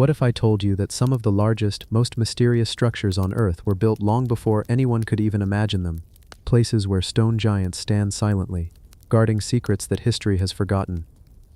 What if I told you that some of the largest, most mysterious structures on Earth were built long before anyone could even imagine them? Places where stone giants stand silently, guarding secrets that history has forgotten.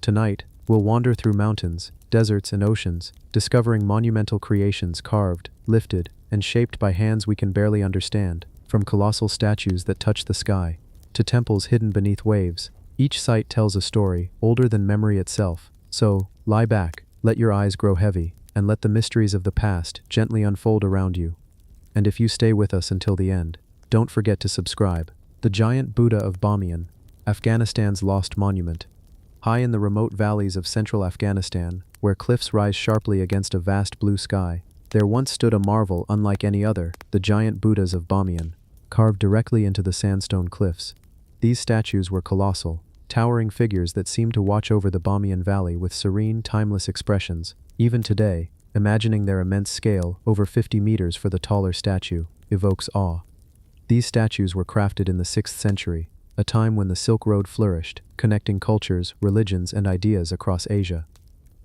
Tonight, we'll wander through mountains, deserts, and oceans, discovering monumental creations carved, lifted, and shaped by hands we can barely understand, from colossal statues that touch the sky to temples hidden beneath waves. Each site tells a story older than memory itself. So, lie back, let your eyes grow heavy, and let the mysteries of the past gently unfold around you. And if you stay with us until the end, don't forget to subscribe. The giant Buddha of Bamiyan, Afghanistan's lost monument. High in the remote valleys of central Afghanistan, where cliffs rise sharply against a vast blue sky, there once stood a marvel unlike any other, the giant Buddhas of Bamiyan, carved directly into the sandstone cliffs. These statues were colossal, towering figures that seemed to watch over the Bamiyan Valley with serene, timeless expressions. Even today, imagining their immense scale, over 50 meters for the taller statue, evokes awe. These statues were crafted in the 6th century, a time when the Silk Road flourished, connecting cultures, religions, and ideas across Asia.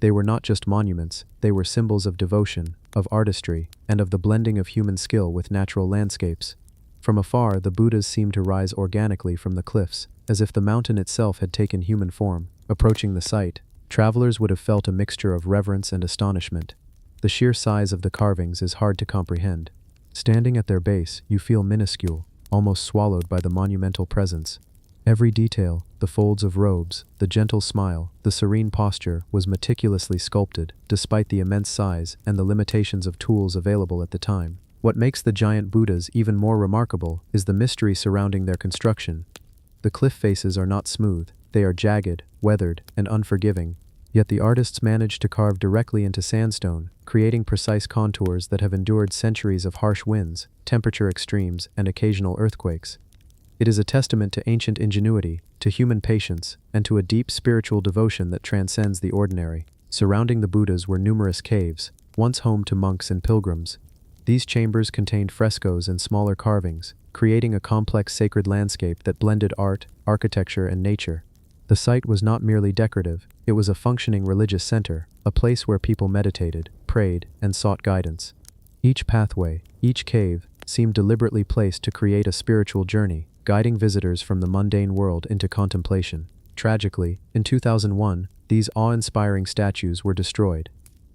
They were not just monuments, they were symbols of devotion, of artistry, and of the blending of human skill with natural landscapes. From afar, the Buddhas seemed to rise organically from the cliffs, as if the mountain itself had taken human form. Approaching the site, travelers would have felt a mixture of reverence and astonishment. The sheer size of the carvings is hard to comprehend. Standing at their base, you feel minuscule, almost swallowed by the monumental presence. Every detail, the folds of robes, the gentle smile, the serene posture, was meticulously sculpted, despite the immense size and the limitations of tools available at the time. What makes the giant Buddhas even more remarkable is the mystery surrounding their construction. The cliff faces are not smooth, they are jagged, weathered, and unforgiving, yet the artists managed to carve directly into sandstone, creating precise contours that have endured centuries of harsh winds, temperature extremes, and occasional earthquakes. It is a testament to ancient ingenuity, to human patience, and to a deep spiritual devotion that transcends the ordinary. Surrounding the Buddhas were numerous caves, once home to monks and pilgrims. These chambers contained frescoes and smaller carvings, creating a complex sacred landscape that blended art, architecture, and nature. The site was not merely decorative, it was a functioning religious center, a place where people meditated, prayed, and sought guidance. Each pathway, each cave, seemed deliberately placed to create a spiritual journey, guiding visitors from the mundane world into contemplation. Tragically, in 2001, these awe-inspiring statues were destroyed.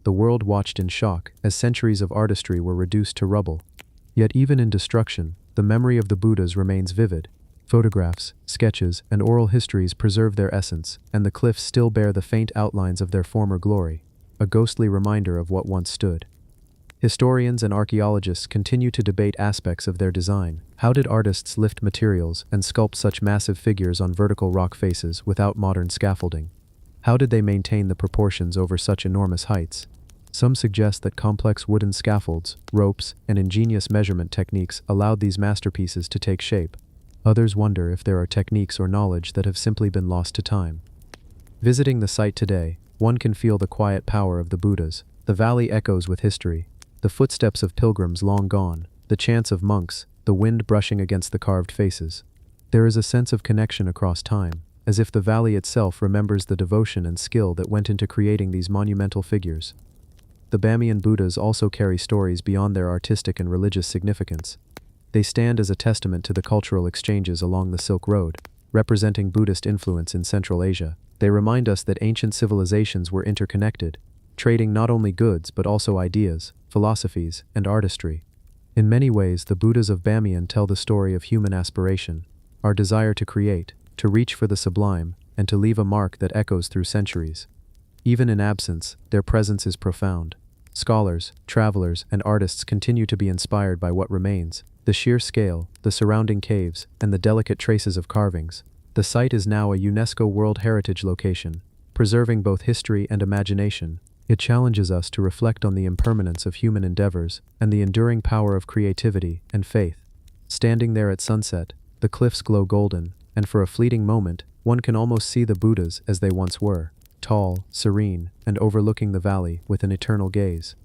The world watched in shock as centuries of artistry were reduced to rubble. Yet even in destruction, the memory of the Buddhas remains vivid. Photographs, sketches, and oral histories preserve their essence, and the cliffs still bear the faint outlines of their former glory, a ghostly reminder of what once stood. Historians and archaeologists continue to debate aspects of their design. How did artists lift materials and sculpt such massive figures on vertical rock faces without modern scaffolding? How did they maintain the proportions over such enormous heights? Some suggest that complex wooden scaffolds, ropes, and ingenious measurement techniques allowed these masterpieces to take shape. Others wonder if there are techniques or knowledge that have simply been lost to time. Visiting the site today, one can feel the quiet power of the Buddhas. The valley echoes with history, the footsteps of pilgrims long gone, the chants of monks, the wind brushing against the carved faces. There is a sense of connection across time, as if the valley itself remembers the devotion and skill that went into creating these monumental figures. The Bamiyan Buddhas also carry stories beyond their artistic and religious significance. They stand as a testament to the cultural exchanges along the Silk Road, representing Buddhist influence in Central Asia. They remind us that ancient civilizations were interconnected, trading not only goods but also ideas, philosophies, and artistry. In many ways, the Buddhas of Bamiyan tell the story of human aspiration, our desire to create, to reach for the sublime, and to leave a mark that echoes through centuries. Even in absence, their presence is profound. Scholars, travelers, and artists continue to be inspired by what remains. The sheer scale, the surrounding caves, and the delicate traces of carvings. The site is now a UNESCO World Heritage location, preserving both history and imagination. It challenges us to reflect on the impermanence of human endeavors and the enduring power of creativity and faith. Standing there at sunset, the cliffs glow golden, and for a fleeting moment, one can almost see the Buddhas as they once were, tall, serene, and overlooking the valley with an eternal gaze.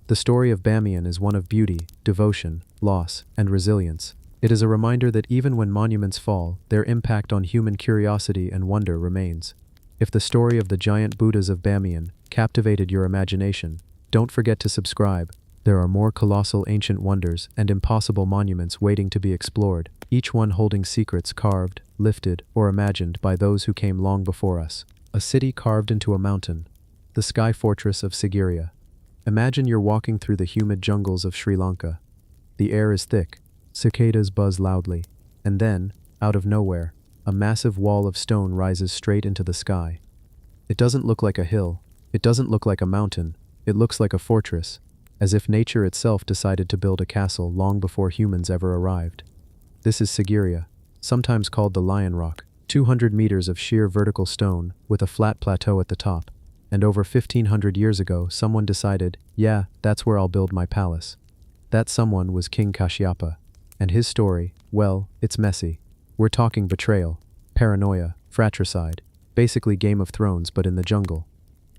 The story of Bamiyan is one of beauty, devotion, loss, and resilience. It is a reminder that even when monuments fall, their impact on human curiosity and wonder remains. If the story of the giant Buddhas of Bamiyan captivated your imagination, Don't forget to subscribe. There are more colossal ancient wonders and impossible monuments waiting to be explored, each one holding secrets carved, lifted, or imagined by those who came long before us. A city carved into a mountain. The sky fortress of Sigiriya. Imagine you're walking through the humid jungles of Sri Lanka. The air is thick, cicadas buzz loudly, and then, out of nowhere, a massive wall of stone rises straight into the sky. It doesn't look like a hill, it doesn't look like a mountain, it looks like a fortress, as if nature itself decided to build a castle long before humans ever arrived. This is Sigiriya, sometimes called the Lion Rock, 200 meters of sheer vertical stone with a flat plateau at the top. And over 1500 years ago, someone decided, yeah, that's where I'll build my palace. That someone was King Kashyapa. And his story, well, it's messy. We're talking betrayal, paranoia, fratricide, basically Game of Thrones but in the jungle.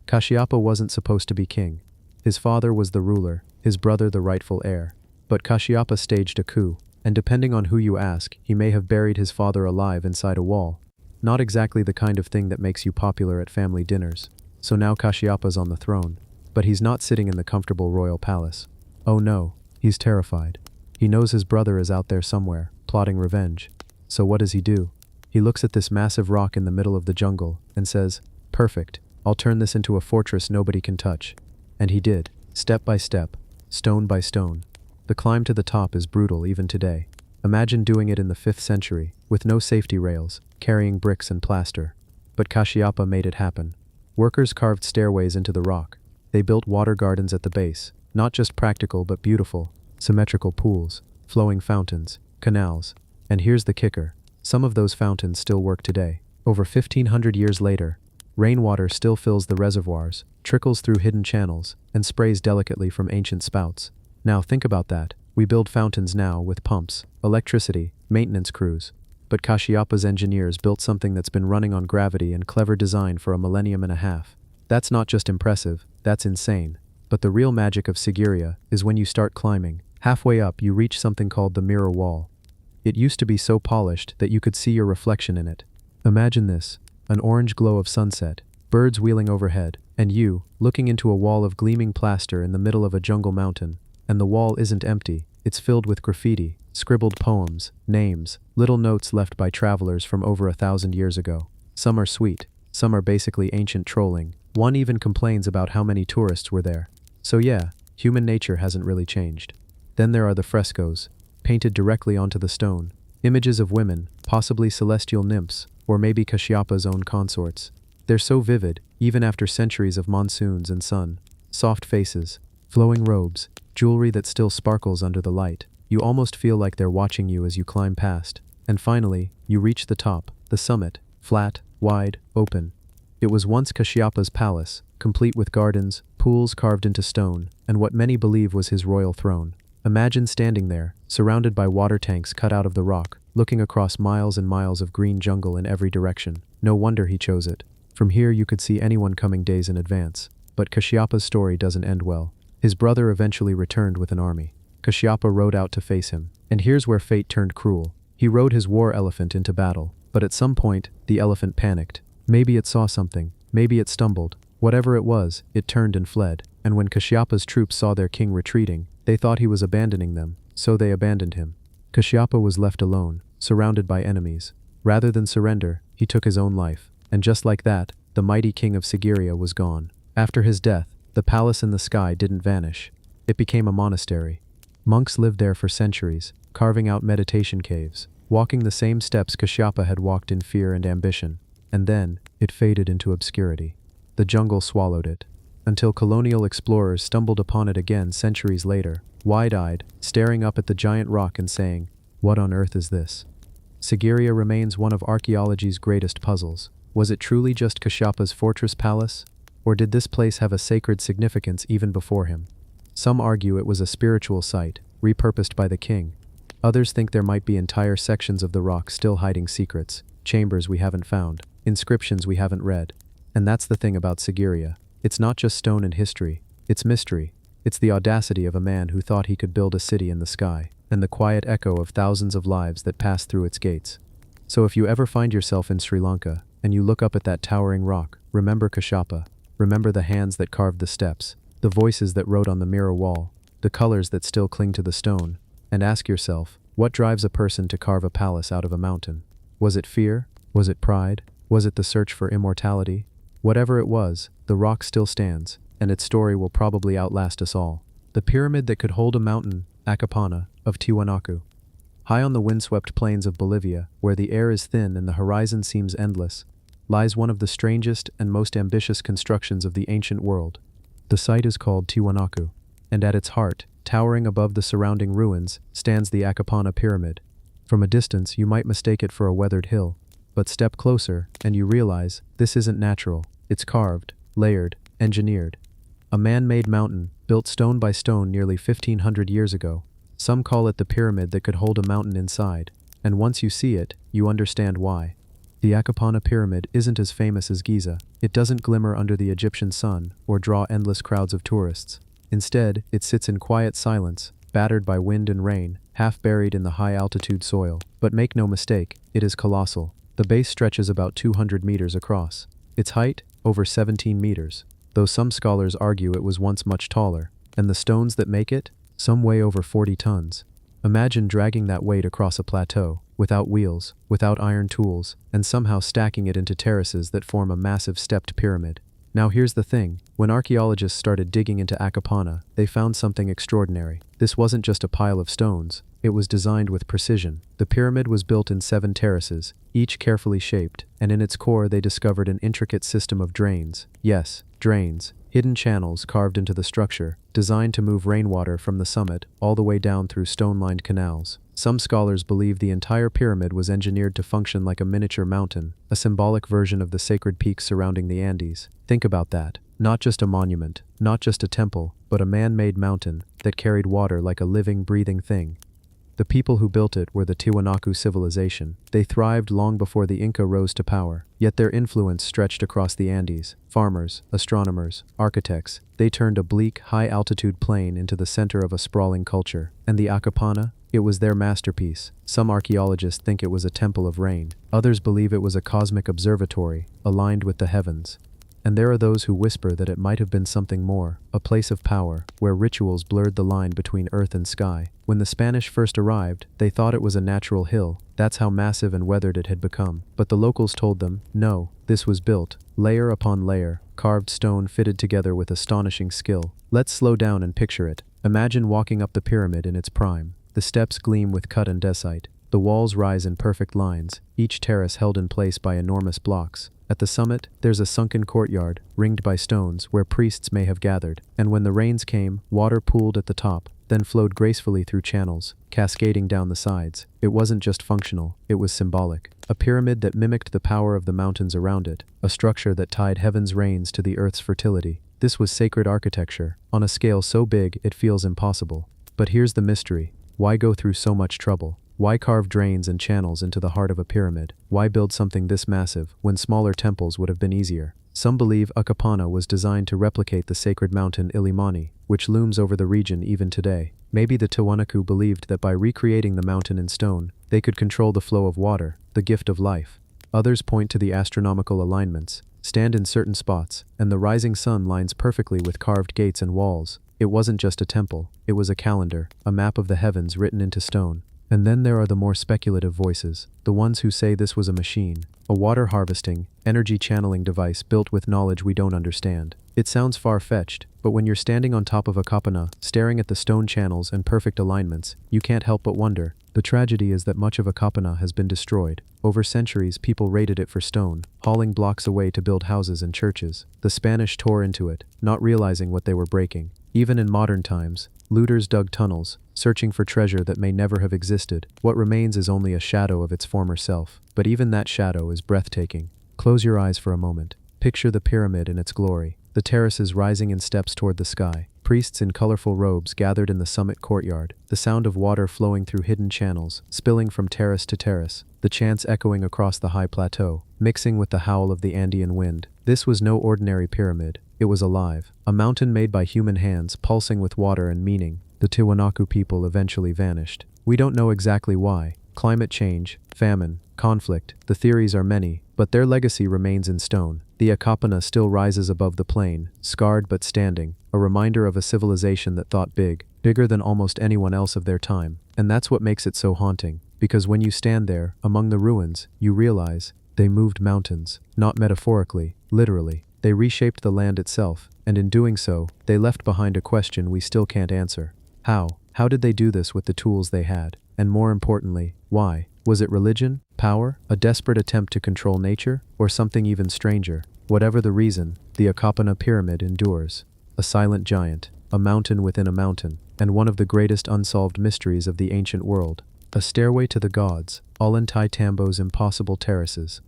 Kashyapa wasn't supposed to be king. His father was the ruler, his brother the rightful heir. But Kashyapa staged a coup, and depending on who you ask, he may have buried his father alive inside a wall. Not exactly the kind of thing that makes you popular at family dinners. So now Kashyapa's on the throne, but he's not sitting in the comfortable royal palace. Oh no, he's terrified. He knows his brother is out there somewhere, plotting revenge. So what does he do? He looks at this massive rock in the middle of the jungle and says, perfect, I'll turn this into a fortress nobody can touch. And he did, step by step, stone by stone. The climb to the top is brutal even today. Imagine doing it in the 5th century, with no safety rails, carrying bricks and plaster. But Kashyapa made it happen. Workers carved stairways into the rock. They built water gardens at the base, not just practical but beautiful, symmetrical pools, flowing fountains, canals. And here's the kicker. Some of those fountains still work today. Over 1500 years later, rainwater still fills the reservoirs, trickles through hidden channels, and sprays delicately from ancient spouts. Now think about that. We build fountains now with pumps, electricity, maintenance crews. But Kashyapa's engineers built something that's been running on gravity and clever design for a millennium and a half. That's not just impressive, that's insane. But the real magic of Sigiriya is when you start climbing. Halfway up you reach something called the mirror wall. It used to be so polished that you could see your reflection in it. Imagine this, an orange glow of sunset, birds wheeling overhead, and you, looking into a wall of gleaming plaster in the middle of a jungle mountain. And the wall isn't empty, it's filled with graffiti, scribbled poems, names, little notes left by travelers from over 1,000 years ago. Some are sweet, some are basically ancient trolling. One even complains about how many tourists were there. So yeah, human nature hasn't really changed. Then there are the frescoes, painted directly onto the stone. Images of women, possibly celestial nymphs, or maybe Kashyapa's own consorts. They're so vivid, even after centuries of monsoons and sun. Soft faces, flowing robes, jewelry that still sparkles under the light. You almost feel like they're watching you as you climb past. And finally, you reach the top, the summit, flat, wide, open. It was once Kashyapa's palace, complete with gardens, pools carved into stone, and what many believe was his royal throne. Imagine standing there, surrounded by water tanks cut out of the rock, looking across miles and miles of green jungle in every direction. No wonder he chose it. From here you could see anyone coming days in advance. But Kashyapa's story doesn't end well. His brother eventually returned with an army. Kashyapa rode out to face him, and here's where fate turned cruel. He rode his war elephant into battle, but at some point, the elephant panicked. Maybe it saw something, maybe it stumbled. Whatever it was, it turned and fled, and when Kashyapa's troops saw their king retreating, they thought he was abandoning them, so they abandoned him. Kashyapa was left alone, surrounded by enemies. Rather than surrender, he took his own life, and just like that, the mighty king of Sigiriya was gone. After his death, the palace in the sky didn't vanish. It became a monastery. Monks lived there for centuries, carving out meditation caves, walking the same steps Kashyapa had walked in fear and ambition. And then, it faded into obscurity. The jungle swallowed it, until colonial explorers stumbled upon it again centuries later, wide-eyed, staring up at the giant rock and saying, "What on earth is this?" Sigiriya remains one of archaeology's greatest puzzles. Was it truly just Kashyapa's fortress palace? Or did this place have a sacred significance even before him? Some argue it was a spiritual site, repurposed by the king. Others think there might be entire sections of the rock still hiding secrets, chambers we haven't found, inscriptions we haven't read. And that's the thing about Sigiriya. It's not just stone and history, it's mystery. It's the audacity of a man who thought he could build a city in the sky, and the quiet echo of thousands of lives that passed through its gates. So if you ever find yourself in Sri Lanka, and you look up at that towering rock, remember Kashyapa, remember the hands that carved the steps, the voices that wrote on the mirror wall, the colors that still cling to the stone, and ask yourself, what drives a person to carve a palace out of a mountain? Was it fear? Was it pride? Was it the search for immortality? Whatever it was, the rock still stands, and its story will probably outlast us all. The pyramid that could hold a mountain, Acapana, of Tiwanaku. High on the windswept plains of Bolivia, where the air is thin and the horizon seems endless, lies one of the strangest and most ambitious constructions of the ancient world. The site is called Tiwanaku, and at its heart, towering above the surrounding ruins, stands the Acapana Pyramid. From a distance, you might mistake it for a weathered hill, but step closer, and you realize this isn't natural. It's carved, layered, engineered. A man-made mountain, built stone by stone nearly 1,500 years ago. Some call it the pyramid that could hold a mountain inside, and once you see it, you understand why. The Acapana Pyramid isn't as famous as Giza. It doesn't glimmer under the Egyptian sun or draw endless crowds of tourists. Instead, it sits in quiet silence, battered by wind and rain, half buried in the high-altitude soil. But make no mistake, it is colossal. The base stretches about 200 meters across. Its height, over 17 meters, though some scholars argue it was once much taller. And the stones that make it? Some weigh over 40 tons. Imagine dragging that weight across a plateau, without wheels, without iron tools, and somehow stacking it into terraces that form a massive stepped pyramid. Now here's the thing, when archaeologists started digging into Acapana, they found something extraordinary. This wasn't just a pile of stones, it was designed with precision. The pyramid was built in 7 terraces, each carefully shaped, and in its core they discovered an intricate system of drains. Yes, drains, hidden channels carved into the structure, designed to move rainwater from the summit all the way down through stone-lined canals. Some scholars believe the entire pyramid was engineered to function like a miniature mountain, a symbolic version of the sacred peaks surrounding the Andes. Think about that. Not just a monument, not just a temple, but a man-made mountain that carried water like a living, breathing thing. The people who built it were the Tiwanaku civilization. They thrived long before the Inca rose to power, yet their influence stretched across the Andes. Farmers, astronomers, architects, they turned a bleak, high-altitude plain into the center of a sprawling culture. And the Acapana? It was their masterpiece. Some archaeologists think it was a temple of rain. Others believe it was a cosmic observatory, aligned with the heavens. And there are those who whisper that it might have been something more, a place of power, where rituals blurred the line between earth and sky. When the Spanish first arrived, they thought it was a natural hill. That's how massive and weathered it had become. But the locals told them, no, this was built, layer upon layer, carved stone fitted together with astonishing skill. Let's slow down and picture it. Imagine walking up the pyramid in its prime. The steps gleam with cut andesite. The walls rise in perfect lines, each terrace held in place by enormous blocks. At the summit, there's a sunken courtyard, ringed by stones, where priests may have gathered. And when the rains came, water pooled at the top, then flowed gracefully through channels, cascading down the sides. It wasn't just functional, it was symbolic. A pyramid that mimicked the power of the mountains around it, a structure that tied heaven's rains to the earth's fertility. This was sacred architecture, on a scale so big it feels impossible. But here's the mystery. Why go through so much trouble? Why carve drains and channels into the heart of a pyramid? Why build something this massive, when smaller temples would have been easier? Some believe Acapana was designed to replicate the sacred mountain Illimani, which looms over the region even today. Maybe the Tiwanaku believed that by recreating the mountain in stone, they could control the flow of water, the gift of life. Others point to the astronomical alignments, stand in certain spots, and the rising sun lines perfectly with carved gates and walls. It wasn't just a temple, it was a calendar, a map of the heavens written into stone. And then there are the more speculative voices, the ones who say this was a machine, a water harvesting, energy channeling device built with knowledge we don't understand. It sounds far-fetched, but when you're standing on top of Acapana, staring at the stone channels and perfect alignments, you can't help but wonder. The tragedy is that much of Acapana has been destroyed. Over centuries, people raided it for stone, hauling blocks away to build houses and churches. The Spanish tore into it, not realizing what they were breaking. Even in modern times, looters dug tunnels, searching for treasure that may never have existed. What remains is only a shadow of its former self. But even that shadow is breathtaking. Close your eyes for a moment. Picture the pyramid in its glory. The terraces rising in steps toward the sky. Priests in colorful robes gathered in the summit courtyard. The sound of water flowing through hidden channels, spilling from terrace to terrace. The chants echoing across the high plateau, mixing with the howl of the Andean wind. This was no ordinary pyramid. It was alive. A mountain made by human hands, pulsing with water and meaning. The Tiwanaku people eventually vanished. We don't know exactly why. Climate change, famine, Conflict. The theories are many, but their legacy remains in stone. The Akapana still rises above the plain, scarred but standing, a reminder of a civilization that thought big, bigger than almost anyone else of their time. And that's what makes it so haunting, because when you stand there, among the ruins, you realize they moved mountains, not metaphorically, literally. They reshaped the land itself, and in doing so, they left behind a question we still can't answer. How? How did they do this with the tools they had? And more importantly, why? Was it religion? Power? A desperate attempt to control nature? Or something even stranger? Whatever the reason, the Akapana pyramid endures. A silent giant, a mountain within a mountain, and one of the greatest unsolved mysteries of the ancient world. A stairway to the gods, Ollantaytambo's impossible terraces.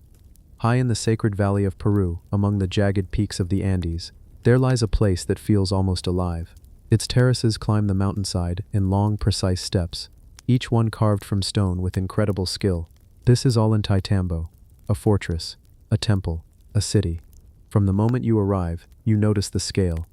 High in the sacred valley of Peru, among the jagged peaks of the Andes, there lies a place that feels almost alive. Its terraces climb the mountainside in long, precise steps, each one carved from stone with incredible skill. This is Ollantaytambo, a fortress, a temple, a city. From the moment you arrive, you notice the scale.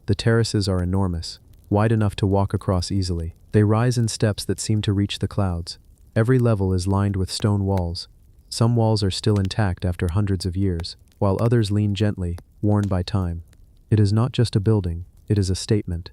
The terraces are enormous, wide enough to walk across easily. They rise in steps that seem to reach the clouds. Every level is lined with stone walls. Some walls are still intact after hundreds of years, while others lean gently, worn by time. It is not just a building, it is a statement.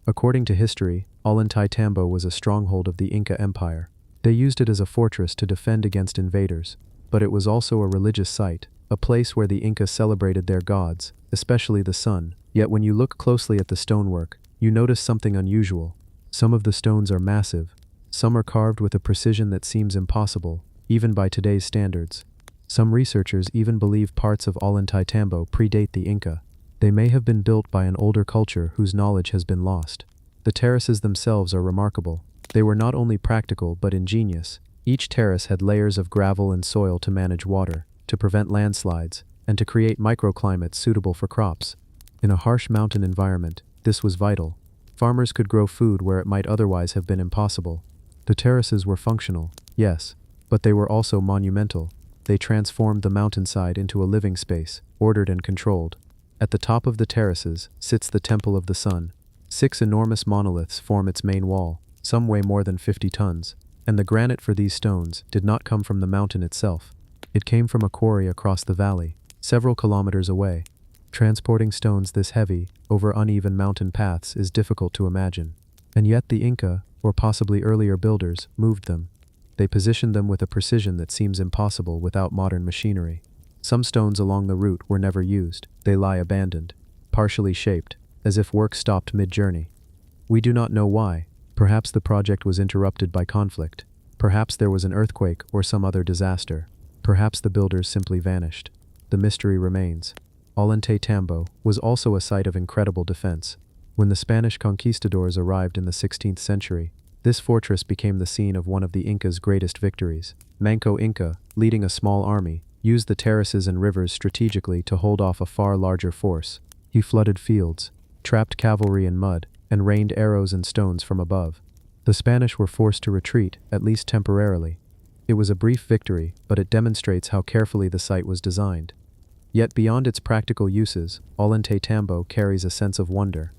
According to history, Ollantaytambo was a stronghold of the Inca Empire. They used it as a fortress to defend against invaders, but it was also a religious site, a place where the Incas celebrated their gods, especially the sun. Yet when you look closely at the stonework, you notice something unusual. Some of the stones are massive, some are carved with a precision that seems impossible, even by today's standards. Some researchers even believe parts of Ollantaytambo predate the Inca. They may have been built by an older culture whose knowledge has been lost. The terraces themselves are remarkable. They were not only practical but ingenious. Each terrace had layers of gravel and soil to manage water, to prevent landslides, and to create microclimates suitable for crops. In a harsh mountain environment, this was vital. Farmers could grow food where it might otherwise have been impossible. The terraces were functional, yes, but they were also monumental. They transformed the mountainside into a living space, ordered and controlled. At the top of the terraces sits the Temple of the Sun. 6 enormous monoliths form its main wall, some weigh more than 50 tons, and the granite for these stones did not come from the mountain itself. It came from a quarry across the valley, several kilometers away. Transporting stones this heavy, over uneven mountain paths is difficult to imagine. And yet the Inca, or possibly earlier builders, moved them. They positioned them with a precision that seems impossible without modern machinery. Some stones along the route were never used. They lie abandoned, partially shaped, as if work stopped mid-journey. We do not know why. Perhaps the project was interrupted by conflict. Perhaps there was an earthquake or some other disaster. Perhaps the builders simply vanished. The mystery remains. Ollantaytambo was also a site of incredible defense. When the Spanish conquistadors arrived in the 16th century, this fortress became the scene of one of the Inca's greatest victories. Manco Inca, leading a small army, used the terraces and rivers strategically to hold off a far larger force. He flooded fields, trapped cavalry in mud, and rained arrows and stones from above. The Spanish were forced to retreat, at least temporarily. It was a brief victory, but it demonstrates how carefully the site was designed. Yet beyond its practical uses, Ollantaytambo carries a sense of wonder.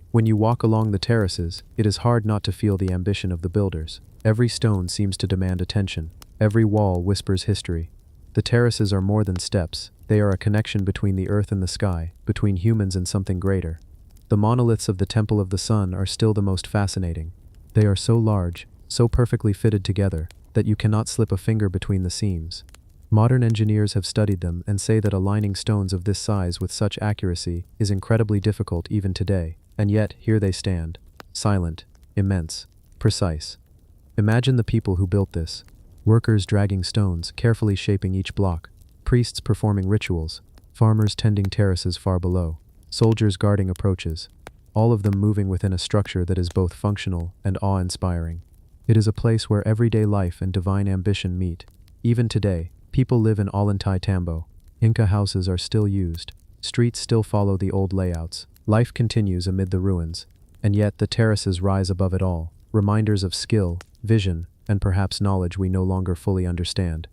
When you walk along the terraces, it is hard not to feel the ambition of the builders. Every stone seems to demand attention. Every wall whispers history. The terraces are more than steps. They are a connection between the earth and the sky, between humans and something greater. The monoliths of the Temple of the Sun are still the most fascinating. They are so large, so perfectly fitted together, that you cannot slip a finger between the seams. Modern engineers have studied them and say that aligning stones of this size with such accuracy is incredibly difficult even today. And yet, here they stand. Silent, immense, precise. Imagine the people who built this. Workers dragging stones, carefully shaping each block. Priests performing rituals. Farmers tending terraces far below. Soldiers guarding approaches. All of them moving within a structure that is both functional and awe-inspiring. It is a place where everyday life and divine ambition meet. Even today, people live in Ollantaytambo. Inca houses are still used. Streets still follow the old layouts. Life continues amid the ruins. And yet the terraces rise above it all, reminders of skill, vision, and perhaps knowledge we no longer fully understand.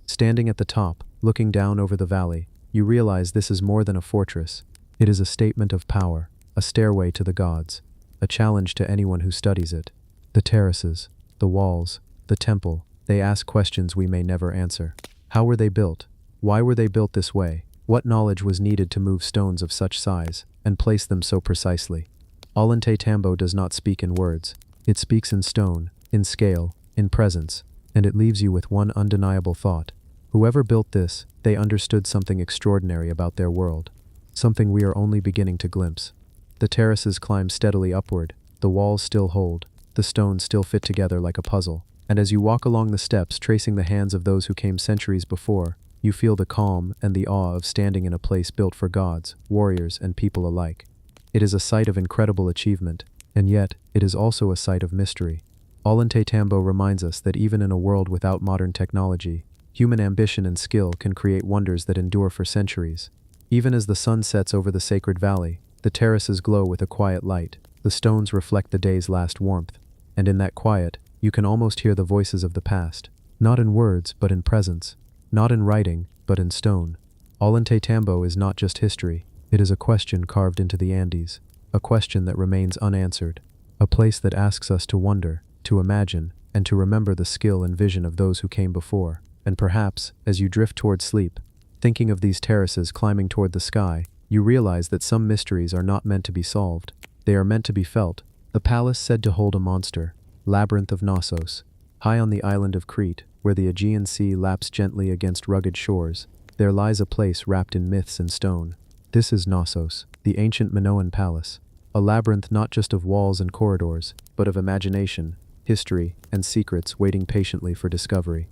Standing at the top, looking down over the valley, you realize this is more than a fortress. It is a statement of power, a stairway to the gods, a challenge to anyone who studies it. The terraces, the walls, the temple, They ask questions we may never answer. How were they built? Why were they built this way? What knowledge was needed to move stones of such size and place them so precisely? Ollantaytambo does not speak in words. It speaks in stone, in scale, in presence, and it leaves you with one undeniable thought. Whoever built this, they understood something extraordinary about their world, something we are only beginning to glimpse. The terraces climb steadily upward, the walls still hold, the stones still fit together like a puzzle, and as you walk along the steps tracing the hands of those who came centuries before, you feel the calm and the awe of standing in a place built for gods, warriors, and people alike. It is a sight of incredible achievement, and yet, it is also a sight of mystery. Ollantaytambo reminds us that even in a world without modern technology, human ambition and skill can create wonders that endure for centuries. Even as the sun sets over the sacred valley, the terraces glow with a quiet light, the stones reflect the day's last warmth, and in that quiet, you can almost hear the voices of the past, not in words but in presence, not in writing but in stone. Ollantaytambo is not just history, it is a question carved into the Andes, a question that remains unanswered, a place that asks us to wonder, to imagine, and to remember the skill and vision of those who came before. And perhaps, as you drift toward sleep, thinking of these terraces climbing toward the sky, you realize that some mysteries are not meant to be solved, they are meant to be felt. The palace said to hold a monster, labyrinth of Knossos, high on the island of Crete, where the Aegean Sea laps gently against rugged shores, there lies a place wrapped in myths and stone. This is Knossos, the ancient Minoan palace, a labyrinth not just of walls and corridors, but of imagination, history, and secrets waiting patiently for discovery.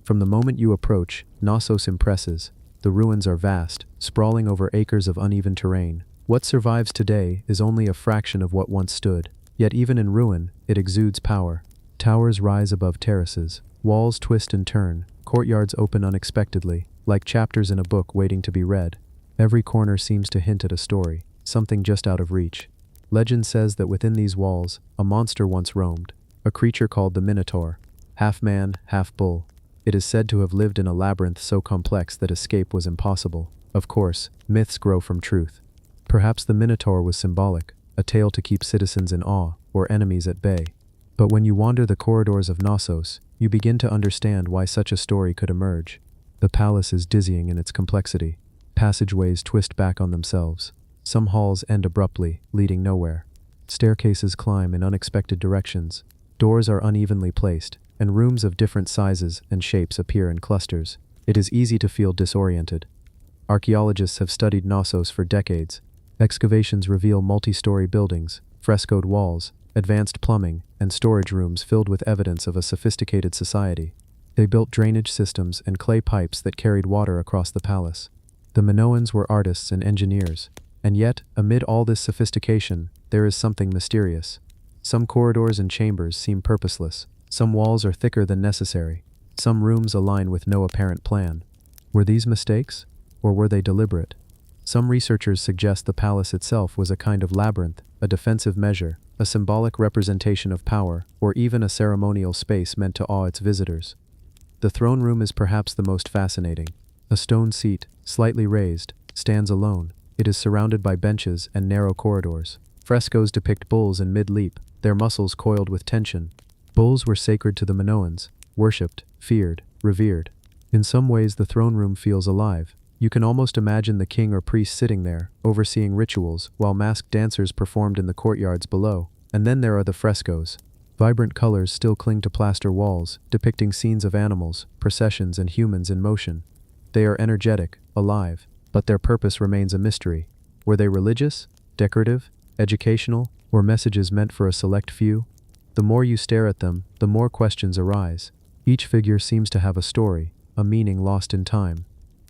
From the moment you approach, Knossos impresses. The ruins are vast, sprawling over acres of uneven terrain. What survives today is only a fraction of what once stood, yet even in ruin, it exudes power. Towers rise above terraces, walls twist and turn, courtyards open unexpectedly, like chapters in a book waiting to be read. Every corner seems to hint at a story, something just out of reach. Legend says that within these walls, a monster once roamed, a creature called the Minotaur, half man, half bull. It is said to have lived in a labyrinth so complex that escape was impossible. Of course, myths grow from truth. Perhaps the Minotaur was symbolic, a tale to keep citizens in awe or enemies at bay. But when you wander the corridors of Knossos, you begin to understand why such a story could emerge. The palace is dizzying in its complexity. Passageways twist back on themselves. Some halls end abruptly, leading nowhere. Staircases climb in unexpected directions. Doors are unevenly placed, and rooms of different sizes and shapes appear in clusters. It is easy to feel disoriented. Archaeologists have studied Knossos for decades. Excavations reveal multi-story buildings, frescoed walls, advanced plumbing, and storage rooms filled with evidence of a sophisticated society. They built drainage systems and clay pipes that carried water across the palace. The Minoans were artists and engineers, and yet, amid all this sophistication, there is something mysterious. Some corridors and chambers seem purposeless. Some walls are thicker than necessary. Some rooms align with no apparent plan. Were these mistakes, or were they deliberate? Some researchers suggest the palace itself was a kind of labyrinth, a defensive measure, a symbolic representation of power, or even a ceremonial space meant to awe its visitors. The throne room is perhaps the most fascinating. A stone seat, slightly raised, stands alone. It is surrounded by benches and narrow corridors. Frescoes depict bulls in mid-leap, their muscles coiled with tension. Bulls were sacred to the Minoans, worshipped, feared, revered. In some ways the throne room feels alive. You can almost imagine the king or priest sitting there, overseeing rituals, while masked dancers performed in the courtyards below. And then there are the frescoes. Vibrant colors still cling to plaster walls, depicting scenes of animals, processions, and humans in motion. They are energetic, alive, but their purpose remains a mystery. Were they religious, decorative, educational, or messages meant for a select few? The more you stare at them, the more questions arise. Each figure seems to have a story, a meaning lost in time.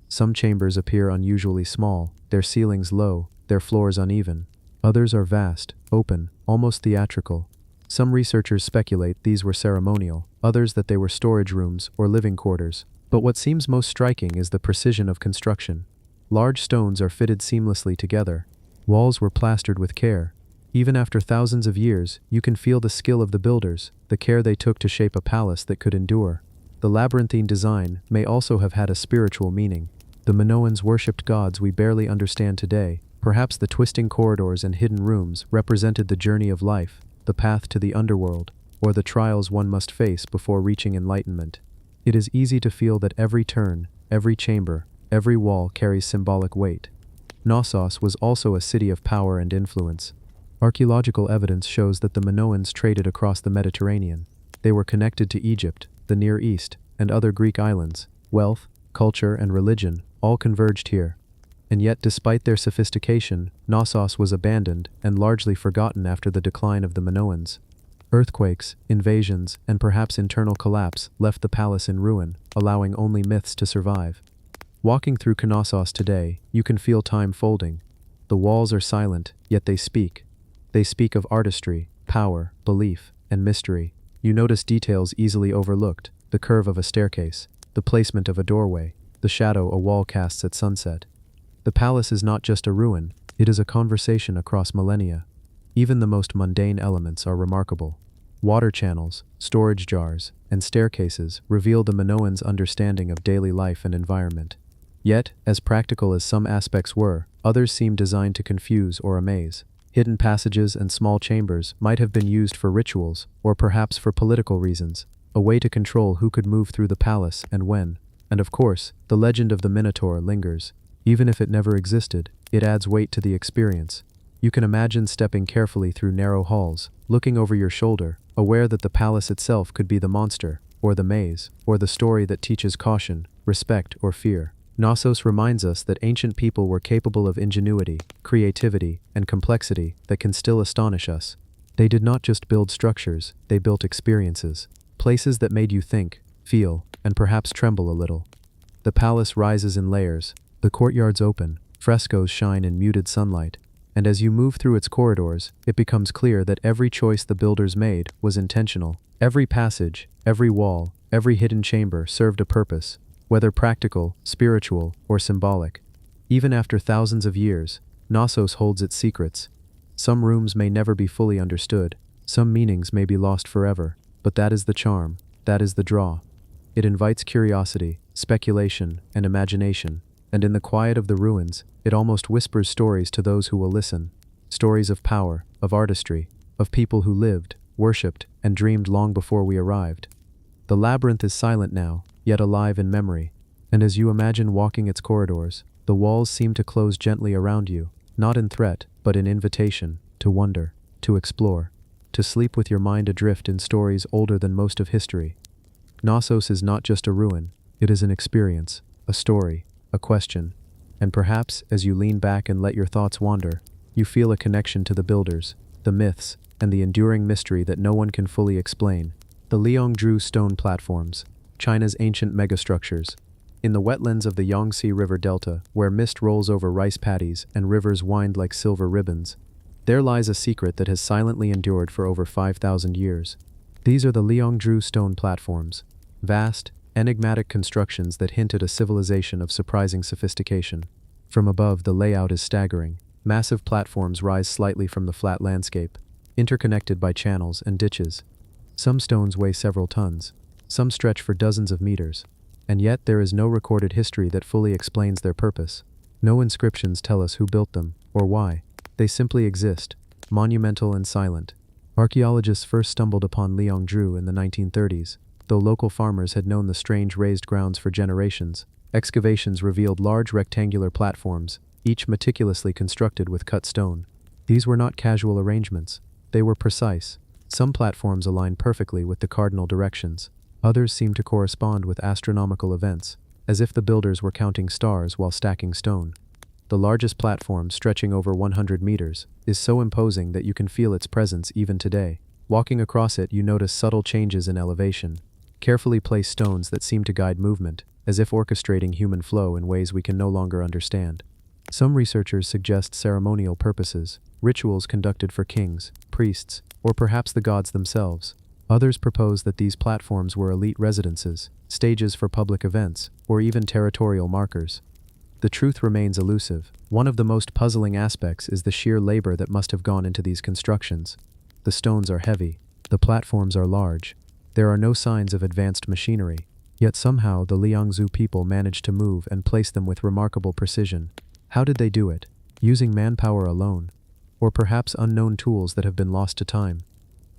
Some chambers appear unusually small, their ceilings low, their floors uneven. Others are vast, open, almost theatrical. Some researchers speculate these were ceremonial, others that they were storage rooms or living quarters. But what seems most striking is the precision of construction. Large stones are fitted seamlessly together. Walls were plastered with care. Even after thousands of years, you can feel the skill of the builders, the care they took to shape a palace that could endure. The labyrinthine design may also have had a spiritual meaning. The Minoans worshipped gods we barely understand today. Perhaps the twisting corridors and hidden rooms represented the journey of life, the path to the underworld. or the trials one must face before reaching enlightenment. It is easy to feel that every turn, every chamber, every wall carries symbolic weight. Knossos was also a city of power and influence. Archaeological evidence shows that the Minoans traded across the Mediterranean. They were connected to Egypt, the Near East, and other Greek islands. Wealth, culture, and religion all converged here. And yet, despite their sophistication, Knossos was abandoned and largely forgotten after the decline of the Minoans. Earthquakes, invasions, and perhaps internal collapse left the palace in ruin, allowing only myths to survive. Walking through Knossos today, you can feel time folding. The walls are silent, yet they speak. They speak of artistry, power, belief, and mystery. You notice details easily overlooked: the curve of a staircase, the placement of a doorway, the shadow a wall casts at sunset. The palace is not just a ruin, it is a conversation across millennia. Even the most mundane elements are remarkable. Water channels, storage jars, and staircases reveal the Minoans' understanding of daily life and environment. Yet, as practical as some aspects were, others seem designed to confuse or amaze. Hidden passages and small chambers might have been used for rituals, or perhaps for political reasons, a way to control who could move through the palace and when. And of course, the legend of the Minotaur lingers. Even if it never existed, it adds weight to the experience. You can imagine stepping carefully through narrow halls, looking over your shoulder, aware that the palace itself could be the monster, or the maze, or the story that teaches caution, respect, or fear. Knossos reminds us that ancient people were capable of ingenuity, creativity, and complexity that can still astonish us. They did not just build structures, they built experiences, places that made you think, feel, and perhaps tremble a little. The palace rises in layers, the courtyards open, frescoes shine in muted sunlight, and as you move through its corridors, it becomes clear that every choice the builders made was intentional. Every passage, every wall, every hidden chamber served a purpose, whether practical, spiritual, or symbolic. Even after thousands of years, Knossos holds its secrets. Some rooms may never be fully understood, some meanings may be lost forever, but that is the charm, that is the draw. It invites curiosity, speculation, and imagination, and in the quiet of the ruins, it almost whispers stories to those who will listen. Stories of power, of artistry, of people who lived, worshipped, and dreamed long before we arrived. The labyrinth is silent now, yet alive in memory, and as you imagine walking its corridors, the walls seem to close gently around you, not in threat, but in invitation, to wonder, to explore, to sleep with your mind adrift in stories older than most of history. Knossos is not just a ruin, it is an experience, a story, a question, and perhaps, as you lean back and let your thoughts wander, you feel a connection to the builders, the myths, and the enduring mystery that no one can fully explain. The Liangzhu stone platforms, China's ancient megastructures. In the wetlands of the Yangtze River Delta, where mist rolls over rice paddies and rivers wind like silver ribbons, there lies a secret that has silently endured for over 5,000 years. These are the Liangzhu stone platforms, vast, enigmatic constructions that hint at a civilization of surprising sophistication. From above, the layout is staggering. Massive platforms rise slightly from the flat landscape, interconnected by channels and ditches. Some stones weigh several tons. Some stretch for dozens of meters, and yet there is no recorded history that fully explains their purpose. No inscriptions tell us who built them, or why. They simply exist, monumental and silent. Archaeologists first stumbled upon Liangzhu in the 1930s, though local farmers had known the strange raised grounds for generations. Excavations revealed large rectangular platforms, each meticulously constructed with cut stone. These were not casual arrangements, they were precise. Some platforms align perfectly with the cardinal directions. Others seem to correspond with astronomical events, as if the builders were counting stars while stacking stone. The largest platform, stretching over 100 meters, is so imposing that you can feel its presence even today. Walking across it, you notice subtle changes in elevation, carefully placed stones that seem to guide movement, as if orchestrating human flow in ways we can no longer understand. Some researchers suggest ceremonial purposes, rituals conducted for kings, priests, or perhaps the gods themselves. Others propose that these platforms were elite residences, stages for public events, or even territorial markers. The truth remains elusive. One of the most puzzling aspects is the sheer labor that must have gone into these constructions. The stones are heavy, the platforms are large. There are no signs of advanced machinery, yet somehow the Liangzhu people managed to move and place them with remarkable precision. How did they do it? Using manpower alone? Or perhaps unknown tools that have been lost to time?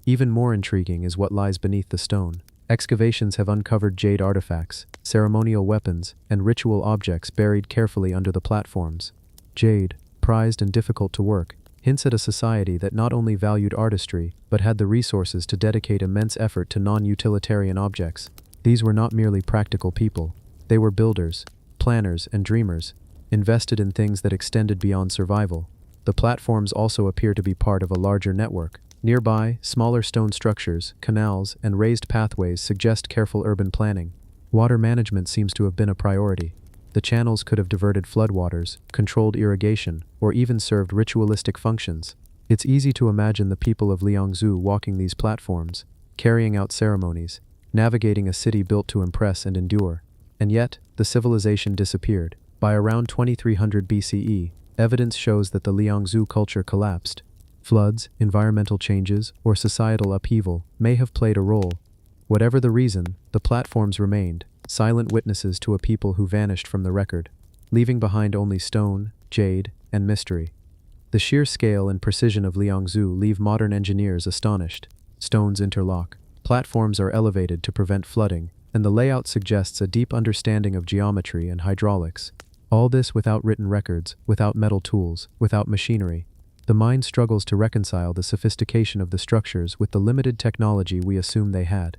Even more intriguing is what lies beneath the stone. Excavations have uncovered jade artifacts, ceremonial weapons, and ritual objects buried carefully under the platforms. Jade, prized and difficult to work, hints at a society that not only valued artistry, but had the resources to dedicate immense effort to non-utilitarian objects. These were not merely practical people. They were builders, planners, and dreamers, invested in things that extended beyond survival. The platforms also appear to be part of a larger network. Nearby, smaller stone structures, canals, and raised pathways suggest careful urban planning. Water management seems to have been a priority. The channels could have diverted floodwaters, controlled irrigation, or even served ritualistic functions. It's easy to imagine the people of Liangzhu walking these platforms, carrying out ceremonies, navigating a city built to impress and endure. And yet, the civilization disappeared. By around 2300 BCE, evidence shows that the Liangzhu culture collapsed. Floods, environmental changes, or societal upheaval may have played a role. Whatever the reason, the platforms remained, silent witnesses to a people who vanished from the record, leaving behind only stone, jade, and mystery. The sheer scale and precision of Liangzhu leave modern engineers astonished. Stones interlock, platforms are elevated to prevent flooding, and the layout suggests a deep understanding of geometry and hydraulics. All this without written records, without metal tools, without machinery. The mind struggles to reconcile the sophistication of the structures with the limited technology we assume they had.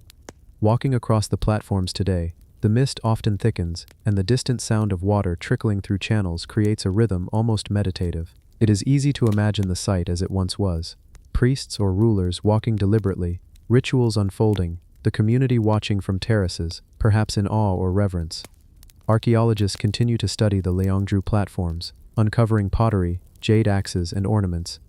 Walking across the platforms today, the mist often thickens, and the distant sound of water trickling through channels creates a rhythm almost meditative. It is easy to imagine the sight as it once was. Priests or rulers walking deliberately, rituals unfolding, the community watching from terraces, perhaps in awe or reverence. Archaeologists continue to study the Liangzhu platforms, uncovering pottery, jade axes, and ornaments.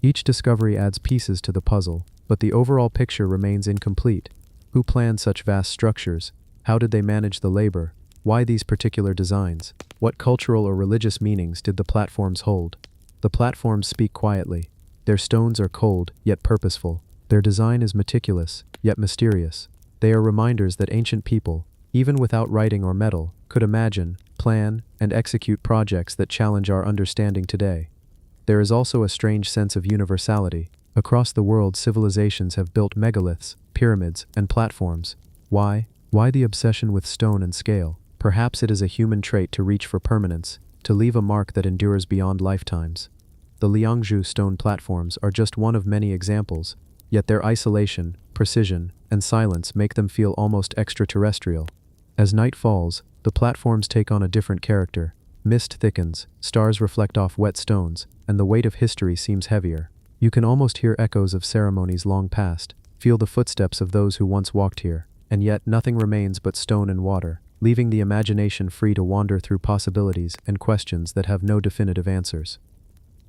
Each discovery adds pieces to the puzzle, but the overall picture remains incomplete. Who planned such vast structures? How did they manage the labor? Why these particular designs? What cultural or religious meanings did the platforms hold? The platforms speak quietly. Their stones are cold, yet purposeful. Their design is meticulous, yet mysterious. They are reminders that ancient people, even without writing or metal, could imagine, plan, and execute projects that challenge our understanding today. There is also a strange sense of universality. Across the world, civilizations have built megaliths, pyramids, and platforms. Why? Why the obsession with stone and scale? Perhaps it is a human trait to reach for permanence, to leave a mark that endures beyond lifetimes. The Liangzhu stone platforms are just one of many examples, yet their isolation, precision, and silence make them feel almost extraterrestrial. As night falls, the platforms take on a different character. Mist thickens, stars reflect off wet stones, and the weight of history seems heavier. You can almost hear echoes of ceremonies long past, feel the footsteps of those who once walked here, and yet nothing remains but stone and water, leaving the imagination free to wander through possibilities and questions that have no definitive answers.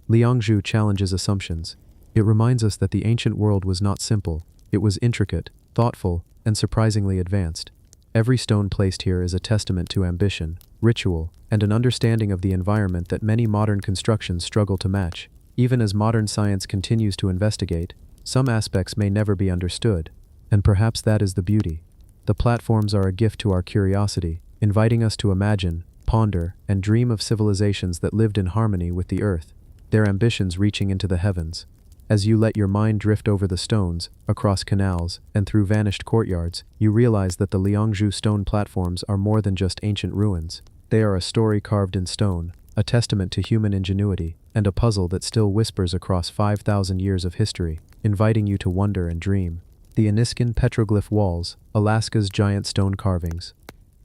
Liangzhu challenges assumptions. It reminds us that the ancient world was not simple, it was intricate, thoughtful, and surprisingly advanced. Every stone placed here is a testament to ambition, ritual, and an understanding of the environment that many modern constructions struggle to match. Even as modern science continues to investigate, some aspects may never be understood, and perhaps that is the beauty. The platforms are a gift to our curiosity, inviting us to imagine, ponder, and dream of civilizations that lived in harmony with the earth, their ambitions reaching into the heavens. As you let your mind drift over the stones, across canals, and through vanished courtyards, you realize that the Liangzhu stone platforms are more than just ancient ruins. They are a story carved in stone, a testament to human ingenuity, and a puzzle that still whispers across 5,000 years of history, inviting you to wonder and dream. The Aniskin petroglyph walls, Alaska's giant stone carvings.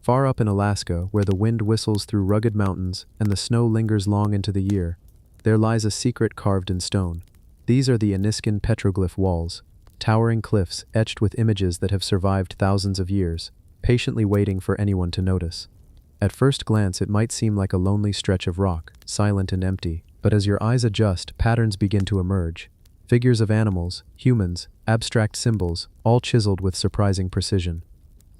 Far up in Alaska, where the wind whistles through rugged mountains and the snow lingers long into the year, there lies a secret carved in stone. These are the Aniskin petroglyph walls, towering cliffs etched with images that have survived thousands of years, patiently waiting for anyone to notice. At first glance, it might seem like a lonely stretch of rock, silent and empty, but as your eyes adjust, patterns begin to emerge. Figures of animals, humans, abstract symbols, all chiseled with surprising precision.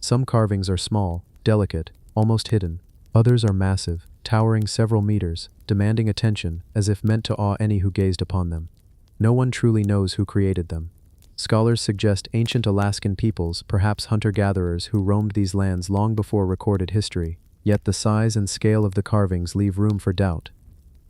Some carvings are small, delicate, almost hidden. Others are massive, towering several meters, demanding attention, as if meant to awe any who gazed upon them. No one truly knows who created them. Scholars suggest ancient Alaskan peoples, perhaps hunter-gatherers who roamed these lands long before recorded history, yet the size and scale of the carvings leave room for doubt.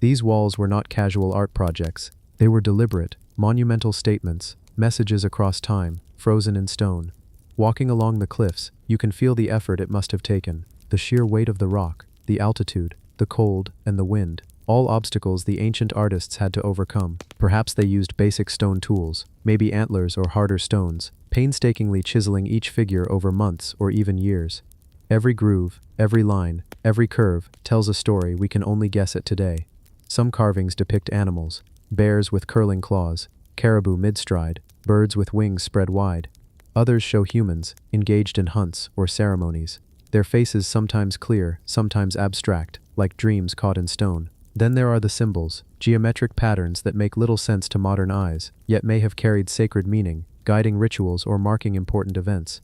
These walls were not casual art projects. They were deliberate, monumental statements, messages across time, frozen in stone. Walking along the cliffs, you can feel the effort it must have taken, the sheer weight of the rock, the altitude, the cold, and the wind, all obstacles the ancient artists had to overcome. Perhaps they used basic stone tools, maybe antlers or harder stones, painstakingly chiseling each figure over months or even years. Every groove, every line, every curve tells a story we can only guess at today. Some carvings depict animals, bears with curling claws, caribou mid-stride, birds with wings spread wide. Others show humans, engaged in hunts or ceremonies. Their faces sometimes clear, sometimes abstract, like dreams caught in stone. Then there are the symbols, geometric patterns that make little sense to modern eyes, yet may have carried sacred meaning, guiding rituals or marking important events.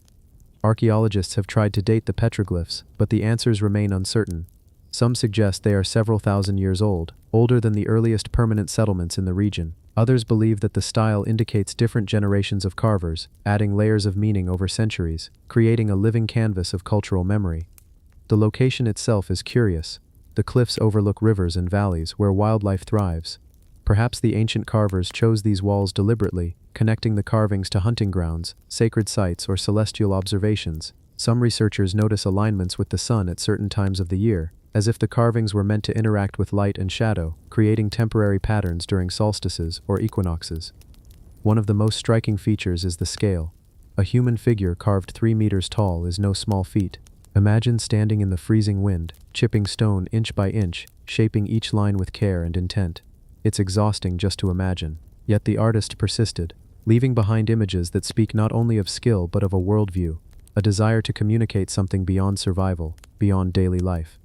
Archaeologists have tried to date the petroglyphs, but the answers remain uncertain. Some suggest they are several thousand years old, older than the earliest permanent settlements in the region. Others believe that the style indicates different generations of carvers, adding layers of meaning over centuries, creating a living canvas of cultural memory. The location itself is curious. The cliffs overlook rivers and valleys where wildlife thrives. Perhaps the ancient carvers chose these walls deliberately, connecting the carvings to hunting grounds, sacred sites, or celestial observations. Some researchers notice alignments with the sun at certain times of the year, as if the carvings were meant to interact with light and shadow, creating temporary patterns during solstices or equinoxes. One of the most striking features is the scale. A human figure carved 3 meters tall is no small feat. Imagine standing in the freezing wind, chipping stone inch by inch, shaping each line with care and intent. It's exhausting just to imagine. Yet the artist persisted, leaving behind images that speak not only of skill but of a worldview, a desire to communicate something beyond survival, beyond daily life.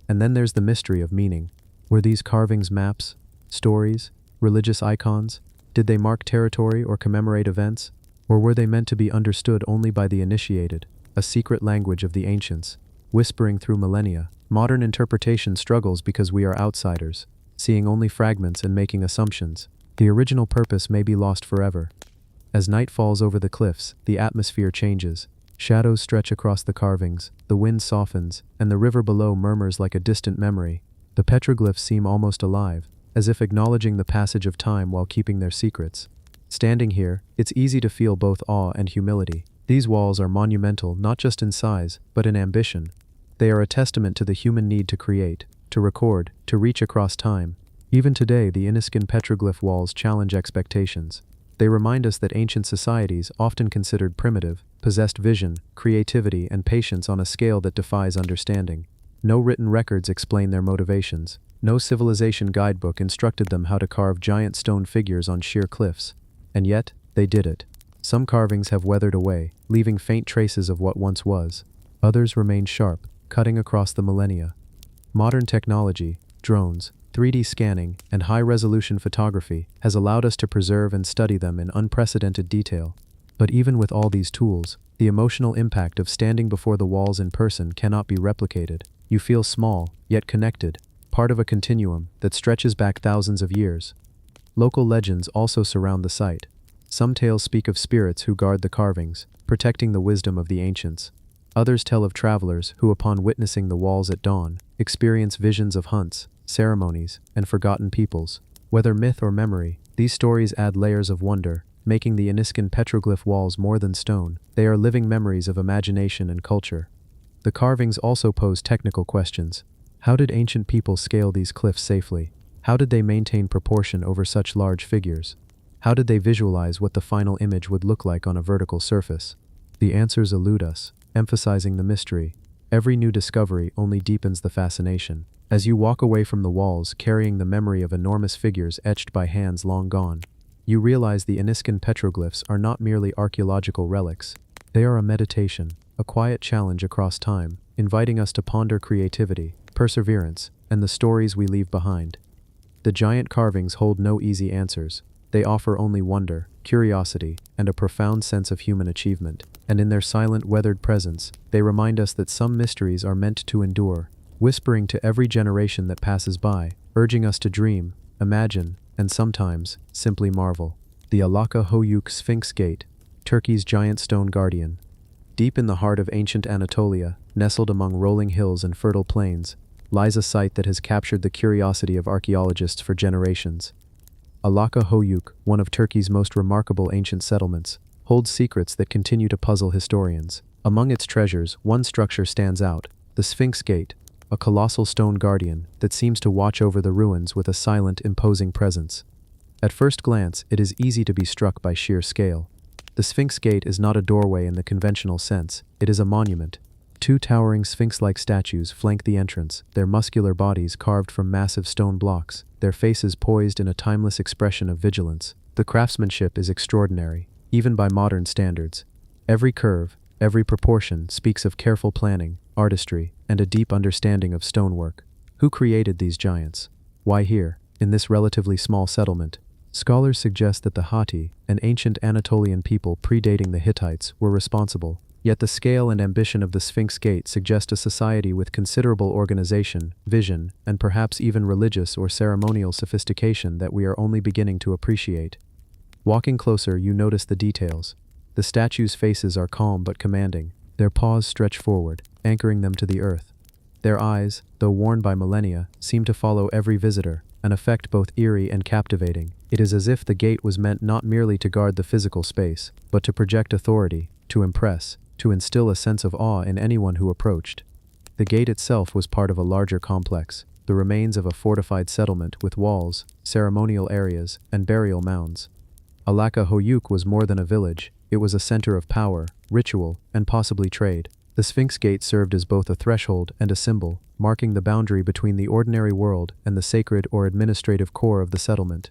And then there's the mystery of meaning. Were these carvings maps, stories, religious icons? Did they mark territory or commemorate events? Or were they meant to be understood only by the initiated, a secret language of the ancients, whispering through millennia? Modern interpretation struggles because we are outsiders, seeing only fragments and making assumptions. The original purpose may be lost forever. As night falls over the cliffs, the atmosphere changes. Shadows stretch across the carvings, the wind softens, and the river below murmurs like a distant memory. The petroglyphs seem almost alive, as if acknowledging the passage of time while keeping their secrets. Standing here, it's easy to feel both awe and humility. These walls are monumental not just in size, but in ambition. They are a testament to the human need to create, to record, to reach across time. Even today, the Inniskin petroglyph walls challenge expectations. They remind us that ancient societies, often considered primitive, possessed vision, creativity, and patience on a scale that defies understanding. No written records explain their motivations. No civilization guidebook instructed them how to carve giant stone figures on sheer cliffs. And yet, they did it. Some carvings have weathered away, leaving faint traces of what once was. Others remain sharp, cutting across the millennia. Modern technology, drones, 3D scanning, and high-resolution photography has allowed us to preserve and study them in unprecedented detail. But even with all these tools, the emotional impact of standing before the walls in person cannot be replicated. You feel small, yet connected, part of a continuum that stretches back thousands of years. Local legends also surround the site. Some tales speak of spirits who guard the carvings, protecting the wisdom of the ancients. Others tell of travelers who, upon witnessing the walls at dawn, experience visions of hunts, ceremonies, and forgotten peoples. Whether myth or memory, these stories add layers of wonder, making the Inniskin petroglyph walls more than stone. They are living memories of imagination and culture. The carvings also pose technical questions. How did ancient people scale these cliffs safely? How did they maintain proportion over such large figures? How did they visualize what the final image would look like on a vertical surface? The answers elude us, emphasizing the mystery. Every new discovery only deepens the fascination. As you walk away from the walls carrying the memory of enormous figures etched by hands long gone, you realize the Inniskin petroglyphs are not merely archaeological relics. They are a meditation, a quiet challenge across time, inviting us to ponder creativity, perseverance, and the stories we leave behind. The giant carvings hold no easy answers. They offer only wonder, curiosity, and a profound sense of human achievement. And in their silent, weathered presence, they remind us that some mysteries are meant to endure, whispering to every generation that passes by, urging us to dream, imagine, and sometimes, simply marvel. The Alaka Hoyuk Sphinx Gate, Turkey's giant stone guardian. Deep in the heart of ancient Anatolia, nestled among rolling hills and fertile plains, lies a site that has captured the curiosity of archaeologists for generations. Archaeological, one of Turkey's most remarkable ancient settlements, holds secrets that continue to puzzle historians. Among its treasures, one structure stands out, the Sphinx Gate, a colossal stone guardian that seems to watch over the ruins with a silent, imposing presence. At first glance, it is easy to be struck by sheer scale. The Sphinx Gate is not a doorway in the conventional sense, it is a monument. Two towering sphinx-like statues flank the entrance, their muscular bodies carved from massive stone blocks, their faces poised in a timeless expression of vigilance. The craftsmanship is extraordinary, even by modern standards. Every curve, every proportion speaks of careful planning, artistry, and a deep understanding of stonework. Who created these giants? Why here, in this relatively small settlement? Scholars suggest that the Hatti, an ancient Anatolian people predating the Hittites, were responsible. Yet the scale and ambition of the Sphinx Gate suggest a society with considerable organization, vision, and perhaps even religious or ceremonial sophistication that we are only beginning to appreciate. Walking closer, you notice the details. The statues' faces are calm but commanding. Their paws stretch forward, anchoring them to the earth. Their eyes, though worn by millennia, seem to follow every visitor, an effect both eerie and captivating. It is as if the gate was meant not merely to guard the physical space, but to project authority, to impress, to instill a sense of awe in anyone who approached. The gate itself was part of a larger complex, the remains of a fortified settlement with walls, ceremonial areas, and burial mounds. Archaeological was more than a village, it was a center of power, ritual, and possibly trade. The Sphinx Gate served as both a threshold and a symbol, marking the boundary between the ordinary world and the sacred or administrative core of the settlement.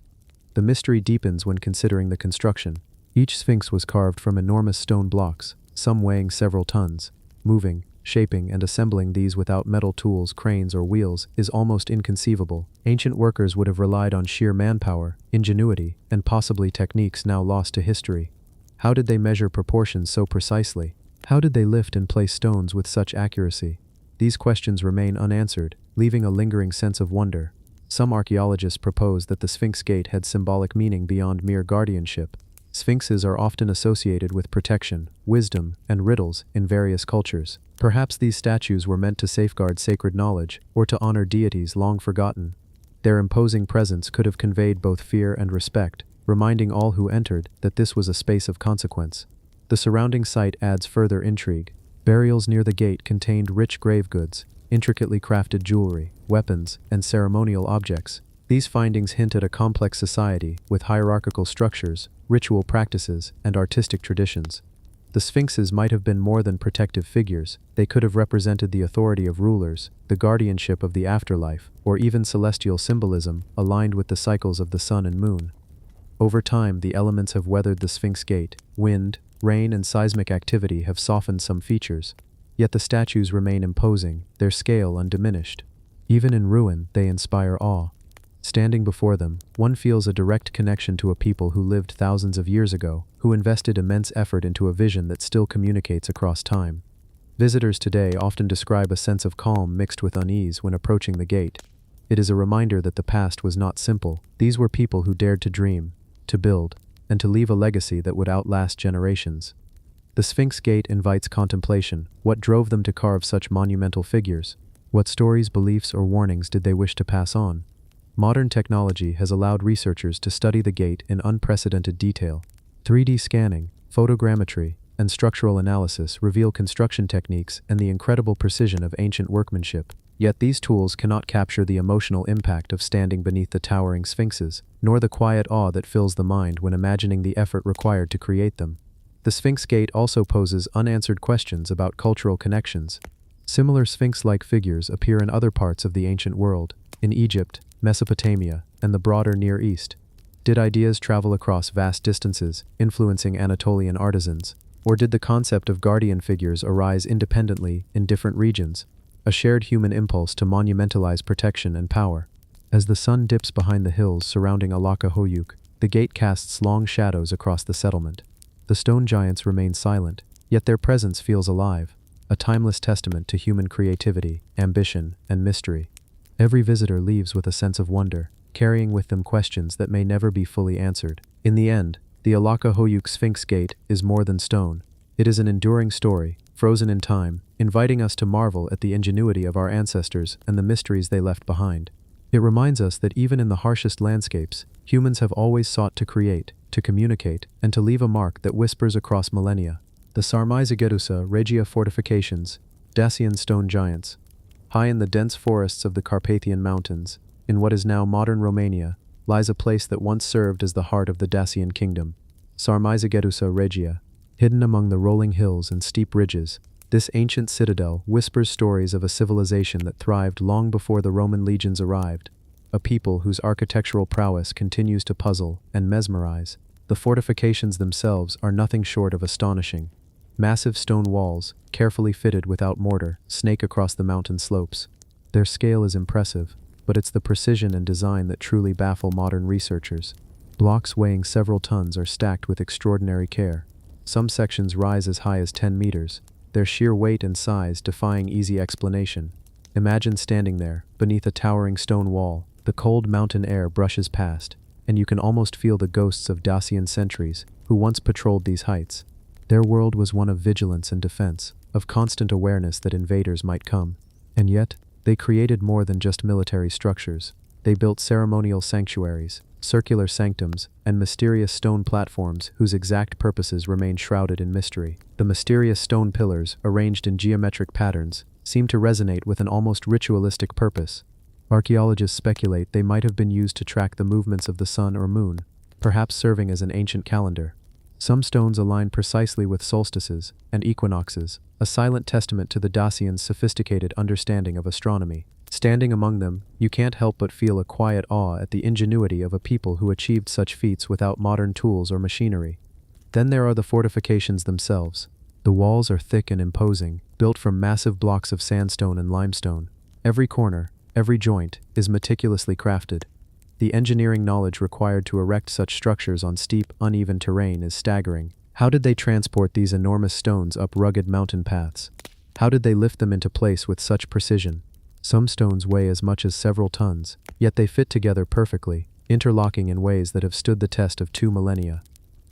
The mystery deepens when considering the construction. Each sphinx was carved from enormous stone blocks, some weighing several tons. Moving, shaping, and assembling these without metal tools, cranes, or wheels is almost inconceivable. Ancient workers would have relied on sheer manpower, ingenuity, and possibly techniques now lost to history. How did they measure proportions so precisely? How did they lift and place stones with such accuracy? These questions remain unanswered, leaving a lingering sense of wonder. Some archaeologists propose that the Sphinx Gate had symbolic meaning beyond mere guardianship. Sphinxes are often associated with protection, wisdom, and riddles in various cultures. Perhaps these statues were meant to safeguard sacred knowledge or to honor deities long forgotten. Their imposing presence could have conveyed both fear and respect, reminding all who entered that this was a space of consequence. The surrounding site adds further intrigue. Burials near the gate contained rich grave goods, intricately crafted jewelry, weapons, and ceremonial objects. These findings hint at a complex society with hierarchical structures, ritual practices, and artistic traditions. The sphinxes might have been more than protective figures. They could have represented the authority of rulers, the guardianship of the afterlife, or even celestial symbolism aligned with the cycles of the sun and moon. Over time, the elements have weathered the Sphinx Gate. Wind, rain, and seismic activity have softened some features. Yet the statues remain imposing, their scale undiminished. Even in ruin, they inspire awe. Standing before them, one feels a direct connection to a people who lived thousands of years ago, who invested immense effort into a vision that still communicates across time. Visitors today often describe a sense of calm mixed with unease when approaching the gate. It is a reminder that the past was not simple. These were people who dared to dream, to build, and to leave a legacy that would outlast generations. The Sphinx Gate invites contemplation. What drove them to carve such monumental figures? What stories, beliefs, or warnings did they wish to pass on? Modern technology has allowed researchers to study the gate in unprecedented detail. 3D scanning, photogrammetry, and structural analysis reveal construction techniques and the incredible precision of ancient workmanship. Yet these tools cannot capture the emotional impact of standing beneath the towering sphinxes, nor the quiet awe that fills the mind when imagining the effort required to create them. The Sphinx Gate also poses unanswered questions about cultural connections. Similar sphinx-like figures appear in other parts of the ancient world, in Egypt, Mesopotamia, and the broader Near East. Did ideas travel across vast distances, influencing Anatolian artisans? Or did the concept of guardian figures arise independently in different regions? A shared human impulse to monumentalize protection and power. As the sun dips behind the hills surrounding Archaeological, the gate casts long shadows across the settlement. The stone giants remain silent, yet their presence feels alive, a timeless testament to human creativity, ambition, and mystery. Every visitor leaves with a sense of wonder, carrying with them questions that may never be fully answered. In the end, the Archaeological Sphinx Gate is more than stone. It is an enduring story, frozen in time, inviting us to marvel at the ingenuity of our ancestors and the mysteries they left behind. It reminds us that even in the harshest landscapes, humans have always sought to create, to communicate, and to leave a mark that whispers across millennia. The Sarmizegetusa Regia fortifications, Dacian stone giants. High in the dense forests of the Carpathian Mountains, in what is now modern Romania, lies a place that once served as the heart of the Dacian kingdom. Sarmizegetusa Regia. Hidden among the rolling hills and steep ridges, this ancient citadel whispers stories of a civilization that thrived long before the Roman legions arrived, a people whose architectural prowess continues to puzzle and mesmerize. The fortifications themselves are nothing short of astonishing. Massive stone walls, carefully fitted without mortar, snake across the mountain slopes. Their scale is impressive, but it's the precision and design that truly baffle modern researchers. Blocks weighing several tons are stacked with extraordinary care. Some sections rise as high as 10 meters, their sheer weight and size defying easy explanation. Imagine standing there, beneath a towering stone wall, the cold mountain air brushes past, and you can almost feel the ghosts of Dacian sentries who once patrolled these heights. Their world was one of vigilance and defense, of constant awareness that invaders might come. And yet, they created more than just military structures. They built ceremonial sanctuaries, circular sanctums, and mysterious stone platforms whose exact purposes remain shrouded in mystery. The mysterious stone pillars, arranged in geometric patterns, seem to resonate with an almost ritualistic purpose. Archaeologists speculate they might have been used to track the movements of the sun or moon, perhaps serving as an ancient calendar. Some stones align precisely with solstices and equinoxes, a silent testament to the Dacians' sophisticated understanding of astronomy. Standing among them, you can't help but feel a quiet awe at the ingenuity of a people who achieved such feats without modern tools or machinery. Then there are the fortifications themselves. The walls are thick and imposing, built from massive blocks of sandstone and limestone. Every corner, every joint, is meticulously crafted. The engineering knowledge required to erect such structures on steep, uneven terrain is staggering. How did they transport these enormous stones up rugged mountain paths? How did they lift them into place with such precision? Some stones weigh as much as several tons, yet they fit together perfectly, interlocking in ways that have stood the test of 2 millennia.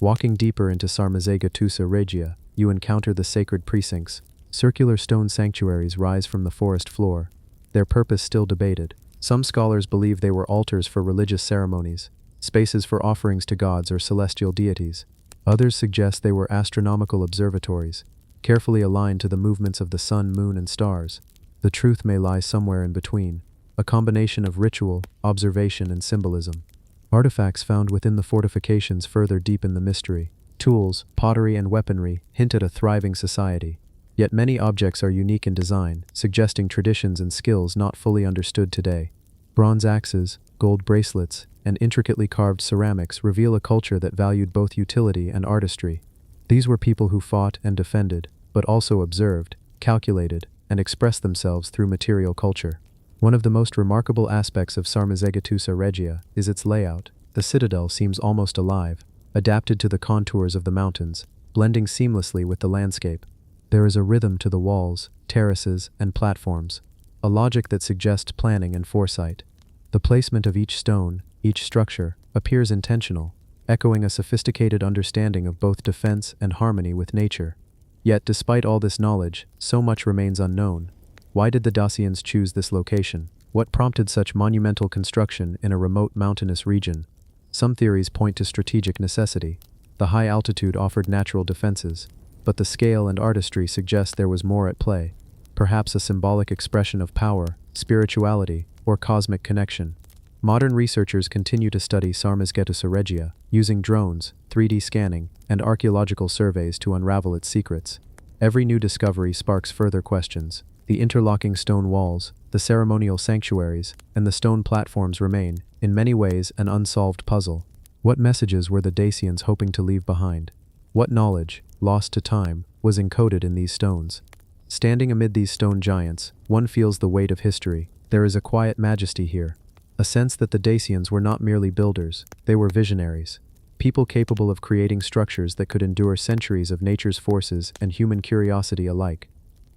Walking deeper into Sarmizegetusa Regia, you encounter the sacred precincts. Circular stone sanctuaries rise from the forest floor, their purpose still debated. Some scholars believe they were altars for religious ceremonies, spaces for offerings to gods or celestial deities. Others suggest they were astronomical observatories, carefully aligned to the movements of the sun, moon, and stars. The truth may lie somewhere in between, a combination of ritual, observation, and symbolism. Artifacts found within the fortifications further deepen the mystery. Tools, pottery, and weaponry hint at a thriving society. Yet many objects are unique in design, suggesting traditions and skills not fully understood today. Bronze axes, gold bracelets, and intricately carved ceramics reveal a culture that valued both utility and artistry. These were people who fought and defended, but also observed, calculated, and expressed themselves through material culture. One of the most remarkable aspects of Sarmizegetusa Regia is its layout. The citadel seems almost alive, adapted to the contours of the mountains, blending seamlessly with the landscape. There is a rhythm to the walls, terraces, and platforms, a logic that suggests planning and foresight. The placement of each stone, each structure, appears intentional, echoing a sophisticated understanding of both defense and harmony with nature. Yet, despite all this knowledge, so much remains unknown. Why did the Dacians choose this location? What prompted such monumental construction in a remote mountainous region? Some theories point to strategic necessity. The high altitude offered natural defenses, but the scale and artistry suggest there was more at play. Perhaps a symbolic expression of power, spirituality, or cosmic connection. Modern researchers continue to study Sarmizegetusa Regia, using drones, 3D scanning, and archaeological surveys to unravel its secrets. Every new discovery sparks further questions. The interlocking stone walls, the ceremonial sanctuaries, and the stone platforms remain, in many ways, an unsolved puzzle. What messages were the Dacians hoping to leave behind? What knowledge, lost to time, was encoded in these stones? Standing amid these stone giants, one feels the weight of history. There is a quiet majesty here, a sense that the Dacians were not merely builders, they were visionaries. People capable of creating structures that could endure centuries of nature's forces and human curiosity alike.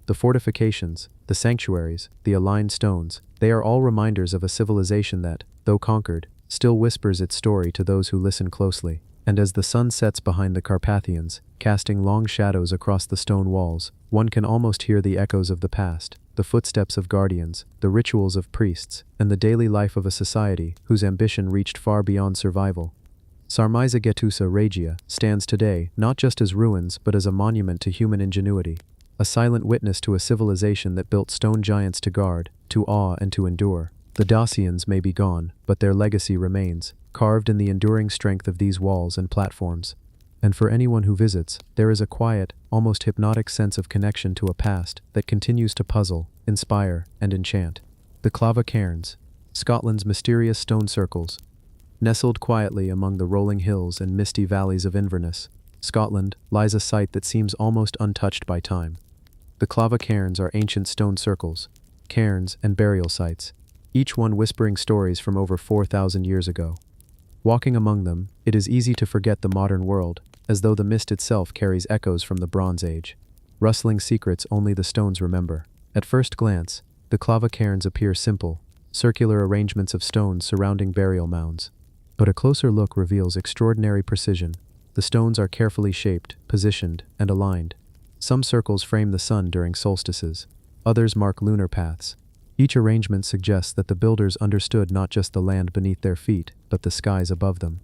The fortifications, the sanctuaries, the aligned stones, they are all reminders of a civilization that, though conquered, still whispers its story to those who listen closely. And as the sun sets behind the Carpathians, casting long shadows across the stone walls, one can almost hear the echoes of the past. the footsteps of guardians, the rituals of priests, and the daily life of a society whose ambition reached far beyond survival. Sarmizegetusa Regia stands today not just as ruins but as a monument to human ingenuity, a silent witness to a civilization that built stone giants to guard, to awe, and to endure. The Dacians may be gone, but their legacy remains, carved in the enduring strength of these walls and platforms. And for anyone who visits, there is a quiet, almost hypnotic sense of connection to a past that continues to puzzle, inspire, and enchant. The Clava Cairns, Scotland's mysterious stone circles. Nestled quietly among the rolling hills and misty valleys of Inverness, Scotland, lies a site that seems almost untouched by time. The Clava Cairns are ancient stone circles, cairns, and burial sites, each one whispering stories from over 4,000 years ago. Walking among them, it is easy to forget the modern world, as though the mist itself carries echoes from the Bronze Age, rustling secrets only the stones remember. At first glance, the Clava Cairns appear simple, circular arrangements of stones surrounding burial mounds. But a closer look reveals extraordinary precision. The stones are carefully shaped, positioned, and aligned. Some circles frame the sun during solstices, others mark lunar paths. Each arrangement suggests that the builders understood not just the land beneath their feet, but the skies above them.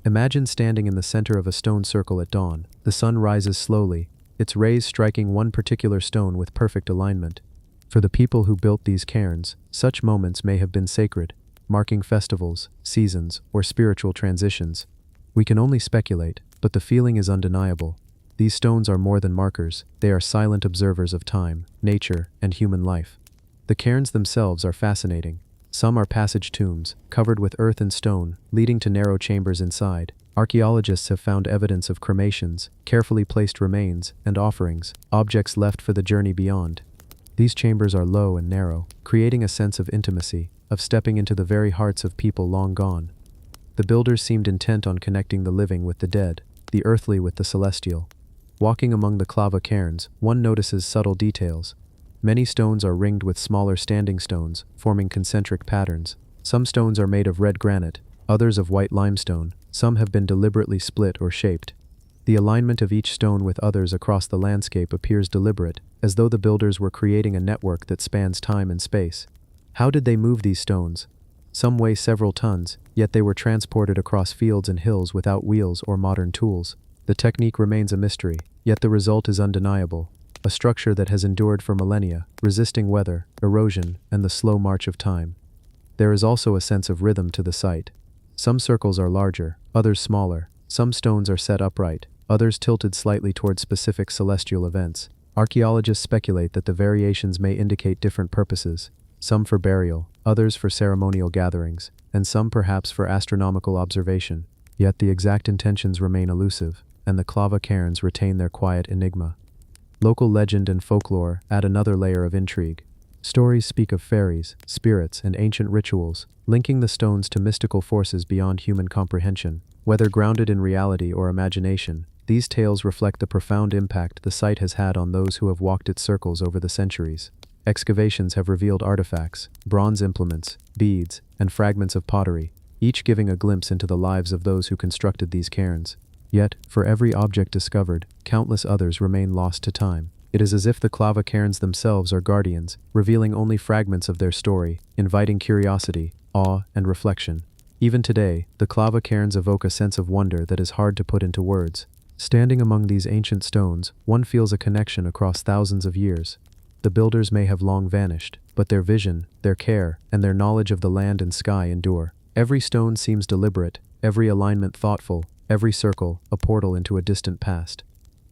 Imagine standing in the center of a stone circle at dawn. The sun rises slowly, its rays striking one particular stone with perfect alignment. For the people who built these cairns, such moments may have been sacred, marking festivals, seasons, or spiritual transitions. We can only speculate, but the feeling is undeniable. These stones are more than markers, they are silent observers of time, nature, and human life. The cairns themselves are fascinating. Some are passage tombs, covered with earth and stone, leading to narrow chambers inside. Archaeologists have found evidence of cremations, carefully placed remains, and offerings, objects left for the journey beyond. These chambers are low and narrow, creating a sense of intimacy, of stepping into the very hearts of people long gone. The builders seemed intent on connecting the living with the dead, the earthly with the celestial. Walking among the Clava Cairns, one notices subtle details. Many stones are ringed with smaller standing stones, forming concentric patterns. Some stones are made of red granite, others of white limestone. Some have been deliberately split or shaped. The alignment of each stone with others across the landscape appears deliberate, as though the builders were creating a network that spans time and space. How did they move these stones? Some weigh several tons, yet they were transported across fields and hills without wheels or modern tools. The technique remains a mystery, yet the result is undeniable. A structure that has endured for millennia, resisting weather, erosion, and the slow march of time. There is also a sense of rhythm to the site. Some circles are larger, others smaller. Some stones are set upright, others tilted slightly toward specific celestial events. Archaeologists speculate that the variations may indicate different purposes, some for burial, others for ceremonial gatherings, and some perhaps for astronomical observation. Yet the exact intentions remain elusive, and the Clava Cairns retain their quiet enigma. Local legend and folklore add another layer of intrigue. Stories speak of fairies, spirits, and ancient rituals, linking the stones to mystical forces beyond human comprehension. Whether grounded in reality or imagination, these tales reflect the profound impact the site has had on those who have walked its circles over the centuries. Excavations have revealed artifacts, bronze implements, beads, and fragments of pottery, each giving a glimpse into the lives of those who constructed these cairns. Yet, for every object discovered, countless others remain lost to time. It is as if the Clava Cairns themselves are guardians, revealing only fragments of their story, inviting curiosity, awe, and reflection. Even today, the Clava Cairns evoke a sense of wonder that is hard to put into words. Standing among these ancient stones, one feels a connection across thousands of years. The builders may have long vanished, but their vision, their care, and their knowledge of the land and sky endure. Every stone seems deliberate, every alignment thoughtful, every circle a portal into a distant past.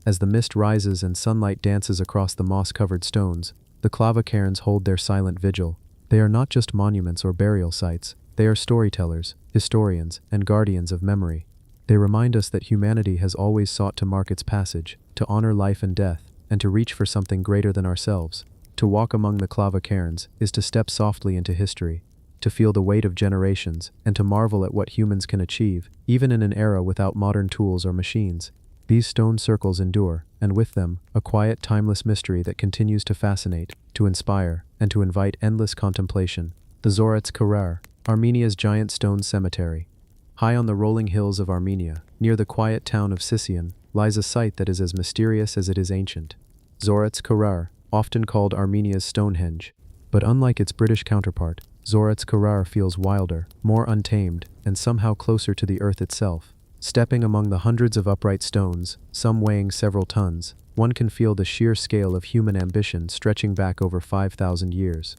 As the mist rises and sunlight dances across the moss-covered stones, the Clava Cairns hold their silent vigil. They are not just monuments or burial sites, they are storytellers, historians, and guardians of memory. They remind us that humanity has always sought to mark its passage, to honor life and death, and to reach for something greater than ourselves. To walk among the Clava Cairns is to step softly into history, to feel the weight of generations, and to marvel at what humans can achieve, even in an era without modern tools or machines. These stone circles endure, and with them, a quiet, timeless mystery that continues to fascinate, to inspire, and to invite endless contemplation. The Zoretz Karar, Armenia's giant stone cemetery. High on the rolling hills of Armenia, near the quiet town of Sisian, lies a site that is as mysterious as it is ancient. Zoretz Karar, often called Armenia's Stonehenge. But unlike its British counterpart, Zoret's Karar feels wilder, more untamed, and somehow closer to the earth itself. Stepping among the hundreds of upright stones, some weighing several tons, one can feel the sheer scale of human ambition stretching back over 5,000 years.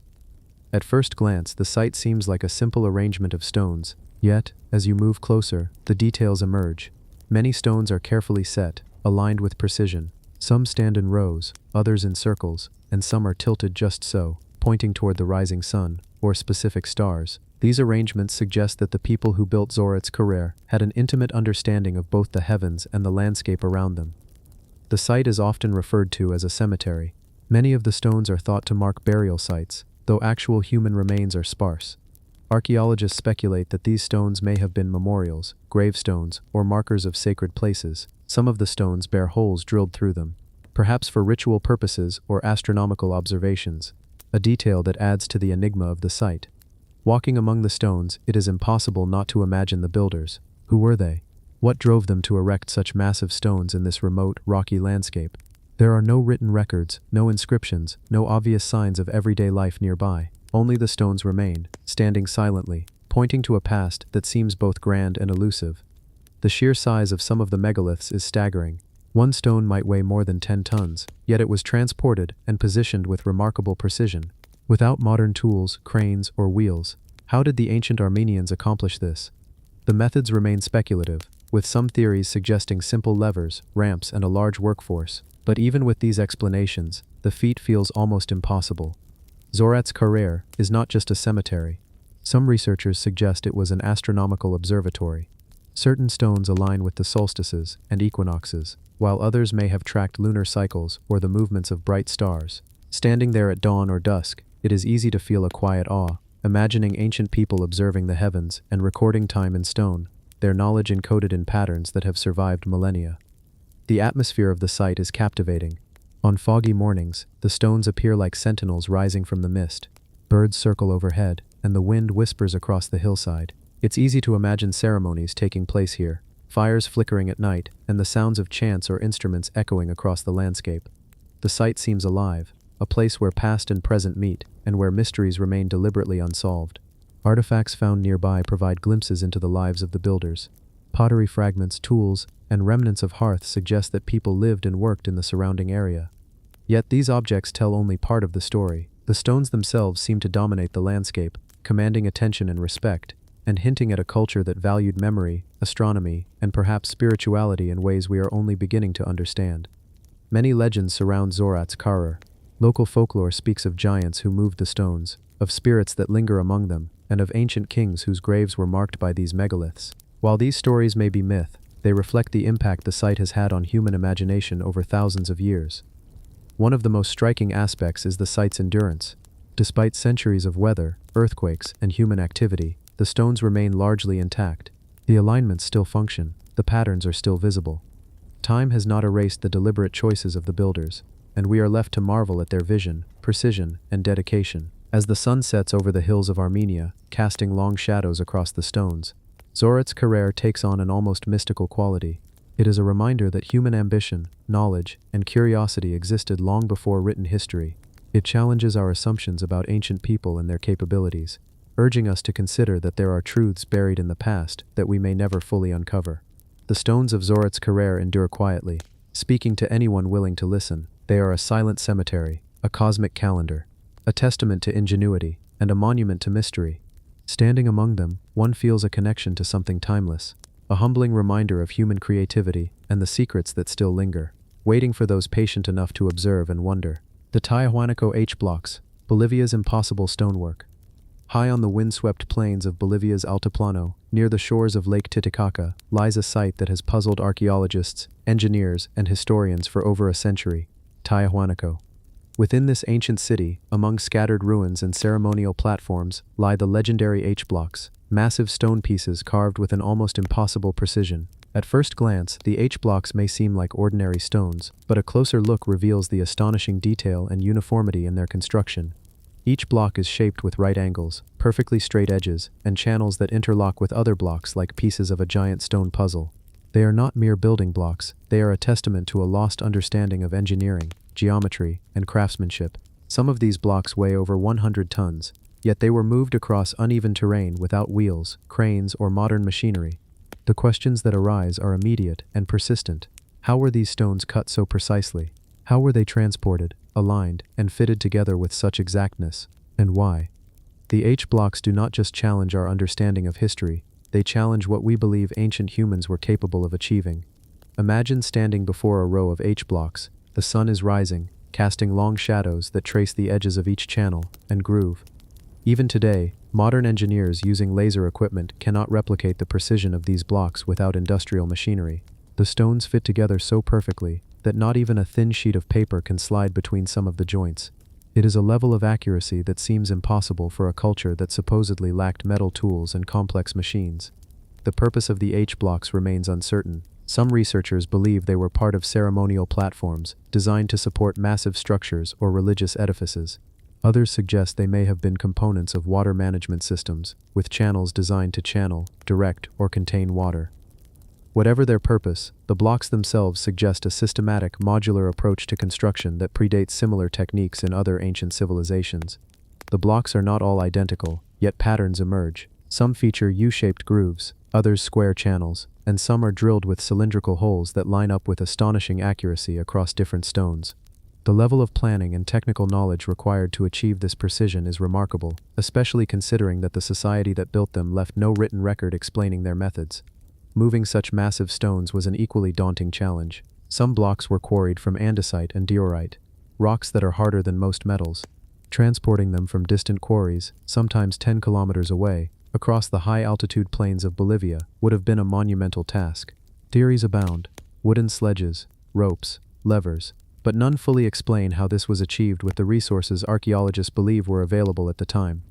At first glance, the site seems like a simple arrangement of stones, yet, as you move closer, the details emerge. Many stones are carefully set, aligned with precision. Some stand in rows, others in circles, and some are tilted just so, pointing toward the rising sun, or specific stars. These arrangements suggest that the people who built Zoret's Karar had an intimate understanding of both the heavens and the landscape around them. The site is often referred to as a cemetery. Many of the stones are thought to mark burial sites, though actual human remains are sparse. Archaeologists speculate that these stones may have been memorials, gravestones, or markers of sacred places. Some of the stones bear holes drilled through them, perhaps for ritual purposes or astronomical observations, a detail that adds to the enigma of the site. Walking among the stones, it is impossible not to imagine the builders. Who were they? What drove them to erect such massive stones in this remote, rocky landscape? There are no written records, no inscriptions, no obvious signs of everyday life nearby. Only the stones remain, standing silently, pointing to a past that seems both grand and elusive. The sheer size of some of the megaliths is staggering. One stone might weigh more than 10 tons, yet it was transported and positioned with remarkable precision. Without modern tools, cranes, or wheels, how did the ancient Armenians accomplish this? The methods remain speculative, with some theories suggesting simple levers, ramps, and a large workforce. But even with these explanations, the feat feels almost impossible. Zoret's Karar is not just a cemetery. Some researchers suggest it was an astronomical observatory. Certain stones align with the solstices and equinoxes, while others may have tracked lunar cycles or the movements of bright stars. Standing there at dawn or dusk, it is easy to feel a quiet awe, imagining ancient people observing the heavens and recording time in stone, their knowledge encoded in patterns that have survived millennia. The atmosphere of the site is captivating. On foggy mornings, the stones appear like sentinels rising from the mist. Birds circle overhead, and the wind whispers across the hillside. It's easy to imagine ceremonies taking place here, fires flickering at night, and the sounds of chants or instruments echoing across the landscape. The site seems alive, a place where past and present meet, and where mysteries remain deliberately unsolved. Artifacts found nearby provide glimpses into the lives of the builders. Pottery fragments, tools, and remnants of hearths suggest that people lived and worked in the surrounding area. Yet these objects tell only part of the story. The stones themselves seem to dominate the landscape, commanding attention and respect, and hinting at a culture that valued memory, astronomy, and perhaps spirituality in ways we are only beginning to understand. Many legends surround Zoret's Karar. Local folklore speaks of giants who moved the stones, of spirits that linger among them, and of ancient kings whose graves were marked by these megaliths. While these stories may be myth, they reflect the impact the site has had on human imagination over thousands of years. One of the most striking aspects is the site's endurance. Despite centuries of weather, earthquakes, and human activity, the stones remain largely intact. The alignments still function, the patterns are still visible. Time has not erased the deliberate choices of the builders, and we are left to marvel at their vision, precision, and dedication. As the sun sets over the hills of Armenia, casting long shadows across the stones, Zoret's Karar takes on an almost mystical quality. It is a reminder that human ambition, knowledge, and curiosity existed long before written history. It challenges our assumptions about ancient people and their capabilities, urging us to consider that there are truths buried in the past that we may never fully uncover. The stones of Zoret's Karar endure quietly, speaking to anyone willing to listen. They are a silent cemetery, a cosmic calendar, a testament to ingenuity, and a monument to mystery. Standing among them, one feels a connection to something timeless, a humbling reminder of human creativity and the secrets that still linger, waiting for those patient enough to observe and wonder. The Tiahuanaco H-blocks, Bolivia's impossible stonework. High on the windswept plains of Bolivia's Altiplano, near the shores of Lake Titicaca, lies a site that has puzzled archaeologists, engineers, and historians for over a century: Tiahuanaco. Within this ancient city, among scattered ruins and ceremonial platforms, lie the legendary H-blocks, massive stone pieces carved with an almost impossible precision. At first glance, the H-blocks may seem like ordinary stones, but a closer look reveals the astonishing detail and uniformity in their construction. Each block is shaped with right angles, perfectly straight edges, and channels that interlock with other blocks like pieces of a giant stone puzzle. They are not mere building blocks, they are a testament to a lost understanding of engineering. geometry, and craftsmanship. Some of these blocks weigh over 100 tons, yet they were moved across uneven terrain without wheels, cranes, or modern machinery. The questions that arise are immediate and persistent. How were these stones cut so precisely? How were they transported, aligned, and fitted together with such exactness? And why? The H blocks do not just challenge our understanding of history, they challenge what we believe ancient humans were capable of achieving. Imagine standing before a row of H blocks. The sun is rising, casting long shadows that trace the edges of each channel and groove. Even today, modern engineers using laser equipment cannot replicate the precision of these blocks without industrial machinery. The stones fit together so perfectly that not even a thin sheet of paper can slide between some of the joints. It is a level of accuracy that seems impossible for a culture that supposedly lacked metal tools and complex machines. The purpose of the H blocks remains uncertain. Some researchers believe they were part of ceremonial platforms designed to support massive structures or religious edifices. Others suggest they may have been components of water management systems, with channels designed to channel, direct, or contain water. Whatever their purpose, the blocks themselves suggest a systematic, modular approach to construction that predates similar techniques in other ancient civilizations. The blocks are not all identical, yet patterns emerge. Some feature U-shaped grooves, others square channels, and some are drilled with cylindrical holes that line up with astonishing accuracy across different stones. The level of planning and technical knowledge required to achieve this precision is remarkable, especially considering that the society that built them left no written record explaining their methods. Moving such massive stones was an equally daunting challenge. Some blocks were quarried from andesite and diorite, rocks that are harder than most metals. Transporting them from distant quarries, sometimes 10 kilometers away, across the high-altitude plains of Bolivia would have been a monumental task. Theories abound: wooden sledges, ropes, levers, but none fully explain how this was achieved with the resources archaeologists believe were available at the time.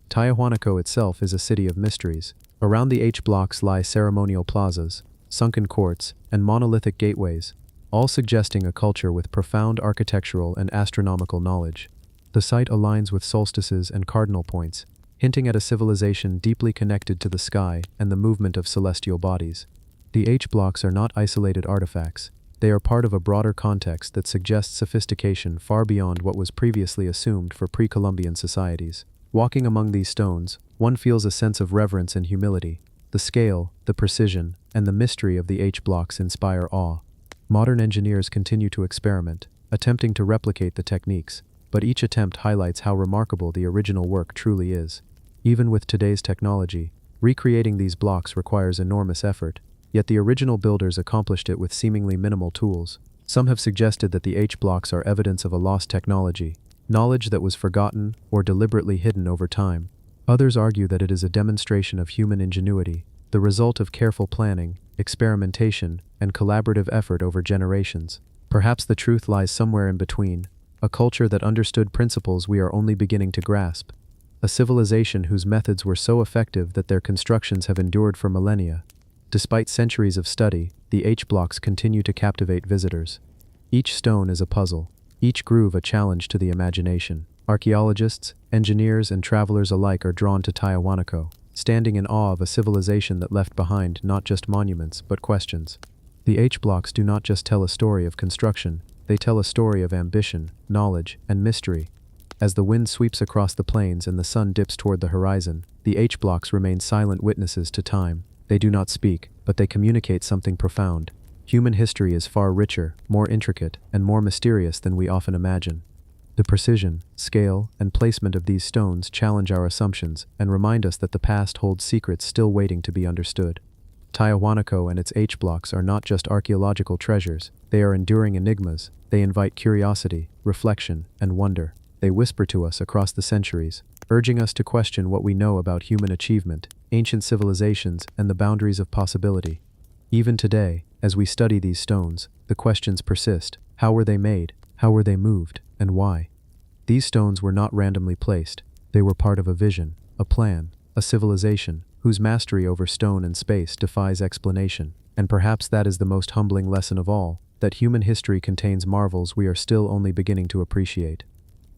Tiahuanaco itself is a city of mysteries. Around the H blocks lie ceremonial plazas, sunken courts, and monolithic gateways, all suggesting a culture with profound architectural and astronomical knowledge. The site aligns with solstices and cardinal points, hinting at a civilization deeply connected to the sky and the movement of celestial bodies. The H blocks are not isolated artifacts. They are part of a broader context that suggests sophistication far beyond what was previously assumed for pre-Columbian societies. Walking among these stones, one feels a sense of reverence and humility. The scale, the precision, and the mystery of the H blocks inspire awe. Modern engineers continue to experiment, attempting to replicate the techniques, but each attempt highlights how remarkable the original work truly is. Even with today's technology, recreating these blocks requires enormous effort. Yet the original builders accomplished it with seemingly minimal tools. Some have suggested that the H blocks are evidence of a lost technology, knowledge that was forgotten or deliberately hidden over time. Others argue that it is a demonstration of human ingenuity, the result of careful planning, experimentation, and collaborative effort over generations. Perhaps the truth lies somewhere in between, a culture that understood principles we are only beginning to grasp, a civilization whose methods were so effective that their constructions have endured for millennia. Despite centuries of study, the H blocks continue to captivate visitors. Each stone is a puzzle, each groove a challenge to the imagination. Archaeologists, engineers, and travelers alike are drawn to Tiahuanaco, standing in awe of a civilization that left behind not just monuments but questions. The H blocks do not just tell a story of construction, they tell a story of ambition, knowledge, and mystery. As the wind sweeps across the plains and the sun dips toward the horizon, the H blocks remain silent witnesses to time. They do not speak, but they communicate something profound. Human history is far richer, more intricate, and more mysterious than we often imagine. The precision, scale, and placement of these stones challenge our assumptions and remind us that the past holds secrets still waiting to be understood. Tiahuanaco and its H blocks are not just archaeological treasures, they are enduring enigmas. They invite curiosity, reflection, and wonder. They whisper to us across the centuries, urging us to question what we know about human achievement, ancient civilizations, and the boundaries of possibility. Even today, as we study these stones, the questions persist. How were they made? How were they moved? And why? These stones were not randomly placed. They were part of a vision, a plan, a civilization whose mastery over stone and space defies explanation. And perhaps that is the most humbling lesson of all, that human history contains marvels we are still only beginning to appreciate.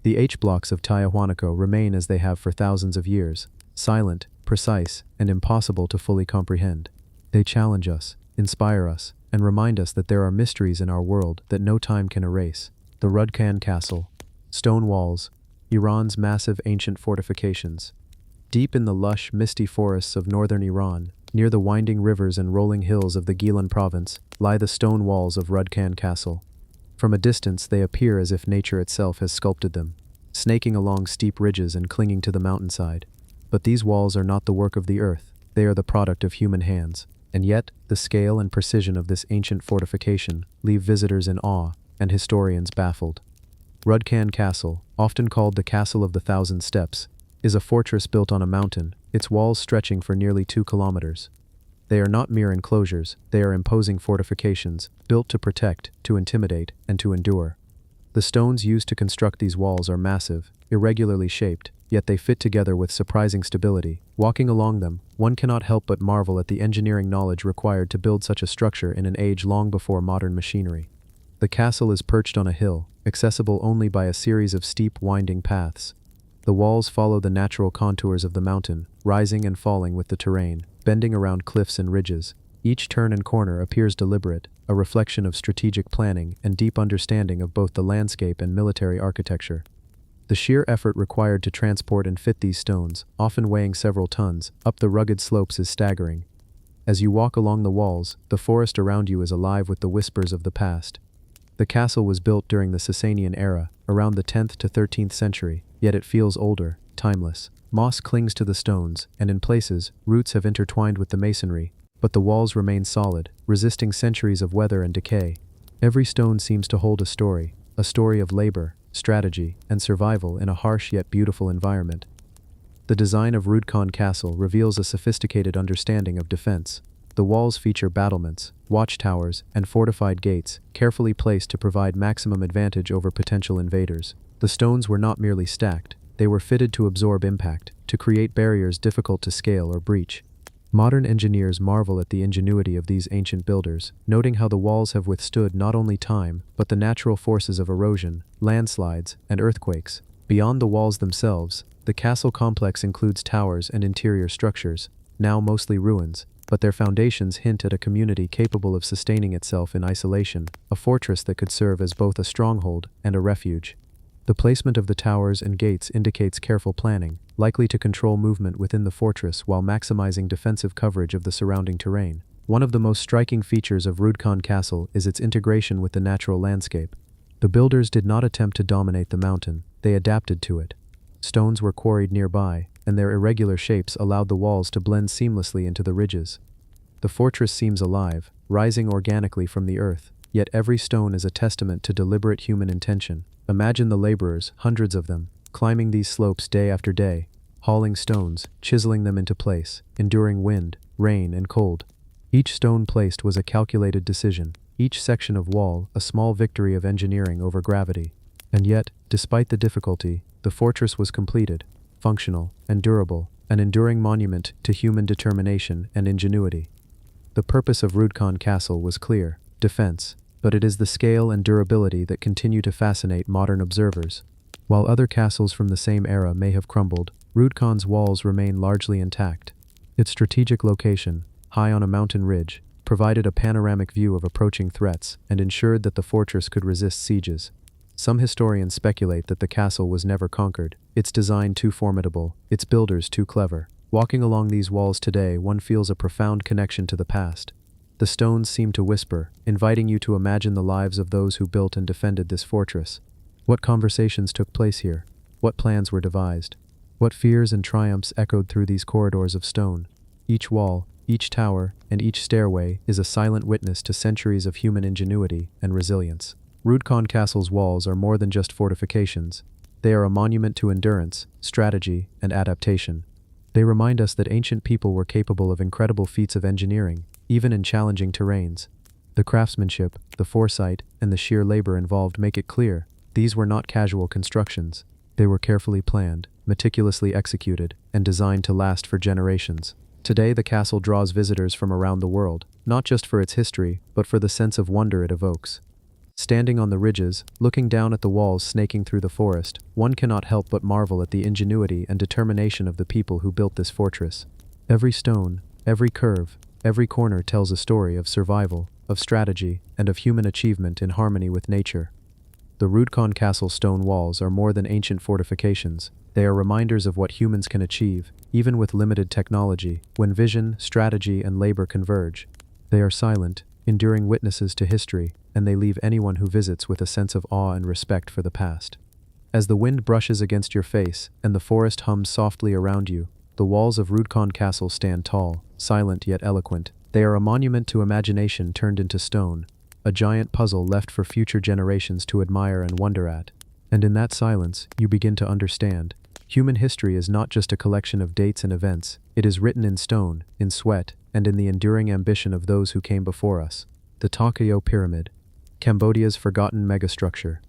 The H blocks of Tiahuanaco remain as they have for thousands of years, silent, precise, and impossible to fully comprehend. They challenge us, inspire us, and remind us that there are mysteries in our world that no time can erase. The Rudkan Castle. Stone walls. Iran's massive ancient fortifications. Deep in the lush, misty forests of northern Iran, near the winding rivers and rolling hills of the Gilan province, lie the stone walls of Rudkan Castle. From a distance they appear as if nature itself has sculpted them, snaking along steep ridges and clinging to the mountainside. But these walls are not the work of the earth, they are the product of human hands. And yet, the scale and precision of this ancient fortification leave visitors in awe and historians baffled. Rudkan Castle, often called the Castle of the Thousand Steps, is a fortress built on a mountain, its walls stretching for nearly 2 kilometers. They are not mere enclosures, they are imposing fortifications, built to protect, to intimidate, and to endure. The stones used to construct these walls are massive, irregularly shaped, yet they fit together with surprising stability. Walking along them, one cannot help but marvel at the engineering knowledge required to build such a structure in an age long before modern machinery. The castle is perched on a hill, accessible only by a series of steep, winding paths. The walls follow the natural contours of the mountain, rising and falling with the terrain, bending around cliffs and ridges. Each turn and corner appears deliberate, a reflection of strategic planning and deep understanding of both the landscape and military architecture. The sheer effort required to transport and fit these stones, often weighing several tons, up the rugged slopes is staggering. As you walk along the walls, the forest around you is alive with the whispers of the past. The castle was built during the Sasanian era, around the 10th to 13th century, yet it feels older, timeless. Moss clings to the stones, and in places, roots have intertwined with the masonry, but the walls remain solid, resisting centuries of weather and decay. Every stone seems to hold a story of labor, strategy, and survival in a harsh yet beautiful environment. The design of Rudkan Castle reveals a sophisticated understanding of defense. The walls feature battlements, watchtowers, and fortified gates, carefully placed to provide maximum advantage over potential invaders. The stones were not merely stacked, they were fitted to absorb impact, to create barriers difficult to scale or breach. Modern engineers marvel at the ingenuity of these ancient builders, noting how the walls have withstood not only time, but the natural forces of erosion, landslides, and earthquakes. Beyond the walls themselves, the castle complex includes towers and interior structures, now mostly ruins, but their foundations hint at a community capable of sustaining itself in isolation, a fortress that could serve as both a stronghold and a refuge. The placement of the towers and gates indicates careful planning, likely to control movement within the fortress while maximizing defensive coverage of the surrounding terrain. One of the most striking features of Rudkan Castle is its integration with the natural landscape. The builders did not attempt to dominate the mountain, they adapted to it. Stones were quarried nearby, and their irregular shapes allowed the walls to blend seamlessly into the ridges. The fortress seems alive, rising organically from the earth, yet every stone is a testament to deliberate human intention. Imagine the laborers, hundreds of them, climbing these slopes day after day, hauling stones, chiseling them into place, enduring wind, rain, and cold. Each stone placed was a calculated decision, each section of wall a small victory of engineering over gravity. And yet, despite the difficulty, the fortress was completed, functional and durable, an enduring monument to human determination and ingenuity. The purpose of Rudkan Castle was clear: defense, but it is the scale and durability that continue to fascinate modern observers. While other castles from the same era may have crumbled, Rudkan's walls remain largely intact. Its strategic location, high on a mountain ridge, provided a panoramic view of approaching threats and ensured that the fortress could resist sieges. Some historians speculate that the castle was never conquered, its design too formidable, its builders too clever. Walking along these walls today, one feels a profound connection to the past. The stones seem to whisper, inviting you to imagine the lives of those who built and defended this fortress. What conversations took place here? What plans were devised? What fears and triumphs echoed through these corridors of stone? Each wall, each tower, and each stairway is a silent witness to centuries of human ingenuity and resilience. Rudkan Castle's walls are more than just fortifications. They are a monument to endurance, strategy, and adaptation. They remind us that ancient people were capable of incredible feats of engineering, even in challenging terrains. The craftsmanship, the foresight, and the sheer labor involved make it clear these were not casual constructions. They were carefully planned, meticulously executed, and designed to last for generations. Today, the castle draws visitors from around the world, not just for its history, but for the sense of wonder it evokes. Standing on the ridges, looking down at the walls snaking through the forest, one cannot help but marvel at the ingenuity and determination of the people who built this fortress. Every stone, every curve, every corner tells a story of survival, of strategy, and of human achievement in harmony with nature. The Rudkon Castle stone walls are more than ancient fortifications. They are reminders of what humans can achieve, even with limited technology, when vision, strategy, and labor converge. They are silent, enduring witnesses to history, and they leave anyone who visits with a sense of awe and respect for the past. As the wind brushes against your face and the forest hums softly around you, the walls of Rudkon Castle stand tall, silent yet eloquent. They are a monument to imagination turned into stone, a giant puzzle left for future generations to admire and wonder at. And in that silence, you begin to understand. Human history is not just a collection of dates and events, it is written in stone, in sweat, and in the enduring ambition of those who came before us. The Takeo Pyramid, Cambodia's forgotten megastructure.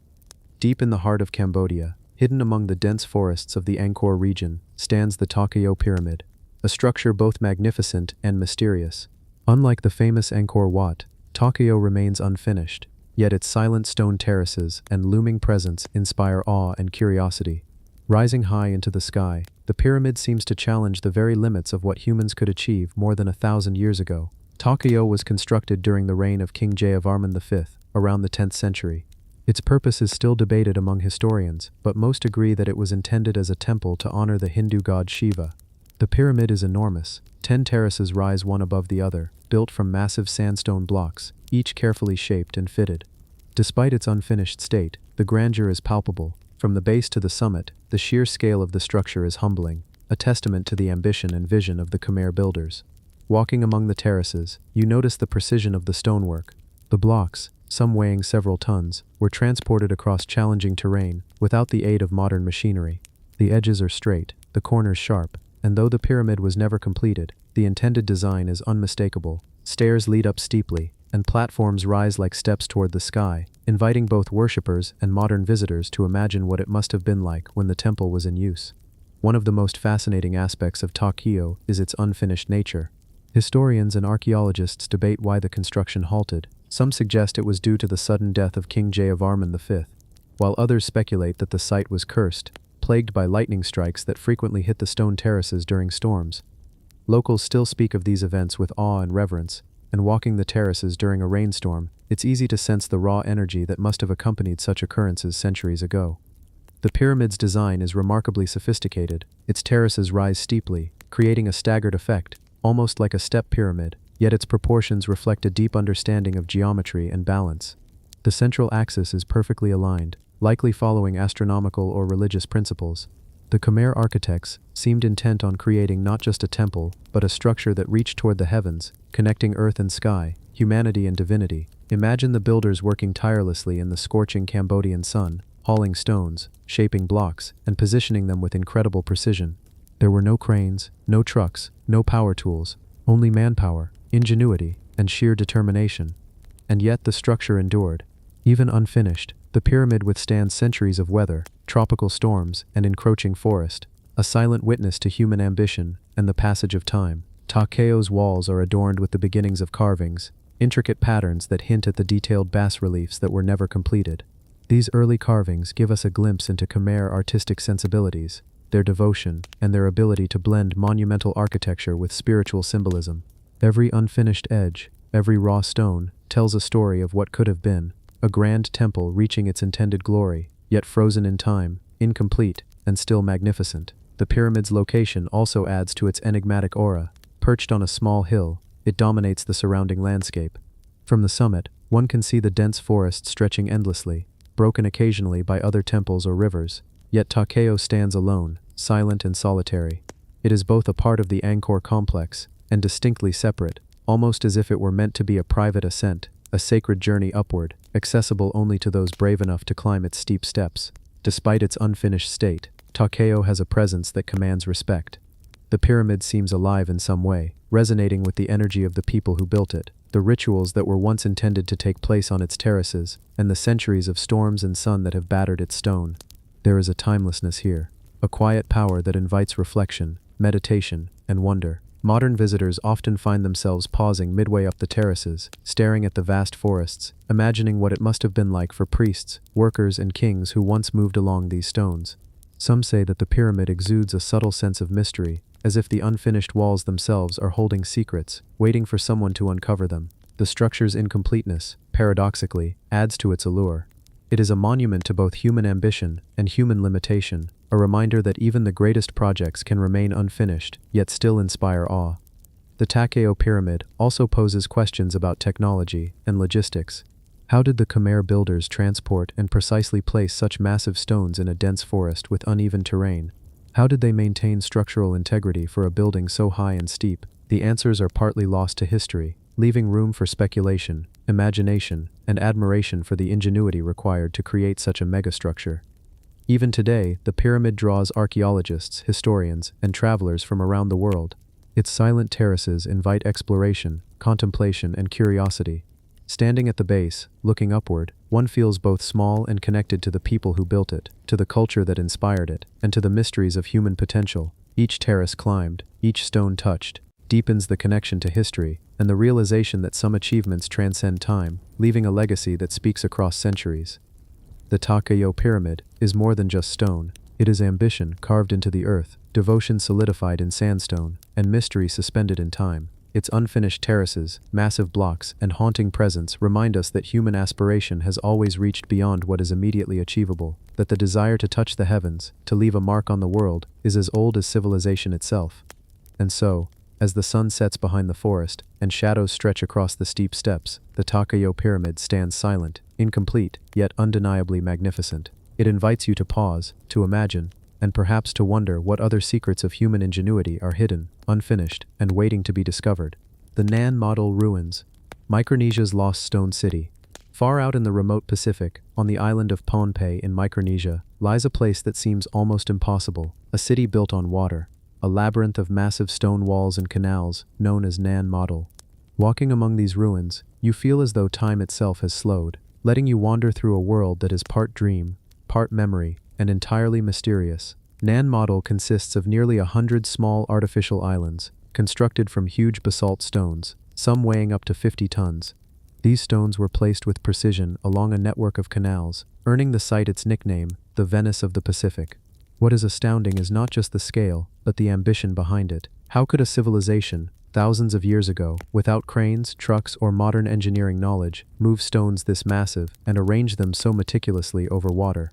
Deep in the heart of Cambodia, hidden among the dense forests of the Angkor region, stands the Takeo Pyramid, a structure both magnificent and mysterious. Unlike the famous Angkor Wat, Takeo remains unfinished, yet its silent stone terraces and looming presence inspire awe and curiosity. Rising high into the sky, the pyramid seems to challenge the very limits of what humans could achieve more than 1,000 years ago. Takeo was constructed during the reign of King Jayavarman V, around the 10th century. Its purpose is still debated among historians, but most agree that it was intended as a temple to honor the Hindu god Shiva. The pyramid is enormous. 10 terraces rise one above the other, built from massive sandstone blocks, each carefully shaped and fitted. Despite its unfinished state, the grandeur is palpable. From the base to the summit, the sheer scale of the structure is humbling, a testament to the ambition and vision of the Khmer builders. Walking among the terraces, you notice the precision of the stonework. The blocks, some weighing several tons, were transported across challenging terrain without the aid of modern machinery. The edges are straight, the corners sharp, and though the pyramid was never completed, the intended design is unmistakable. Stairs lead up steeply, and platforms rise like steps toward the sky, inviting both worshippers and modern visitors to imagine what it must have been like when the temple was in use. One of the most fascinating aspects of Takeo is its unfinished nature. Historians and archaeologists debate why the construction halted. Some suggest it was due to the sudden death of King Jayavarman V, while others speculate that the site was cursed, plagued by lightning strikes that frequently hit the stone terraces during storms. Locals still speak of these events with awe and reverence, and walking the terraces during a rainstorm, it's easy to sense the raw energy that must have accompanied such occurrences centuries ago. The pyramid's design is remarkably sophisticated. Its terraces rise steeply, creating a staggered effect, almost like a step pyramid, yet its proportions reflect a deep understanding of geometry and balance. The central axis is perfectly aligned, likely following astronomical or religious principles. The Khmer architects seemed intent on creating not just a temple, but a structure that reached toward the heavens, connecting earth and sky, humanity and divinity. Imagine the builders working tirelessly in the scorching Cambodian sun, hauling stones, shaping blocks, and positioning them with incredible precision. There were no cranes, no trucks, no power tools, only manpower, ingenuity, and sheer determination. And yet the structure endured. Even unfinished, the pyramid withstands centuries of weather, tropical storms, and encroaching forest, a silent witness to human ambition and the passage of time. Takeo's walls are adorned with the beginnings of carvings, intricate patterns that hint at the detailed bas-reliefs that were never completed. These early carvings give us a glimpse into Khmer artistic sensibilities, their devotion, and their ability to blend monumental architecture with spiritual symbolism. Every unfinished edge, every raw stone, tells a story of what could have been, a grand temple reaching its intended glory, yet frozen in time, incomplete, and still magnificent. The pyramid's location also adds to its enigmatic aura. Perched on a small hill, it dominates the surrounding landscape. From the summit, one can see the dense forest stretching endlessly, broken occasionally by other temples or rivers. Yet Takeo stands alone, silent and solitary. It is both a part of the Angkor complex and distinctly separate, almost as if it were meant to be a private ascent, a sacred journey upward, accessible only to those brave enough to climb its steep steps. Despite its unfinished state, Takeo has a presence that commands respect. The pyramid seems alive in some way, resonating with the energy of the people who built it, the rituals that were once intended to take place on its terraces, and the centuries of storms and sun that have battered its stone. There is a timelessness here, a quiet power that invites reflection, meditation, and wonder. Modern visitors often find themselves pausing midway up the terraces, staring at the vast forests, imagining what it must have been like for priests, workers, and kings who once moved along these stones. Some say that the pyramid exudes a subtle sense of mystery, as if the unfinished walls themselves are holding secrets, waiting for someone to uncover them. The structure's incompleteness, paradoxically, adds to its allure. It is a monument to both human ambition and human limitation, a reminder that even the greatest projects can remain unfinished, yet still inspire awe. The Takeo Pyramid also poses questions about technology and logistics. How did the Khmer builders transport and precisely place such massive stones in a dense forest with uneven terrain? How did they maintain structural integrity for a building so high and steep? The answers are partly lost to history, leaving room for speculation, imagination, and admiration for the ingenuity required to create such a megastructure. Even today, the pyramid draws archaeologists, historians, and travelers from around the world. Its silent terraces invite exploration, contemplation, and curiosity. Standing at the base, looking upward, one feels both small and connected to the people who built it, to the culture that inspired it, and to the mysteries of human potential. Each terrace climbed, each stone touched, deepens the connection to history, and the realization that some achievements transcend time, leaving a legacy that speaks across centuries. The Takeo Pyramid is more than just stone. It is ambition carved into the earth, devotion solidified in sandstone, and mystery suspended in time. Its unfinished terraces, massive blocks, and haunting presence remind us that human aspiration has always reached beyond what is immediately achievable, that the desire to touch the heavens, to leave a mark on the world, is as old as civilization itself. And so, as the sun sets behind the forest, and shadows stretch across the steep steps, the Takeo Pyramid stands silent, incomplete, yet undeniably magnificent. It invites you to pause, to imagine, and perhaps to wonder what other secrets of human ingenuity are hidden, unfinished, and waiting to be discovered. The Nan Model Ruins, Micronesia's lost stone city. Far out in the remote Pacific, on the island of Pohnpei in Micronesia, lies a place that seems almost impossible, a city built on water, a labyrinth of massive stone walls and canals, known as Nan Model. Walking among these ruins, you feel as though time itself has slowed, letting you wander through a world that is part dream, part memory, and entirely mysterious. Nan Model consists of nearly 100 small artificial islands, constructed from huge basalt stones, some weighing up to 50 tons. These stones were placed with precision along a network of canals, earning the site its nickname, the Venice of the Pacific. What is astounding is not just the scale, but the ambition behind it. How could a civilization, thousands of years ago, without cranes, trucks, or modern engineering knowledge, move stones this massive and arrange them so meticulously over water?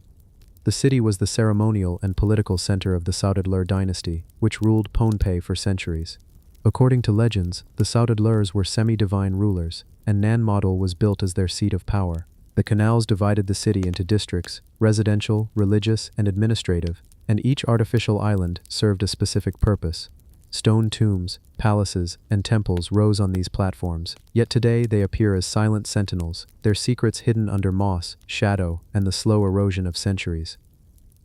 The city was the ceremonial and political center of the Saudadler dynasty, which ruled Pohnpei for centuries. According to legends, the Saudadlers were semi-divine rulers, and Nan Model was built as their seat of power. The canals divided the city into districts, residential, religious, and administrative, and each artificial island served a specific purpose. Stone tombs, palaces, and temples rose on these platforms, yet today they appear as silent sentinels, their secrets hidden under moss, shadow, and the slow erosion of centuries.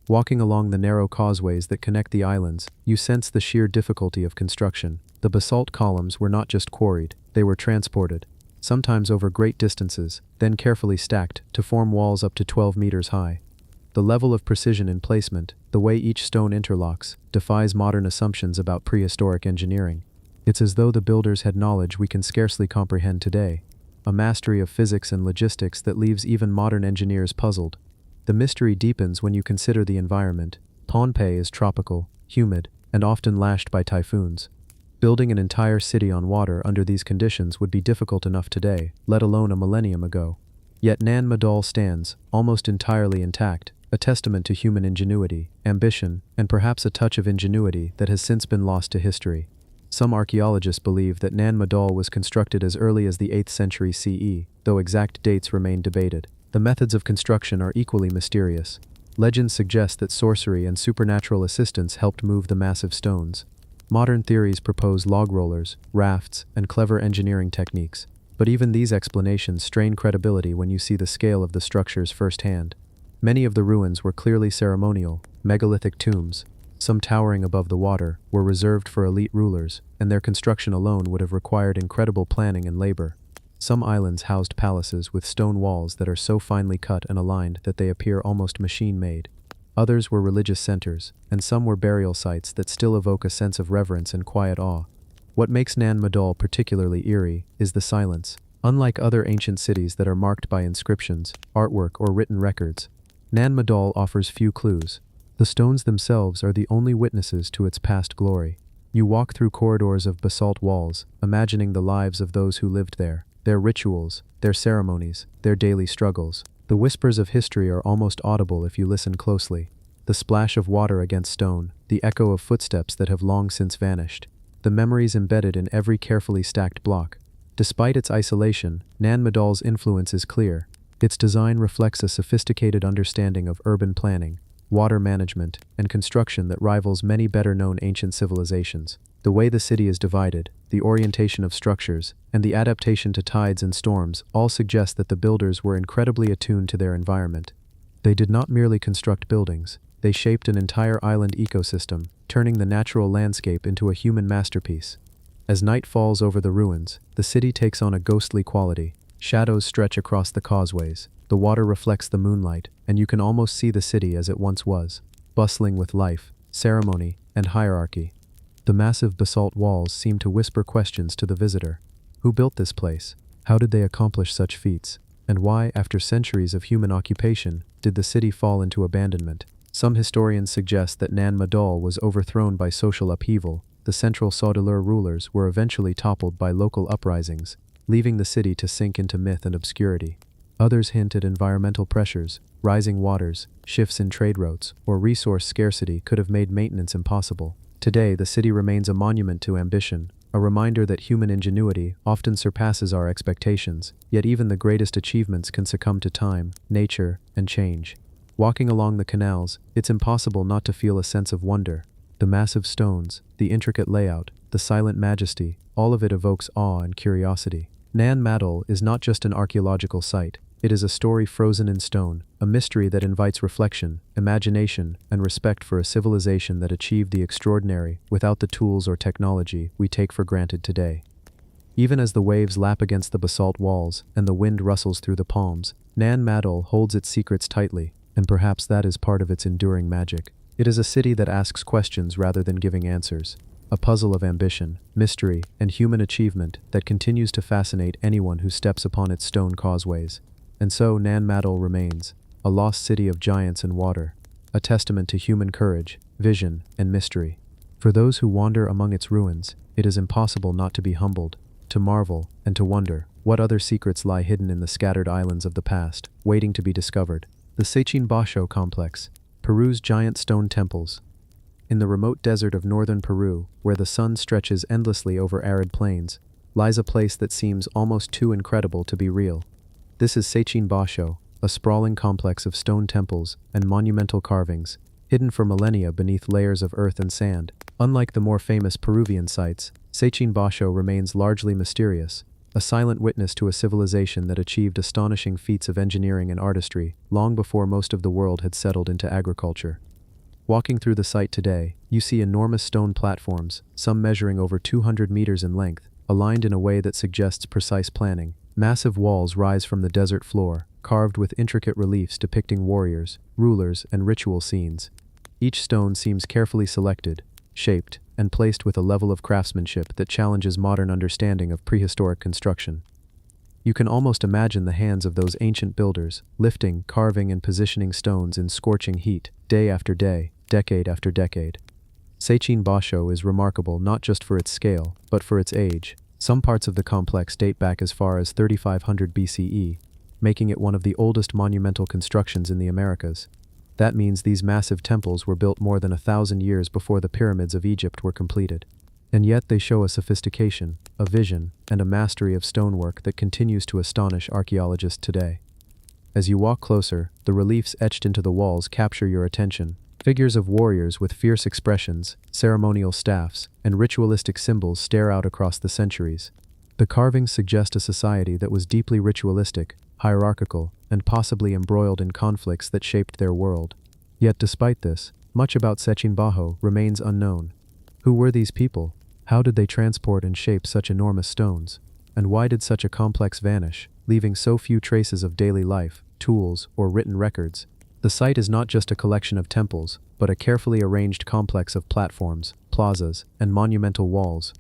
Walking along the narrow causeways that connect the islands, you sense the sheer difficulty of construction. The basalt columns were not just quarried, they were transported, sometimes over great distances, then carefully stacked to form walls up to 12 meters high. The level of precision in placement, the way each stone interlocks, defies modern assumptions about prehistoric engineering. It's as though the builders had knowledge we can scarcely comprehend today, a mastery of physics and logistics that leaves even modern engineers puzzled. The mystery deepens when you consider the environment. Pohnpei is tropical, humid, and often lashed by typhoons. Building an entire city on water under these conditions would be difficult enough today, let alone a millennium ago. Yet Nan Model stands, almost entirely intact, a testament to human ingenuity, ambition, and perhaps a touch of ingenuity that has since been lost to history. Some archaeologists believe that Nan Model was constructed as early as the 8th century CE, though exact dates remain debated. The methods of construction are equally mysterious. Legends suggest that sorcery and supernatural assistance helped move the massive stones. Modern theories propose log rollers, rafts, and clever engineering techniques, but even these explanations strain credibility when you see the scale of the structures firsthand. Many of the ruins were clearly ceremonial, megalithic tombs, some towering above the water, were reserved for elite rulers, and their construction alone would have required incredible planning and labor. Some islands housed palaces with stone walls that are so finely cut and aligned that they appear almost machine-made. Others were religious centers, and some were burial sites that still evoke a sense of reverence and quiet awe. What makes Nan Model particularly eerie is the silence. Unlike other ancient cities that are marked by inscriptions, artwork, or written records, Nan Model offers few clues. The stones themselves are the only witnesses to its past glory. You walk through corridors of basalt walls, imagining the lives of those who lived there, their rituals, their ceremonies, their daily struggles. The whispers of history are almost audible if you listen closely. The splash of water against stone, the echo of footsteps that have long since vanished, the memories embedded in every carefully stacked block. Despite its isolation, Nan Madol's influence is clear. Its design reflects a sophisticated understanding of urban planning, water management, and construction that rivals many better-known ancient civilizations. The way the city is divided, the orientation of structures, and the adaptation to tides and storms all suggest that the builders were incredibly attuned to their environment. They did not merely construct buildings, they shaped an entire island ecosystem, turning the natural landscape into a human masterpiece. As night falls over the ruins, the city takes on a ghostly quality. Shadows stretch across the causeways, the water reflects the moonlight, and you can almost see the city as it once was, bustling with life, ceremony, and hierarchy. The massive basalt walls seem to whisper questions to the visitor. Who built this place? How did they accomplish such feats? And why, after centuries of human occupation, did the city fall into abandonment? Some historians suggest that Nan Madol was overthrown by social upheaval. The central Saudeleur rulers were eventually toppled by local uprisings, leaving the city to sink into myth and obscurity. Others hint at environmental pressures, rising waters, shifts in trade routes, or resource scarcity could have made maintenance impossible. Today, the city remains a monument to ambition, a reminder that human ingenuity often surpasses our expectations, yet even the greatest achievements can succumb to time, nature, and change. Walking along the canals, it's impossible not to feel a sense of wonder. The massive stones, the intricate layout, the silent majesty, all of it evokes awe and curiosity. Nan Madol is not just an archaeological site, it is a story frozen in stone, a mystery that invites reflection, imagination, and respect for a civilization that achieved the extraordinary without the tools or technology we take for granted today. Even as the waves lap against the basalt walls and the wind rustles through the palms, Nan Madol holds its secrets tightly, and perhaps that is part of its enduring magic. It is a city that asks questions rather than giving answers, a puzzle of ambition, mystery, and human achievement that continues to fascinate anyone who steps upon its stone causeways. And so Nan Madol remains, a lost city of giants and water, a testament to human courage, vision, and mystery. For those who wander among its ruins, it is impossible not to be humbled, to marvel, and to wonder what other secrets lie hidden in the scattered islands of the past, waiting to be discovered. The Sechin Basho complex, Peru's giant stone temples. In the remote desert of northern Peru, where the sun stretches endlessly over arid plains, lies a place that seems almost too incredible to be real. This is Sechin Basho, a sprawling complex of stone temples and monumental carvings, hidden for millennia beneath layers of earth and sand. Unlike the more famous Peruvian sites, Sechin Basho remains largely mysterious, a silent witness to a civilization that achieved astonishing feats of engineering and artistry long before most of the world had settled into agriculture. Walking through the site today, you see enormous stone platforms, some measuring over 200 meters in length, aligned in a way that suggests precise planning. Massive walls rise from the desert floor, carved with intricate reliefs depicting warriors, rulers, and ritual scenes. Each stone seems carefully selected, shaped, and placed with a level of craftsmanship that challenges modern understanding of prehistoric construction. You can almost imagine the hands of those ancient builders, lifting, carving, and positioning stones in scorching heat, day after day, decade after decade. Sechin Basho is remarkable not just for its scale, but for its age. Some parts of the complex date back as far as 3500 BCE, making it one of the oldest monumental constructions in the Americas. That means these massive temples were built more than 1,000 years before the pyramids of Egypt were completed. And yet they show a sophistication, a vision, and a mastery of stonework that continues to astonish archaeologists today. As you walk closer, the reliefs etched into the walls capture your attention. Figures of warriors with fierce expressions, ceremonial staffs, and ritualistic symbols stare out across the centuries. The carvings suggest a society that was deeply ritualistic, hierarchical, and possibly embroiled in conflicts that shaped their world. Yet despite this, much about Sechin Basho remains unknown. Who were these people? How did they transport and shape such enormous stones? And why did such a complex vanish, leaving so few traces of daily life, tools, or written records? The site is not just a collection of temples, but a carefully arranged complex of platforms, plazas, and monumental walls.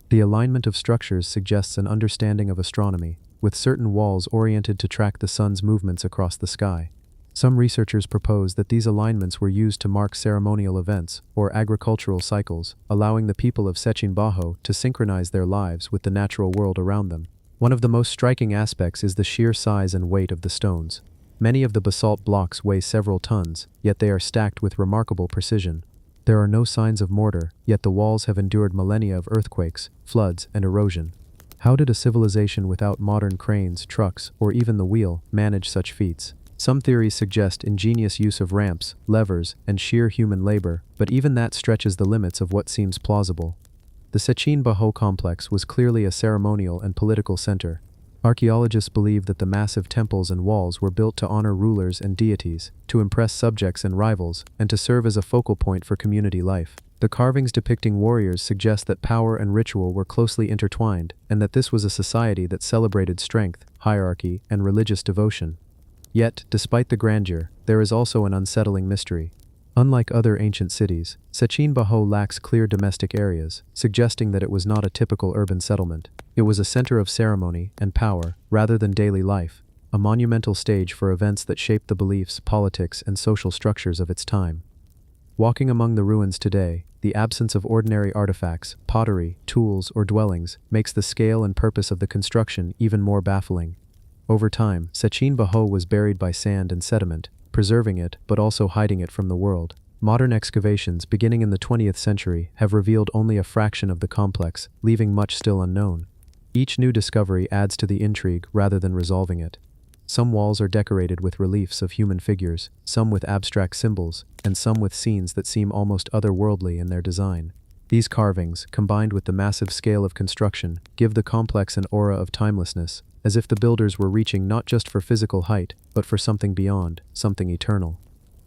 The alignment of structures suggests an understanding of astronomy, with certain walls oriented to track the sun's movements across the sky. Some researchers propose that these alignments were used to mark ceremonial events or agricultural cycles, allowing the people of Sechin Basho to synchronize their lives with the natural world around them. One of the most striking aspects is the sheer size and weight of the stones. Many of the basalt blocks weigh several tons, yet they are stacked with remarkable precision. There are no signs of mortar, yet the walls have endured millennia of earthquakes, floods, and erosion. How did a civilization without modern cranes, trucks, or even the wheel manage such feats? Some theories suggest ingenious use of ramps, levers, and sheer human labor, but even that stretches the limits of what seems plausible. The Sechin Baho complex was clearly a ceremonial and political center. Archaeologists believe that the massive temples and walls were built to honor rulers and deities, to impress subjects and rivals, and to serve as a focal point for community life. The carvings depicting warriors suggest that power and ritual were closely intertwined, and that this was a society that celebrated strength, hierarchy, and religious devotion. Yet, despite the grandeur, there is also an unsettling mystery. Unlike other ancient cities, Sechin Baho lacks clear domestic areas, suggesting that it was not a typical urban settlement. It was a center of ceremony and power, rather than daily life, a monumental stage for events that shaped the beliefs, politics, and social structures of its time. Walking among the ruins today, the absence of ordinary artifacts, pottery, tools, or dwellings makes the scale and purpose of the construction even more baffling. Over time, Sechin Baho was buried by sand and sediment, preserving it but also hiding it from the world. Modern excavations, beginning in the 20th century, have revealed only a fraction of the complex, leaving much still unknown. Each new discovery adds to the intrigue rather than resolving it. Some walls are decorated with reliefs of human figures, some with abstract symbols, and some with scenes that seem almost otherworldly in their design. These carvings, combined with the massive scale of construction, give the complex an aura of timelessness, as if the builders were reaching not just for physical height, but for something beyond, something eternal.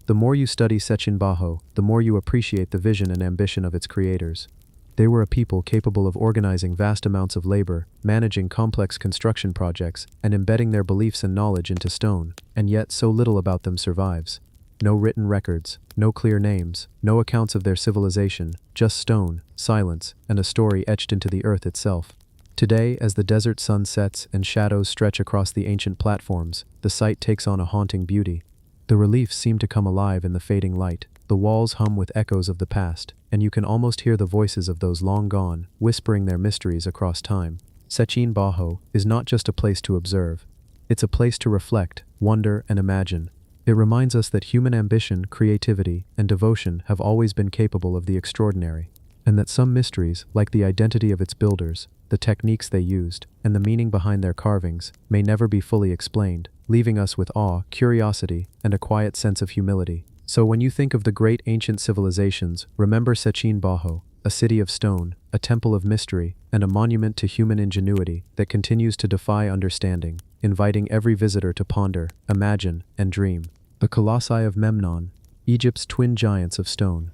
The more you study Sechin Baho, the more you appreciate the vision and ambition of its creators. They were a people capable of organizing vast amounts of labor, managing complex construction projects, and embedding their beliefs and knowledge into stone, and yet so little about them survives. No written records, no clear names, no accounts of their civilization, just stone, silence, and a story etched into the earth itself. Today, as the desert sun sets and shadows stretch across the ancient platforms, the site takes on a haunting beauty. The reliefs seem to come alive in the fading light. The walls hum with echoes of the past, and you can almost hear the voices of those long gone, whispering their mysteries across time. Sechin Baho is not just a place to observe. It's a place to reflect, wonder, and imagine. It reminds us that human ambition, creativity, and devotion have always been capable of the extraordinary, and that some mysteries, like the identity of its builders, the techniques they used, and the meaning behind their carvings, may never be fully explained, leaving us with awe, curiosity, and a quiet sense of humility. So when you think of the great ancient civilizations, remember Sechin Baho, a city of stone, a temple of mystery, and a monument to human ingenuity that continues to defy understanding, inviting every visitor to ponder, imagine, and dream. The colossi of Memnon, Egypt's twin giants of stone.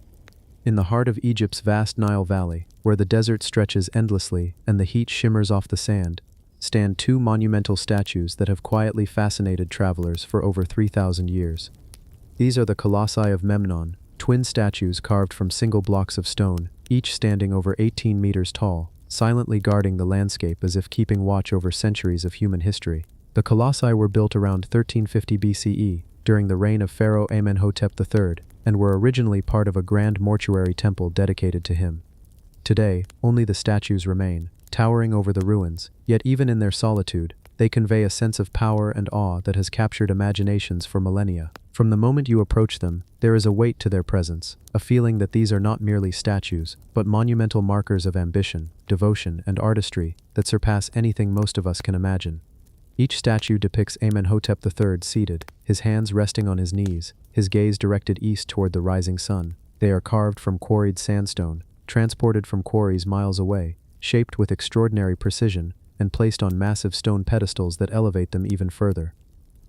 In the heart of Egypt's vast Nile Valley, where the desert stretches endlessly and the heat shimmers off the sand, stand two monumental statues that have quietly fascinated travelers for over 3,000 years. These are the colossi of Memnon, twin statues carved from single blocks of stone, each standing over 18 meters tall, silently guarding the landscape as if keeping watch over centuries of human history. The colossi were built around 1350 BCE, during the reign of Pharaoh Amenhotep III, and were originally part of a grand mortuary temple dedicated to him. Today, only the statues remain, towering over the ruins, yet even in their solitude, they convey a sense of power and awe that has captured imaginations for millennia. From the moment you approach them, there is a weight to their presence, a feeling that these are not merely statues, but monumental markers of ambition, devotion, and artistry that surpass anything most of us can imagine. Each statue depicts Amenhotep III seated, his hands resting on his knees, his gaze directed east toward the rising sun. They are carved from quarried sandstone, transported from quarries miles away, shaped with extraordinary precision, and placed on massive stone pedestals that elevate them even further.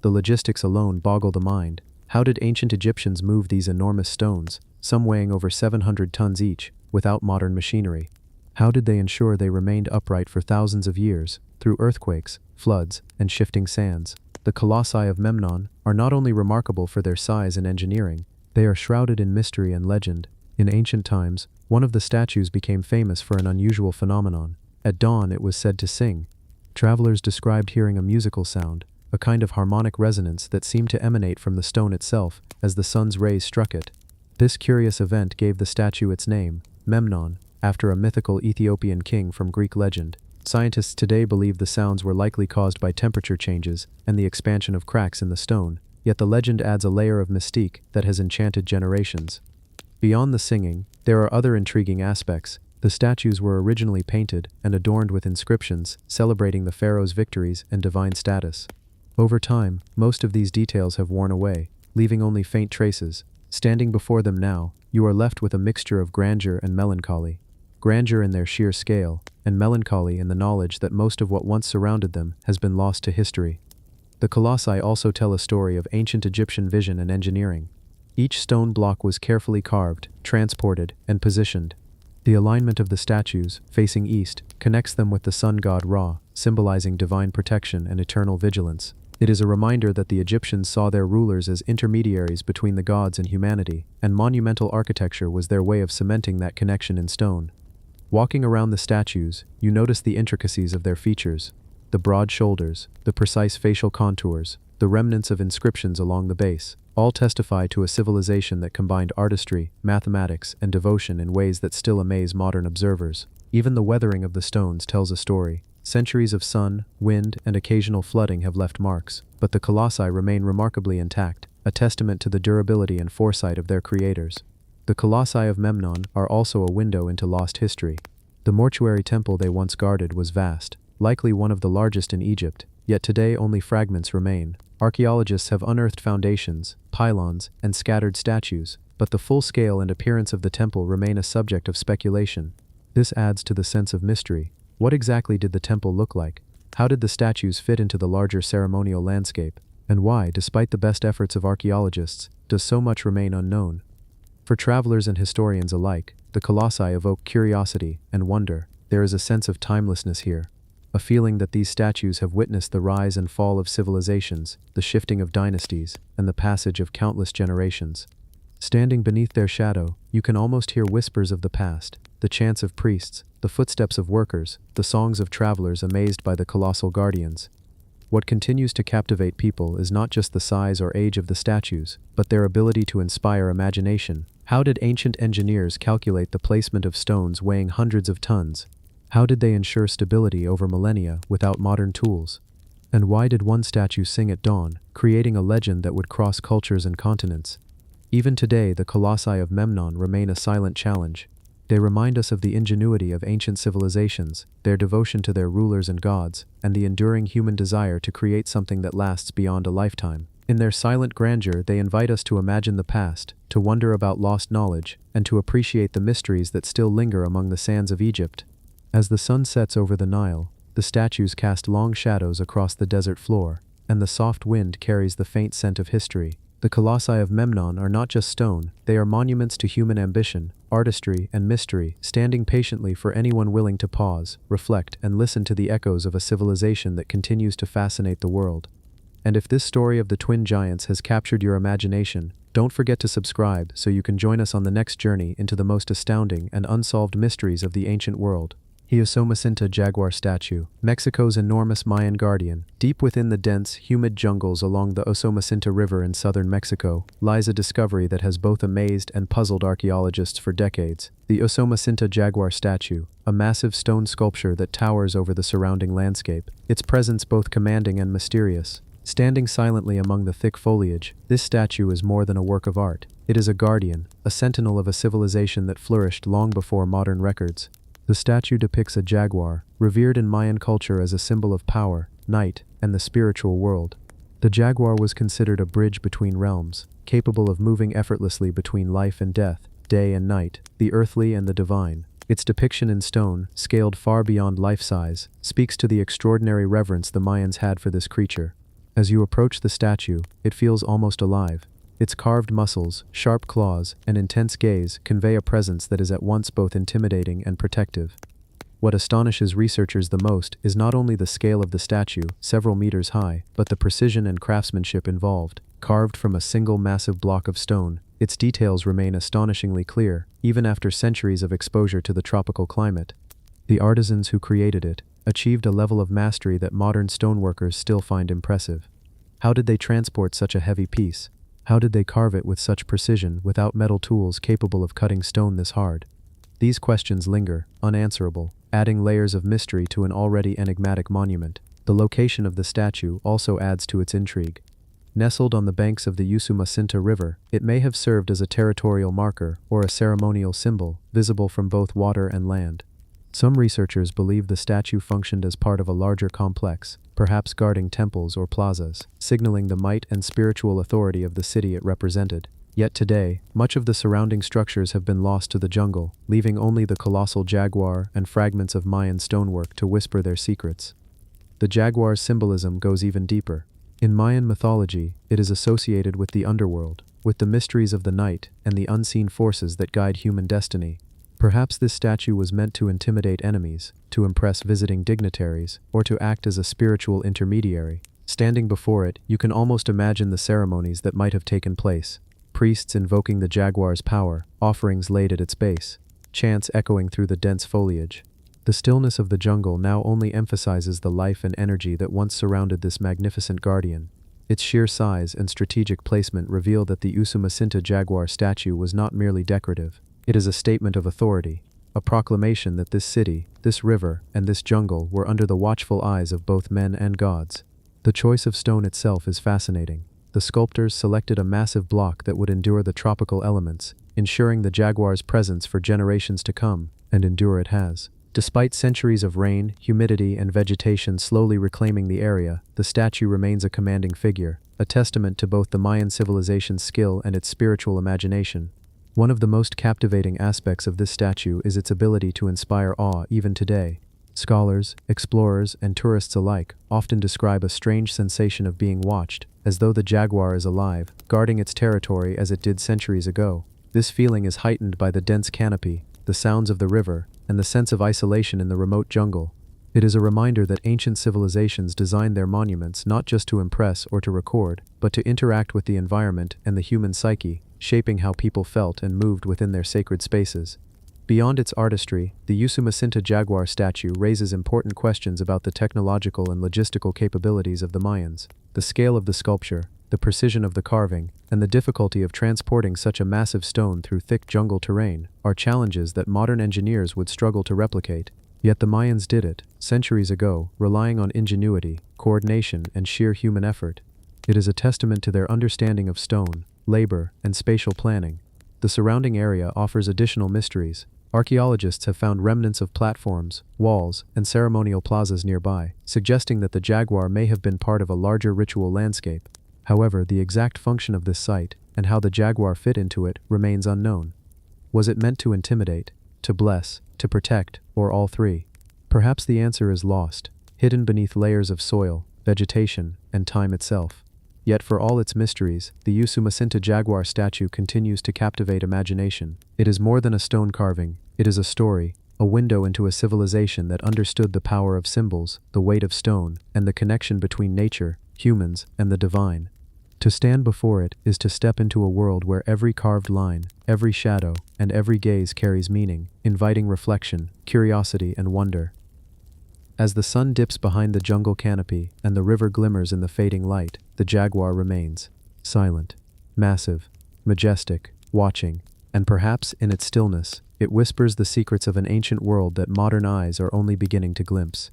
The logistics alone boggle the mind. How did ancient Egyptians move these enormous stones, some weighing over 700 tons each, without modern machinery? How did they ensure they remained upright for thousands of years, through earthquakes, floods, and shifting sands? The colossi of Memnon are not only remarkable for their size and engineering, they are shrouded in mystery and legend. In ancient times, one of the statues became famous for an unusual phenomenon. At dawn it was said to sing. Travelers described hearing a musical sound, a kind of harmonic resonance that seemed to emanate from the stone itself as the sun's rays struck it. This curious event gave the statue its name, Memnon, after a mythical Ethiopian king from Greek legend. Scientists today believe the sounds were likely caused by temperature changes and the expansion of cracks in the stone, yet the legend adds a layer of mystique that has enchanted generations. Beyond the singing, there are other intriguing aspects. The statues were originally painted and adorned with inscriptions celebrating the pharaoh's victories and divine status. Over time, most of these details have worn away, leaving only faint traces. Standing before them now, you are left with a mixture of grandeur and melancholy. Grandeur in their sheer scale, and melancholy in the knowledge that most of what once surrounded them has been lost to history. The colossi also tell a story of ancient Egyptian vision and engineering. Each stone block was carefully carved, transported, and positioned. The alignment of the statues, facing east, connects them with the sun god Ra, symbolizing divine protection and eternal vigilance. It is a reminder that the Egyptians saw their rulers as intermediaries between the gods and humanity, and monumental architecture was their way of cementing that connection in stone. Walking around the statues, you notice the intricacies of their features. The broad shoulders, the precise facial contours, the remnants of inscriptions along the base, all testify to a civilization that combined artistry, mathematics, and devotion in ways that still amaze modern observers. Even the weathering of the stones tells a story. Centuries of sun, wind, and occasional flooding have left marks, but the colossi remain remarkably intact, a testament to the durability and foresight of their creators. The colossi of Memnon are also a window into lost history. The mortuary temple they once guarded was vast, likely one of the largest in Egypt, yet today only fragments remain. Archaeologists have unearthed foundations, pylons, and scattered statues, but the full scale and appearance of the temple remain a subject of speculation. This adds to the sense of mystery. What exactly did the temple look like? How did the statues fit into the larger ceremonial landscape? And why, despite the best efforts of archaeologists, does so much remain unknown? For travelers and historians alike, the colossi evoke curiosity and wonder. There is a sense of timelessness here, a feeling that these statues have witnessed the rise and fall of civilizations, the shifting of dynasties, and the passage of countless generations. Standing beneath their shadow, you can almost hear whispers of the past, the chants of priests, the footsteps of workers, the songs of travelers amazed by the colossal guardians. What continues to captivate people is not just the size or age of the statues, but their ability to inspire imagination. How did ancient engineers calculate the placement of stones weighing hundreds of tons? How did they ensure stability over millennia without modern tools? And why did one statue sing at dawn, creating a legend that would cross cultures and continents? Even today, the colossi of Memnon remain a silent challenge. They remind us of the ingenuity of ancient civilizations, their devotion to their rulers and gods, and the enduring human desire to create something that lasts beyond a lifetime. In their silent grandeur, they invite us to imagine the past, to wonder about lost knowledge, and to appreciate the mysteries that still linger among the sands of Egypt. As the sun sets over the Nile, the statues cast long shadows across the desert floor, and the soft wind carries the faint scent of history. The colossi of Memnon are not just stone, they are monuments to human ambition, artistry, and mystery, standing patiently for anyone willing to pause, reflect, and listen to the echoes of a civilization that continues to fascinate the world. And if this story of the twin giants has captured your imagination, don't forget to subscribe so you can join us on the next journey into the most astounding and unsolved mysteries of the ancient world. Usomacinta jaguar statue, Mexico's enormous Mayan guardian. Deep within the dense, humid jungles along the Usomacinta River in southern Mexico lies a discovery that has both amazed and puzzled archaeologists for decades. The Usomacinta jaguar statue, a massive stone sculpture that towers over the surrounding landscape, its presence both commanding and mysterious. Standing silently among the thick foliage, this statue is more than a work of art. It is a guardian, a sentinel of a civilization that flourished long before modern records. The statue depicts a jaguar, revered in Mayan culture as a symbol of power, night, and the spiritual world. The jaguar was considered a bridge between realms, capable of moving effortlessly between life and death, day and night, the earthly and the divine. Its depiction in stone, scaled far beyond life size, speaks to the extraordinary reverence the Mayans had for this creature. As you approach the statue, it feels almost alive. Its carved muscles, sharp claws, and intense gaze convey a presence that is at once both intimidating and protective. What astonishes researchers the most is not only the scale of the statue, several meters high, but the precision and craftsmanship involved. Carved from a single massive block of stone, its details remain astonishingly clear, even after centuries of exposure to the tropical climate. The artisans who created it achieved a level of mastery that modern stoneworkers still find impressive. How did they transport such a heavy piece? How did they carve it with such precision without metal tools capable of cutting stone this hard? These questions linger, unanswerable, adding layers of mystery to an already enigmatic monument. The location of the statue also adds to its intrigue. Nestled on the banks of the Usumacinta River, it may have served as a territorial marker or a ceremonial symbol, visible from both water and land. Some researchers believe the statue functioned as part of a larger complex, perhaps guarding temples or plazas, signaling the might and spiritual authority of the city it represented. Yet today, much of the surrounding structures have been lost to the jungle, leaving only the colossal jaguar and fragments of Mayan stonework to whisper their secrets. The jaguar's symbolism goes even deeper. In Mayan mythology, it is associated with the underworld, with the mysteries of the night and the unseen forces that guide human destiny. Perhaps this statue was meant to intimidate enemies, to impress visiting dignitaries, or to act as a spiritual intermediary. Standing before it, you can almost imagine the ceremonies that might have taken place. Priests invoking the jaguar's power, offerings laid at its base, chants echoing through the dense foliage. The stillness of the jungle now only emphasizes the life and energy that once surrounded this magnificent guardian. Its sheer size and strategic placement reveal that the Usumacinta jaguar statue was not merely decorative. It is a statement of authority, a proclamation that this city, this river, and this jungle were under the watchful eyes of both men and gods. The choice of stone itself is fascinating. The sculptors selected a massive block that would endure the tropical elements, ensuring the jaguar's presence for generations to come, and endure it has. Despite centuries of rain, humidity, and vegetation slowly reclaiming the area, the statue remains a commanding figure, a testament to both the Mayan civilization's skill and its spiritual imagination. One of the most captivating aspects of this statue is its ability to inspire awe even today. Scholars, explorers, and tourists alike often describe a strange sensation of being watched, as though the jaguar is alive, guarding its territory as it did centuries ago. This feeling is heightened by the dense canopy, the sounds of the river, and the sense of isolation in the remote jungle. It is a reminder that ancient civilizations designed their monuments not just to impress or to record, but to interact with the environment and the human psyche, shaping how people felt and moved within their sacred spaces. Beyond its artistry, the Usumacinta jaguar statue raises important questions about the technological and logistical capabilities of the Mayans. The scale of the sculpture, the precision of the carving, and the difficulty of transporting such a massive stone through thick jungle terrain are challenges that modern engineers would struggle to replicate. Yet the Mayans did it, centuries ago, relying on ingenuity, coordination, and sheer human effort. It is a testament to their understanding of stone, labor, and spatial planning. The surrounding area offers additional mysteries. Archaeologists have found remnants of platforms, walls, and ceremonial plazas nearby, suggesting that the jaguar may have been part of a larger ritual landscape. However, the exact function of this site, and how the jaguar fit into it, remains unknown. Was it meant to intimidate, to bless, to protect, or all three? Perhaps the answer is lost, hidden beneath layers of soil, vegetation, and time itself. Yet for all its mysteries, the Usumacinta jaguar statue continues to captivate imagination. It is more than a stone carving, it is a story, a window into a civilization that understood the power of symbols, the weight of stone, and the connection between nature, humans, and the divine. To stand before it is to step into a world where every carved line, every shadow, and every gaze carries meaning, inviting reflection, curiosity, and wonder. As the sun dips behind the jungle canopy and the river glimmers in the fading light, the jaguar remains, silent, massive, majestic, watching, and perhaps in its stillness, it whispers the secrets of an ancient world that modern eyes are only beginning to glimpse.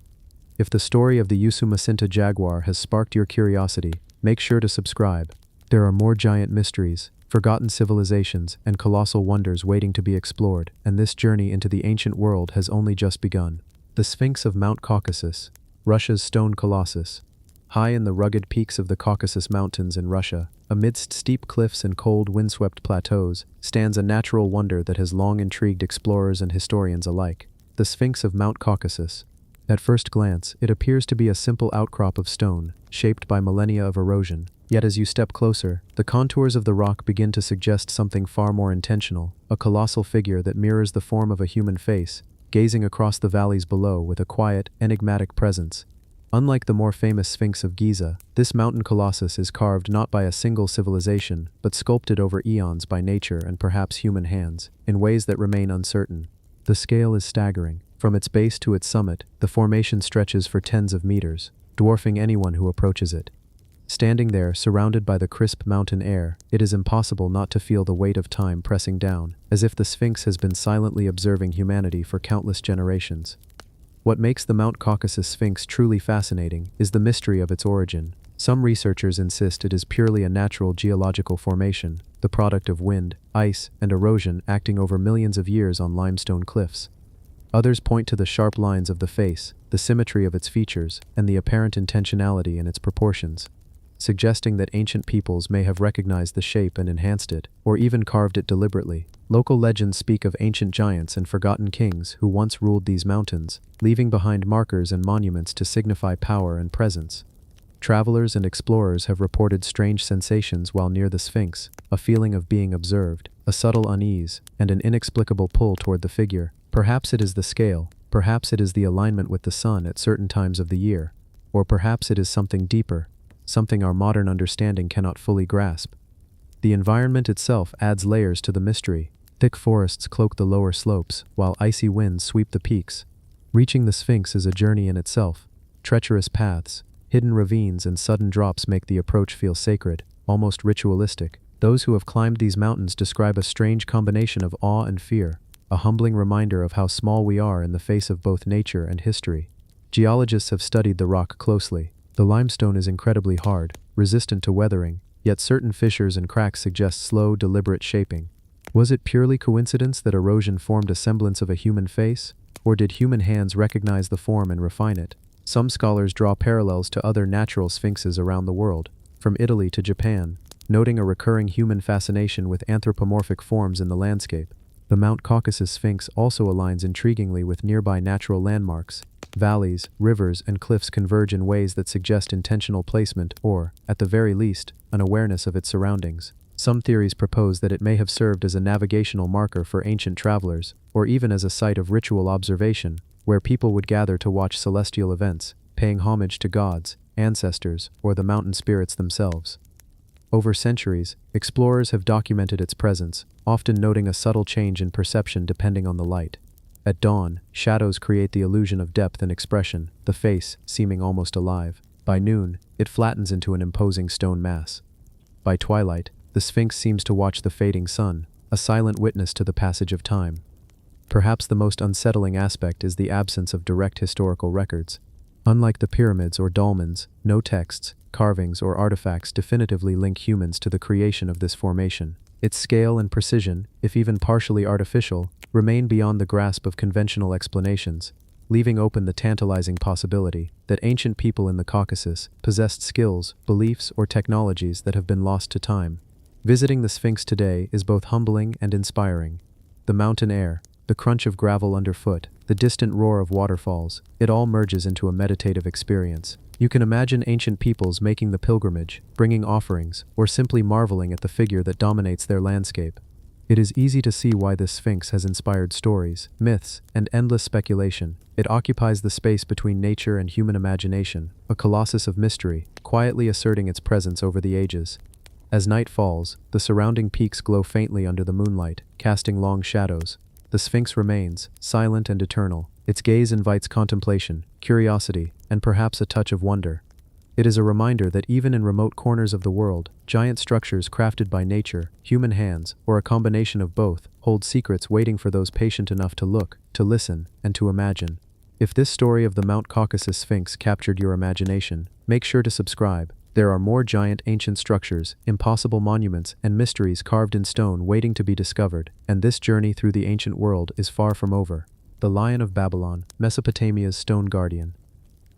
If the story of the Usumacinta jaguar has sparked your curiosity, make sure to subscribe. There are more giant mysteries, forgotten civilizations, and colossal wonders waiting to be explored, and this journey into the ancient world has only just begun. The Sphinx of Mount Caucasus, Russia's stone colossus. High in the rugged peaks of the Caucasus Mountains in Russia, amidst steep cliffs and cold, windswept plateaus, stands a natural wonder that has long intrigued explorers and historians alike. The Sphinx of Mount Caucasus. At first glance, it appears to be a simple outcrop of stone, shaped by millennia of erosion. Yet as you step closer, the contours of the rock begin to suggest something far more intentional, a colossal figure that mirrors the form of a human face, gazing across the valleys below with a quiet, enigmatic presence. Unlike the more famous Sphinx of Giza, this mountain colossus is carved not by a single civilization, but sculpted over eons by nature and perhaps human hands, in ways that remain uncertain. The scale is staggering. From its base to its summit, the formation stretches for tens of meters, dwarfing anyone who approaches it. Standing there, surrounded by the crisp mountain air, it is impossible not to feel the weight of time pressing down, as if the Sphinx has been silently observing humanity for countless generations. What makes the Mount Caucasus Sphinx truly fascinating is the mystery of its origin. Some researchers insist it is purely a natural geological formation, the product of wind, ice, and erosion acting over millions of years on limestone cliffs. Others point to the sharp lines of the face, the symmetry of its features, and the apparent intentionality in its proportions, suggesting that ancient peoples may have recognized the shape and enhanced it, or even carved it deliberately. Local legends speak of ancient giants and forgotten kings who once ruled these mountains, leaving behind markers and monuments to signify power and presence. Travelers and explorers have reported strange sensations while near the Sphinx, a feeling of being observed, a subtle unease, and an inexplicable pull toward the figure. Perhaps it is the scale, perhaps it is the alignment with the sun at certain times of the year, or perhaps it is something deeper, something our modern understanding cannot fully grasp. The environment itself adds layers to the mystery. Thick forests cloak the lower slopes, while icy winds sweep the peaks. Reaching the Sphinx is a journey in itself. Treacherous paths, hidden ravines, and sudden drops make the approach feel sacred, almost ritualistic. Those who have climbed these mountains describe a strange combination of awe and fear, a humbling reminder of how small we are in the face of both nature and history. Geologists have studied the rock closely. The limestone is incredibly hard, resistant to weathering, yet certain fissures and cracks suggest slow, deliberate shaping. Was it purely coincidence that erosion formed a semblance of a human face, or did human hands recognize the form and refine it? Some scholars draw parallels to other natural sphinxes around the world, from Italy to Japan, noting a recurring human fascination with anthropomorphic forms in the landscape. The Mount Caucasus Sphinx also aligns intriguingly with nearby natural landmarks. Valleys, rivers, and cliffs converge in ways that suggest intentional placement or, at the very least, an awareness of its surroundings. Some theories propose that it may have served as a navigational marker for ancient travelers, or even as a site of ritual observation, where people would gather to watch celestial events, paying homage to gods, ancestors, or the mountain spirits themselves. Over centuries, explorers have documented its presence, often noting a subtle change in perception depending on the light. At dawn, shadows create the illusion of depth and expression, the face seeming almost alive. By noon, it flattens into an imposing stone mass. By twilight, the Sphinx seems to watch the fading sun, a silent witness to the passage of time. Perhaps the most unsettling aspect is the absence of direct historical records. Unlike the pyramids or dolmens, no texts, carvings, or artifacts definitively link humans to the creation of this formation. Its scale and precision, if even partially artificial, remain beyond the grasp of conventional explanations, leaving open the tantalizing possibility that ancient people in the Caucasus possessed skills, beliefs, or technologies that have been lost to time. Visiting the Sphinx today is both humbling and inspiring. The mountain air, the crunch of gravel underfoot, the distant roar of waterfalls, it all merges into a meditative experience. You can imagine ancient peoples making the pilgrimage, bringing offerings, or simply marveling at the figure that dominates their landscape. It is easy to see why this Sphinx has inspired stories, myths, and endless speculation. It occupies the space between nature and human imagination, a colossus of mystery, quietly asserting its presence over the ages. As night falls, the surrounding peaks glow faintly under the moonlight, casting long shadows. The Sphinx remains, silent and eternal. Its gaze invites contemplation, curiosity, and perhaps a touch of wonder. It is a reminder that even in remote corners of the world, giant structures crafted by nature, human hands, or a combination of both, hold secrets waiting for those patient enough to look, to listen, and to imagine. If this story of the Mount Caucasus Sphinx captured your imagination, make sure to subscribe. There are more giant ancient structures, impossible monuments, and mysteries carved in stone waiting to be discovered, and this journey through the ancient world is far from over. The Lion of Babylon, Mesopotamia's stone guardian.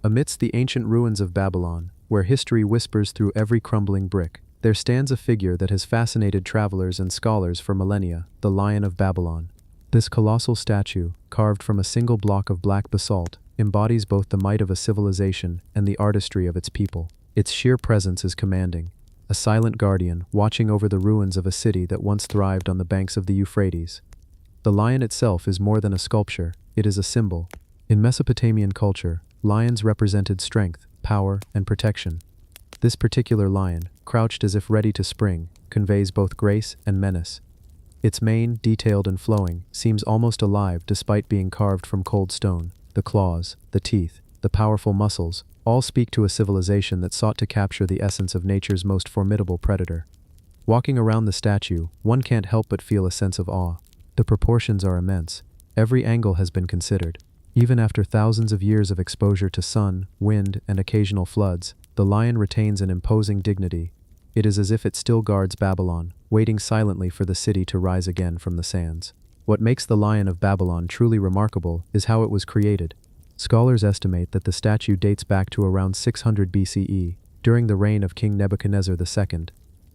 Amidst the ancient ruins of Babylon, where history whispers through every crumbling brick, there stands a figure that has fascinated travelers and scholars for millennia, the Lion of Babylon. This colossal statue, carved from a single block of black basalt, embodies both the might of a civilization and the artistry of its people. Its sheer presence is commanding, a silent guardian watching over the ruins of a city that once thrived on the banks of the Euphrates. The lion itself is more than a sculpture, it is a symbol. In Mesopotamian culture, lions represented strength, power, and protection. This particular lion, crouched as if ready to spring, conveys both grace and menace. Its mane, detailed and flowing, seems almost alive despite being carved from cold stone. The claws, the teeth, the powerful muscles, all speak to a civilization that sought to capture the essence of nature's most formidable predator. Walking around the statue, one can't help but feel a sense of awe. The proportions are immense. Every angle has been considered. Even after thousands of years of exposure to sun, wind, and occasional floods, The lion retains an imposing dignity. It is as if it still guards Babylon, waiting silently for the city to rise again from the sands. What makes the Lion of Babylon truly remarkable is how it was created. Scholars estimate that the statue dates back to around 600 BCE, during the reign of King Nebuchadnezzar II.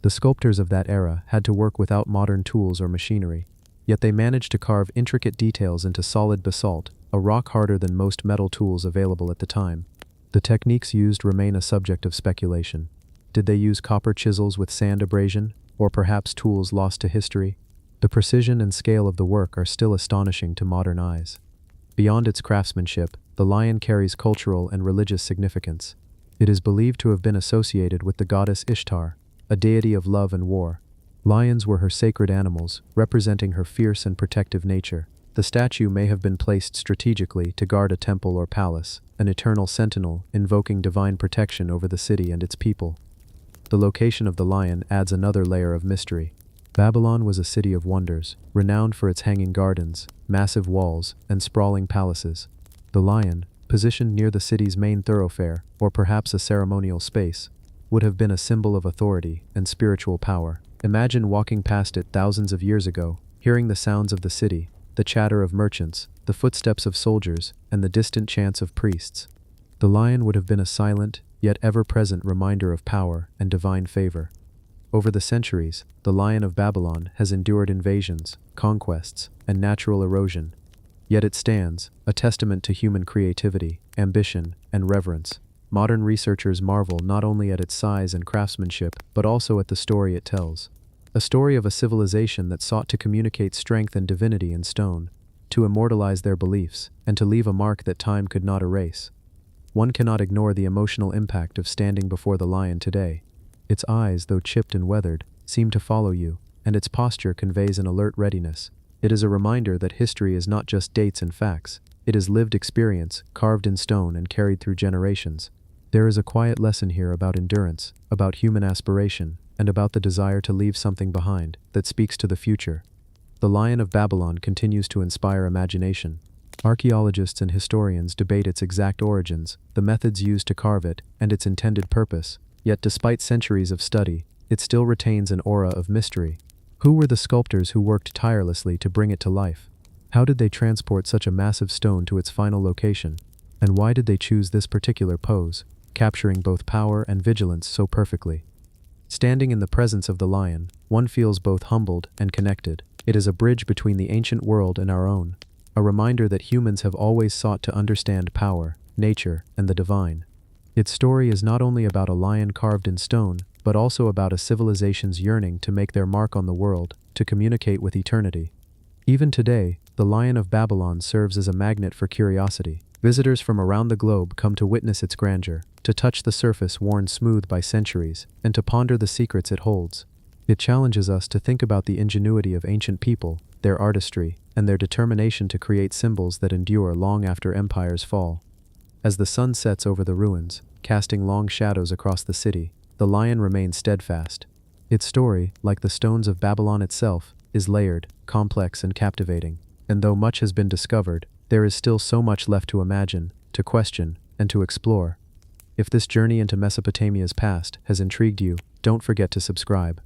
The sculptors of that era had to work without modern tools or machinery, yet they managed to carve intricate details into solid basalt, a rock harder than most metal tools available at the time. The techniques used remain a subject of speculation. Did they use copper chisels with sand abrasion, or perhaps tools lost to history? The precision and scale of the work are still astonishing to modern eyes. Beyond its craftsmanship, the lion carries cultural and religious significance. It is believed to have been associated with the goddess Ishtar, a deity of love and war. Lions were her sacred animals, representing her fierce and protective nature. The statue may have been placed strategically to guard a temple or palace, an eternal sentinel invoking divine protection over the city and its people. The location of the lion adds another layer of mystery. Babylon was a city of wonders, renowned for its hanging gardens, massive walls, and sprawling palaces. The lion, positioned near the city's main thoroughfare, or perhaps a ceremonial space, would have been a symbol of authority and spiritual power. Imagine walking past it thousands of years ago, hearing the sounds of the city, the chatter of merchants, the footsteps of soldiers, and the distant chants of priests. The lion would have been a silent, yet ever-present reminder of power and divine favor. Over the centuries, the Lion of Babylon has endured invasions, conquests, and natural erosion. Yet it stands, a testament to human creativity, ambition, and reverence. Modern researchers marvel not only at its size and craftsmanship, but also at the story it tells. A story of a civilization that sought to communicate strength and divinity in stone, to immortalize their beliefs, and to leave a mark that time could not erase. One cannot ignore the emotional impact of standing before the lion today. Its eyes, though chipped and weathered, seem to follow you, and its posture conveys an alert readiness. It is a reminder that history is not just dates and facts. It is lived experience, carved in stone and carried through generations. There is a quiet lesson here about endurance, about human aspiration, and about the desire to leave something behind that speaks to the future. The Lion of Babylon continues to inspire imagination. Archaeologists and historians debate its exact origins, the methods used to carve it, and its intended purpose. Yet despite centuries of study, it still retains an aura of mystery. Who were the sculptors who worked tirelessly to bring it to life? How did they transport such a massive stone to its final location? And why did they choose this particular pose, capturing both power and vigilance so perfectly? Standing in the presence of the lion, one feels both humbled and connected. It is a bridge between the ancient world and our own, a reminder that humans have always sought to understand power, nature, and the divine. Its story is not only about a lion carved in stone, but also about a civilization's yearning to make their mark on the world, to communicate with eternity. Even today, the Lion of Babylon serves as a magnet for curiosity. Visitors from around the globe come to witness its grandeur, to touch the surface worn smooth by centuries, and to ponder the secrets it holds. It challenges us to think about the ingenuity of ancient people, their artistry, and their determination to create symbols that endure long after empires fall. As the sun sets over the ruins, casting long shadows across the city, the lion remains steadfast. Its story, like the stones of Babylon itself, is layered, complex, and captivating. And though much has been discovered, there is still so much left to imagine, to question, and to explore. If this journey into Mesopotamia's past has intrigued you, don't forget to subscribe.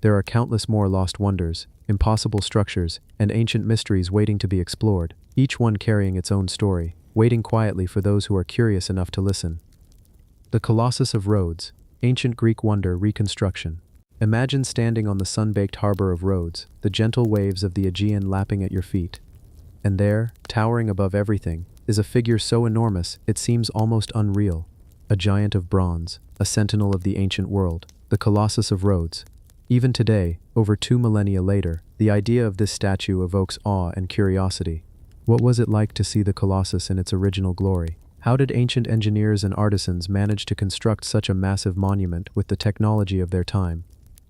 There are countless more lost wonders, impossible structures, and ancient mysteries waiting to be explored, each one carrying its own story, waiting quietly for those who are curious enough to listen. The Colossus of Rhodes, ancient Greek wonder reconstruction. Imagine standing on the sun-baked harbor of Rhodes, the gentle waves of the Aegean lapping at your feet. And there, towering above everything, is a figure so enormous it seems almost unreal. A giant of bronze, a sentinel of the ancient world, the Colossus of Rhodes. Even today, over 2 millennia later, the idea of this statue evokes awe and curiosity. What was it like to see the Colossus in its original glory? How did ancient engineers and artisans manage to construct such a massive monument with the technology of their time?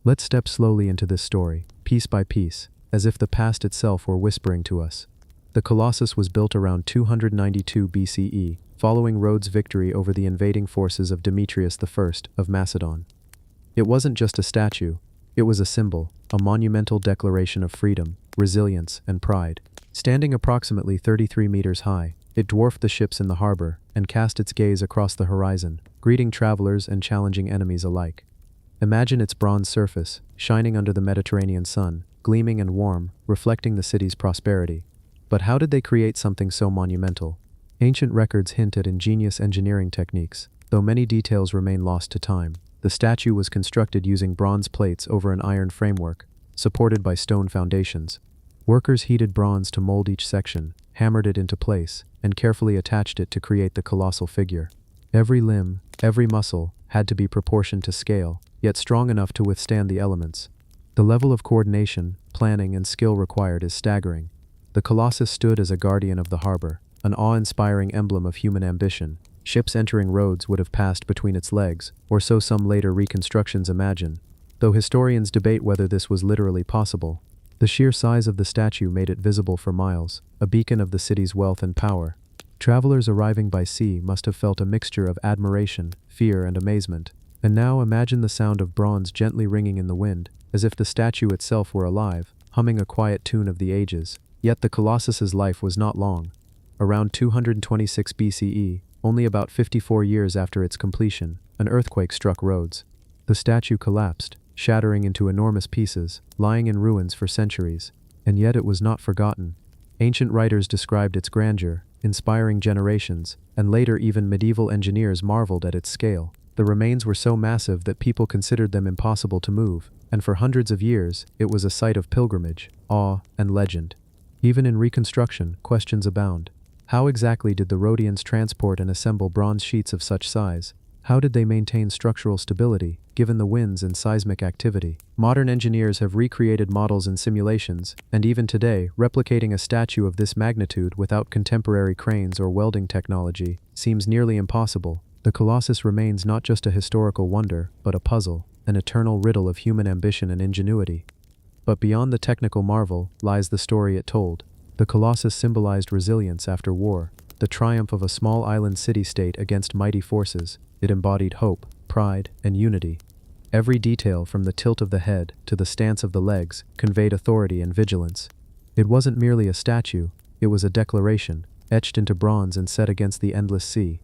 Let's step slowly into this story, piece by piece, as if the past itself were whispering to us. The Colossus was built around 292 BCE, following Rhodes' victory over the invading forces of Demetrius I of Macedon. It wasn't just a statue, it was a symbol, a monumental declaration of freedom, resilience, and pride. Standing approximately 33 meters high, it dwarfed the ships in the harbor and cast its gaze across the horizon, greeting travelers and challenging enemies alike. Imagine its bronze surface, shining under the Mediterranean sun, gleaming and warm, reflecting the city's prosperity. But how did they create something so monumental? Ancient records hint at ingenious engineering techniques, though many details remain lost to time. The statue was constructed using bronze plates over an iron framework, supported by stone foundations. Workers heated bronze to mold each section, hammered it into place, and carefully attached it to create the colossal figure. Every limb, every muscle, had to be proportioned to scale, yet strong enough to withstand the elements. The level of coordination, planning, and skill required is staggering. The Colossus stood as a guardian of the harbor, an awe-inspiring emblem of human ambition. Ships entering roads would have passed between its legs, or so some later reconstructions imagine, though historians debate whether this was literally possible. The sheer size of the statue made it visible for miles, a beacon of the city's wealth and power. Travelers arriving by sea must have felt a mixture of admiration, fear, and amazement. And now imagine the sound of bronze gently ringing in the wind, as if the statue itself were alive, humming a quiet tune of the ages. Yet the Colossus's life was not long. Around 226 BCE, only about 54 years after its completion, an earthquake struck Rhodes. The statue collapsed, shattering into enormous pieces, lying in ruins for centuries. And yet it was not forgotten. Ancient writers described its grandeur, inspiring generations, and later even medieval engineers marveled at its scale. The remains were so massive that people considered them impossible to move, and for hundreds of years, it was a site of pilgrimage, awe, and legend. Even in reconstruction, questions abound. How exactly did the Rhodians transport and assemble bronze sheets of such size? How did they maintain structural stability, given the winds and seismic activity? Modern engineers have recreated models and simulations, and even today, replicating a statue of this magnitude without contemporary cranes or welding technology seems nearly impossible. The Colossus remains not just a historical wonder, but a puzzle, an eternal riddle of human ambition and ingenuity. But beyond the technical marvel lies the story it told. The Colossus symbolized resilience after war, the triumph of a small island city-state against mighty forces. It embodied hope, pride, and unity. Every detail, from the tilt of the head to the stance of the legs, conveyed authority and vigilance. It wasn't merely a statue, it was a declaration, etched into bronze and set against the endless sea.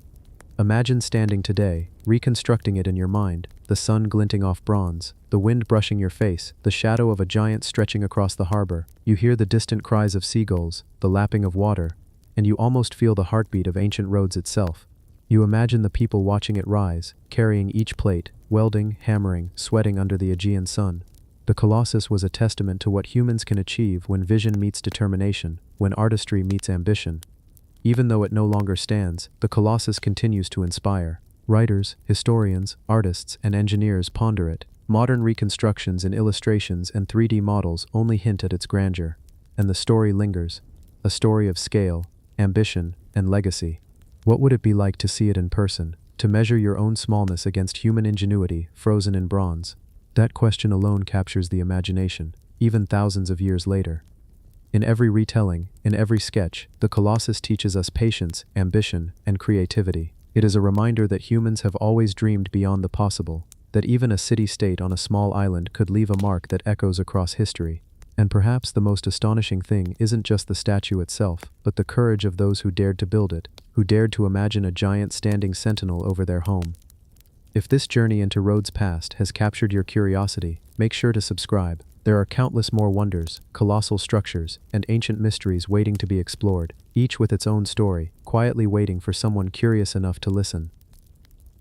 Imagine standing today, reconstructing it in your mind, the sun glinting off bronze, the wind brushing your face, the shadow of a giant stretching across the harbor. You hear the distant cries of seagulls, the lapping of water, and you almost feel the heartbeat of ancient Rhodes itself. You imagine the people watching it rise, carrying each plate, welding, hammering, sweating under the Aegean sun. The Colossus was a testament to what humans can achieve when vision meets determination, when artistry meets ambition. Even though it no longer stands, the Colossus continues to inspire. Writers, historians, artists, and engineers ponder it. Modern reconstructions in illustrations and 3D models only hint at its grandeur. And the story lingers. A story of scale, ambition, and legacy. What would it be like to see it in person, to measure your own smallness against human ingenuity frozen in bronze? That question alone captures the imagination, even thousands of years later. In every retelling, in every sketch, the Colossus teaches us patience, ambition, and creativity. It is a reminder that humans have always dreamed beyond the possible, that even a city-state on a small island could leave a mark that echoes across history. And perhaps the most astonishing thing isn't just the statue itself, but the courage of those who dared to build it, who dared to imagine a giant standing sentinel over their home. If this journey into Rhodes' past has captured your curiosity, make sure to subscribe. There are countless more wonders, colossal structures, and ancient mysteries waiting to be explored, each with its own story, quietly waiting for someone curious enough to listen.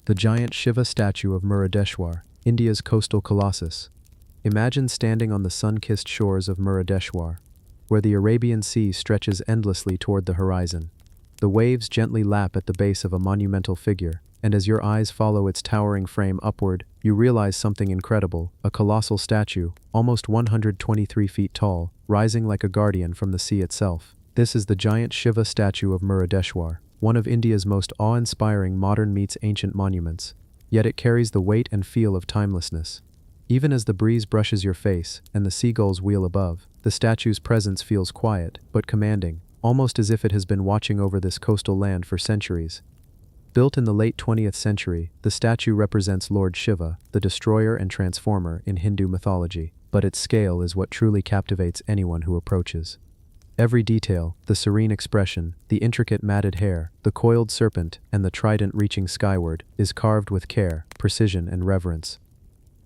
The giant Shiva statue of Muruddeshwar, India's coastal colossus. Imagine standing on the sun-kissed shores of Muruddeshwar, where the Arabian Sea stretches endlessly toward the horizon. The waves gently lap at the base of a monumental figure, and as your eyes follow its towering frame upward, you realize something incredible, a colossal statue, almost 123 feet tall, rising like a guardian from the sea itself. This is the giant Shiva statue of Muruddeshwar, one of India's most awe-inspiring modern meets ancient monuments. Yet it carries the weight and feel of timelessness. Even as the breeze brushes your face and the seagulls wheel above, the statue's presence feels quiet, but commanding, almost as if it has been watching over this coastal land for centuries. Built in the late 20th century, the statue represents Lord Shiva, the destroyer and transformer in Hindu mythology, but its scale is what truly captivates anyone who approaches. Every detail, the serene expression, the intricate matted hair, the coiled serpent, and the trident reaching skyward, is carved with care, precision, and reverence.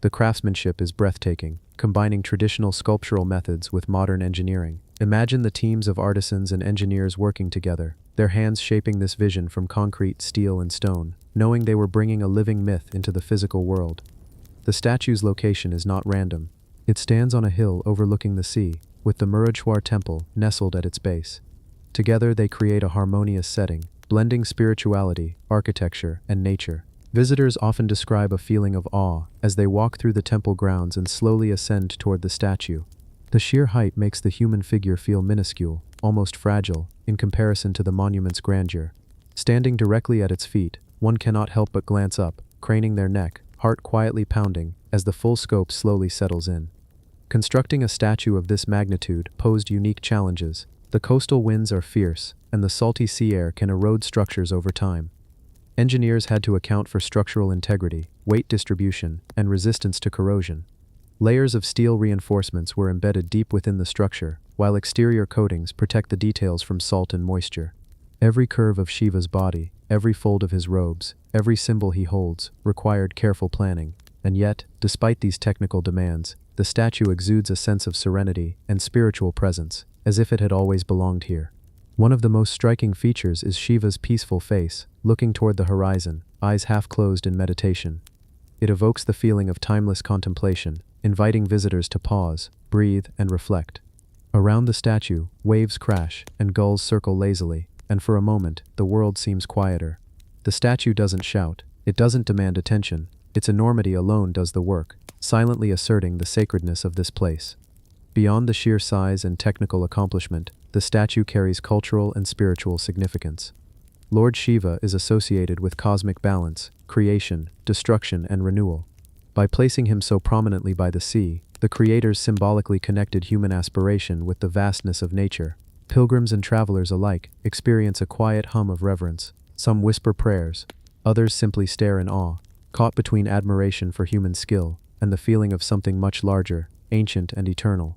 The craftsmanship is breathtaking, combining traditional sculptural methods with modern engineering. Imagine the teams of artisans and engineers working together, their hands shaping this vision from concrete, steel, and stone, knowing they were bringing a living myth into the physical world. The statue's location is not random. It stands on a hill overlooking the sea, with the Murudeshwar temple nestled at its base. Together they create a harmonious setting, blending spirituality, architecture, and nature. Visitors often describe a feeling of awe as they walk through the temple grounds and slowly ascend toward the statue. The sheer height makes the human figure feel minuscule, almost fragile, in comparison to the monument's grandeur. Standing directly at its feet, one cannot help but glance up, craning their neck, heart quietly pounding, as the full scope slowly settles in. Constructing a statue of this magnitude posed unique challenges. The coastal winds are fierce, and the salty sea air can erode structures over time. Engineers had to account for structural integrity, weight distribution, and resistance to corrosion. Layers of steel reinforcements were embedded deep within the structure, while exterior coatings protect the details from salt and moisture. Every curve of Shiva's body, every fold of his robes, every symbol he holds, required careful planning. And yet, despite these technical demands, the statue exudes a sense of serenity and spiritual presence, as if it had always belonged here. One of the most striking features is Shiva's peaceful face, looking toward the horizon, eyes half closed in meditation. It evokes the feeling of timeless contemplation, inviting visitors to pause, breathe, and reflect. Around the statue, waves crash, and gulls circle lazily, and for a moment, the world seems quieter. The statue doesn't shout, it doesn't demand attention, its enormity alone does the work, silently asserting the sacredness of this place. Beyond the sheer size and technical accomplishment, the statue carries cultural and spiritual significance. Lord Shiva is associated with cosmic balance, creation, destruction, and renewal. By placing him so prominently by the sea, the creators symbolically connected human aspiration with the vastness of nature. Pilgrims and travelers alike experience a quiet hum of reverence. Some whisper prayers, others simply stare in awe, caught between admiration for human skill and the feeling of something much larger, ancient, and eternal.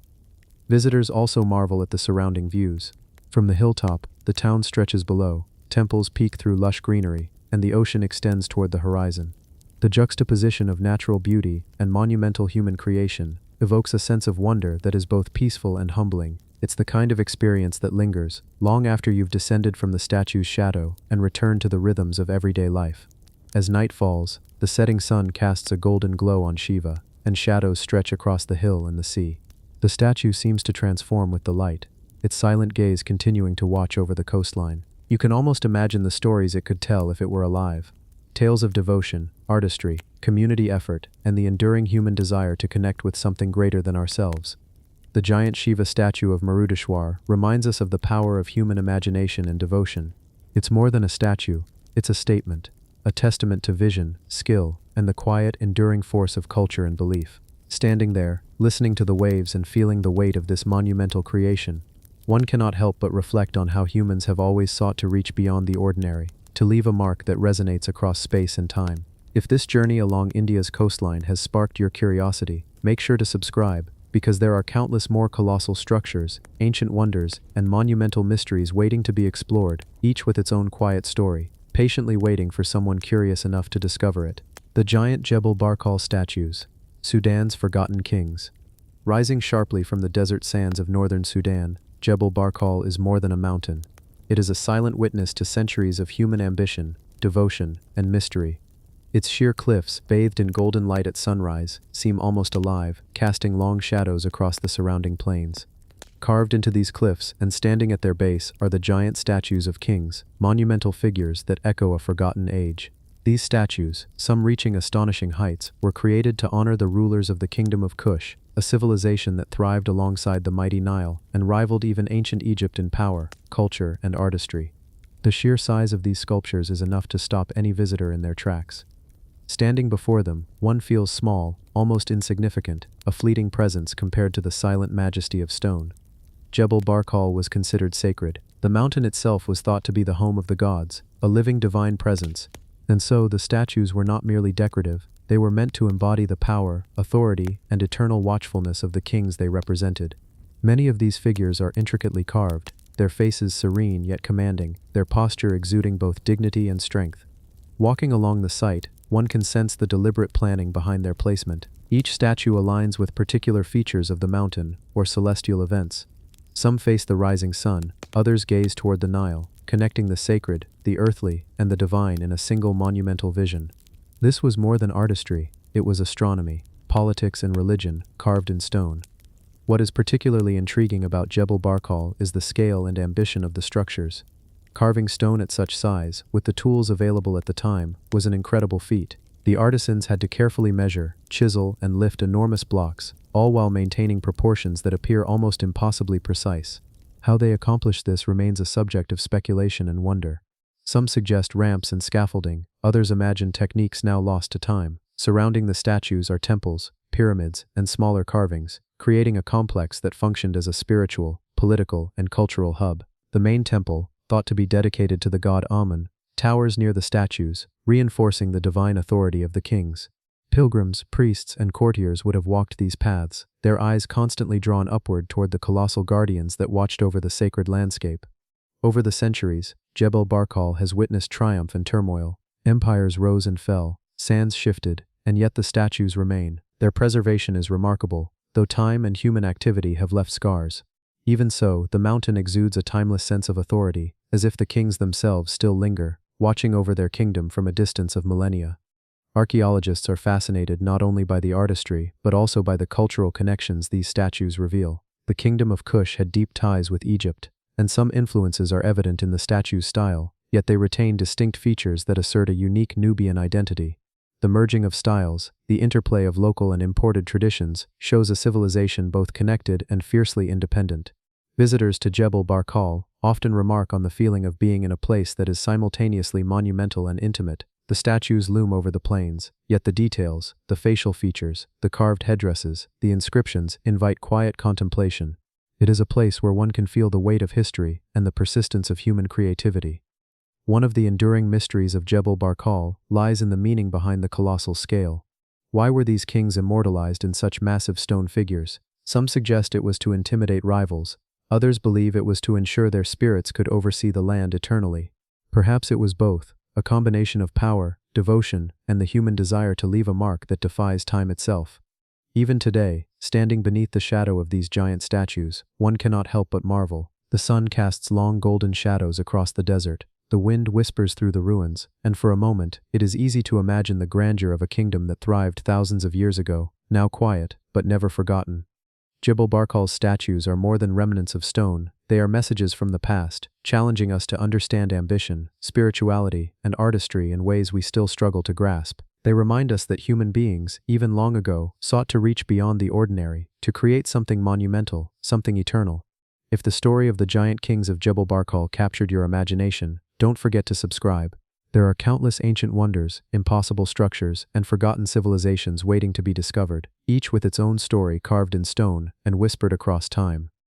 Visitors also marvel at the surrounding views. From the hilltop, the town stretches below, temples peek through lush greenery, and the ocean extends toward the horizon. The juxtaposition of natural beauty and monumental human creation evokes a sense of wonder that is both peaceful and humbling. It's the kind of experience that lingers, long after you've descended from the statue's shadow and returned to the rhythms of everyday life. As night falls, the setting sun casts a golden glow on Shiva, and shadows stretch across the hill and the sea. The statue seems to transform with the light, its silent gaze continuing to watch over the coastline. You can almost imagine the stories it could tell if it were alive. Tales of devotion, artistry, community effort, and the enduring human desire to connect with something greater than ourselves. The giant Shiva statue of Murudeshwar reminds us of the power of human imagination and devotion. It's more than a statue, it's a statement, a testament to vision, skill, and the quiet, enduring force of culture and belief. Standing there, listening to the waves and feeling the weight of this monumental creation, one cannot help but reflect on how humans have always sought to reach beyond the ordinary, to leave a mark that resonates across space and time. If this journey along India's coastline has sparked your curiosity, make sure to subscribe, because there are countless more colossal structures, ancient wonders, and monumental mysteries waiting to be explored, each with its own quiet story, patiently waiting for someone curious enough to discover it. The giant Jebel Barkal statues, Sudan's forgotten kings. Rising sharply from the desert sands of northern Sudan, Jebel Barkal is more than a mountain. It is a silent witness to centuries of human ambition, devotion, and mystery. Its sheer cliffs, bathed in golden light at sunrise, seem almost alive, casting long shadows across the surrounding plains. Carved into these cliffs and standing at their base are the giant statues of kings, monumental figures that echo a forgotten age. These statues, some reaching astonishing heights, were created to honor the rulers of the Kingdom of Kush, a civilization that thrived alongside the mighty Nile and rivaled even ancient Egypt in power, culture, and artistry. The sheer size of these sculptures is enough to stop any visitor in their tracks. Standing before them, one feels small, almost insignificant, a fleeting presence compared to the silent majesty of stone. Jebel Barkal was considered sacred. The mountain itself was thought to be the home of the gods, a living divine presence. And so the statues were not merely decorative, they were meant to embody the power, authority, and eternal watchfulness of the kings they represented. Many of these figures are intricately carved, their faces serene yet commanding, their posture exuding both dignity and strength. Walking along the site, one can sense the deliberate planning behind their placement. Each statue aligns with particular features of the mountain or celestial events. Some face the rising sun, others gaze toward the Nile, connecting the sacred, the earthly, and the divine in a single monumental vision. This was more than artistry, it was astronomy, politics, and religion, carved in stone. What is particularly intriguing about Jebel Barkal is the scale and ambition of the structures. Carving stone at such size, with the tools available at the time, was an incredible feat. The artisans had to carefully measure, chisel, and lift enormous blocks, all while maintaining proportions that appear almost impossibly precise. How they accomplished this remains a subject of speculation and wonder. Some suggest ramps and scaffolding, others imagine techniques now lost to time. Surrounding the statues are temples, pyramids, and smaller carvings, creating a complex that functioned as a spiritual, political, and cultural hub. The main temple, thought to be dedicated to the god Amun, towers near the statues, reinforcing the divine authority of the kings. Pilgrims, priests, and courtiers would have walked these paths, their eyes constantly drawn upward toward the colossal guardians that watched over the sacred landscape. Over the centuries, Jebel Barkal has witnessed triumph and turmoil. Empires rose and fell, sands shifted, and yet the statues remain. Their preservation is remarkable, though time and human activity have left scars. Even so, the mountain exudes a timeless sense of authority, as if the kings themselves still linger, watching over their kingdom from a distance of millennia. Archaeologists are fascinated not only by the artistry, but also by the cultural connections these statues reveal. The kingdom of Kush had deep ties with Egypt, and some influences are evident in the statue's style, yet they retain distinct features that assert a unique Nubian identity. The merging of styles, the interplay of local and imported traditions, shows a civilization both connected and fiercely independent. Visitors to Jebel Barkal often remark on the feeling of being in a place that is simultaneously monumental and intimate. The statues loom over the plains, yet the details, the facial features, the carved headdresses, the inscriptions invite quiet contemplation. It is a place where one can feel the weight of history and the persistence of human creativity. One of the enduring mysteries of Jebel Barkal lies in the meaning behind the colossal scale. Why were these kings immortalized in such massive stone figures? Some suggest it was to intimidate rivals, others believe it was to ensure their spirits could oversee the land eternally. Perhaps it was both, a combination of power, devotion, and the human desire to leave a mark that defies time itself. Even today, standing beneath the shadow of these giant statues, one cannot help but marvel. The sun casts long golden shadows across the desert. The wind whispers through the ruins, and for a moment, it is easy to imagine the grandeur of a kingdom that thrived thousands of years ago, now quiet, but never forgotten. Jebel Barkal's statues are more than remnants of stone, they are messages from the past, challenging us to understand ambition, spirituality, and artistry in ways we still struggle to grasp. They remind us that human beings, even long ago, sought to reach beyond the ordinary, to create something monumental, something eternal. If the story of the giant kings of Jebel Barkal captured your imagination, don't forget to subscribe. There are countless ancient wonders, impossible structures, and forgotten civilizations waiting to be discovered, each with its own story carved in stone and whispered across time.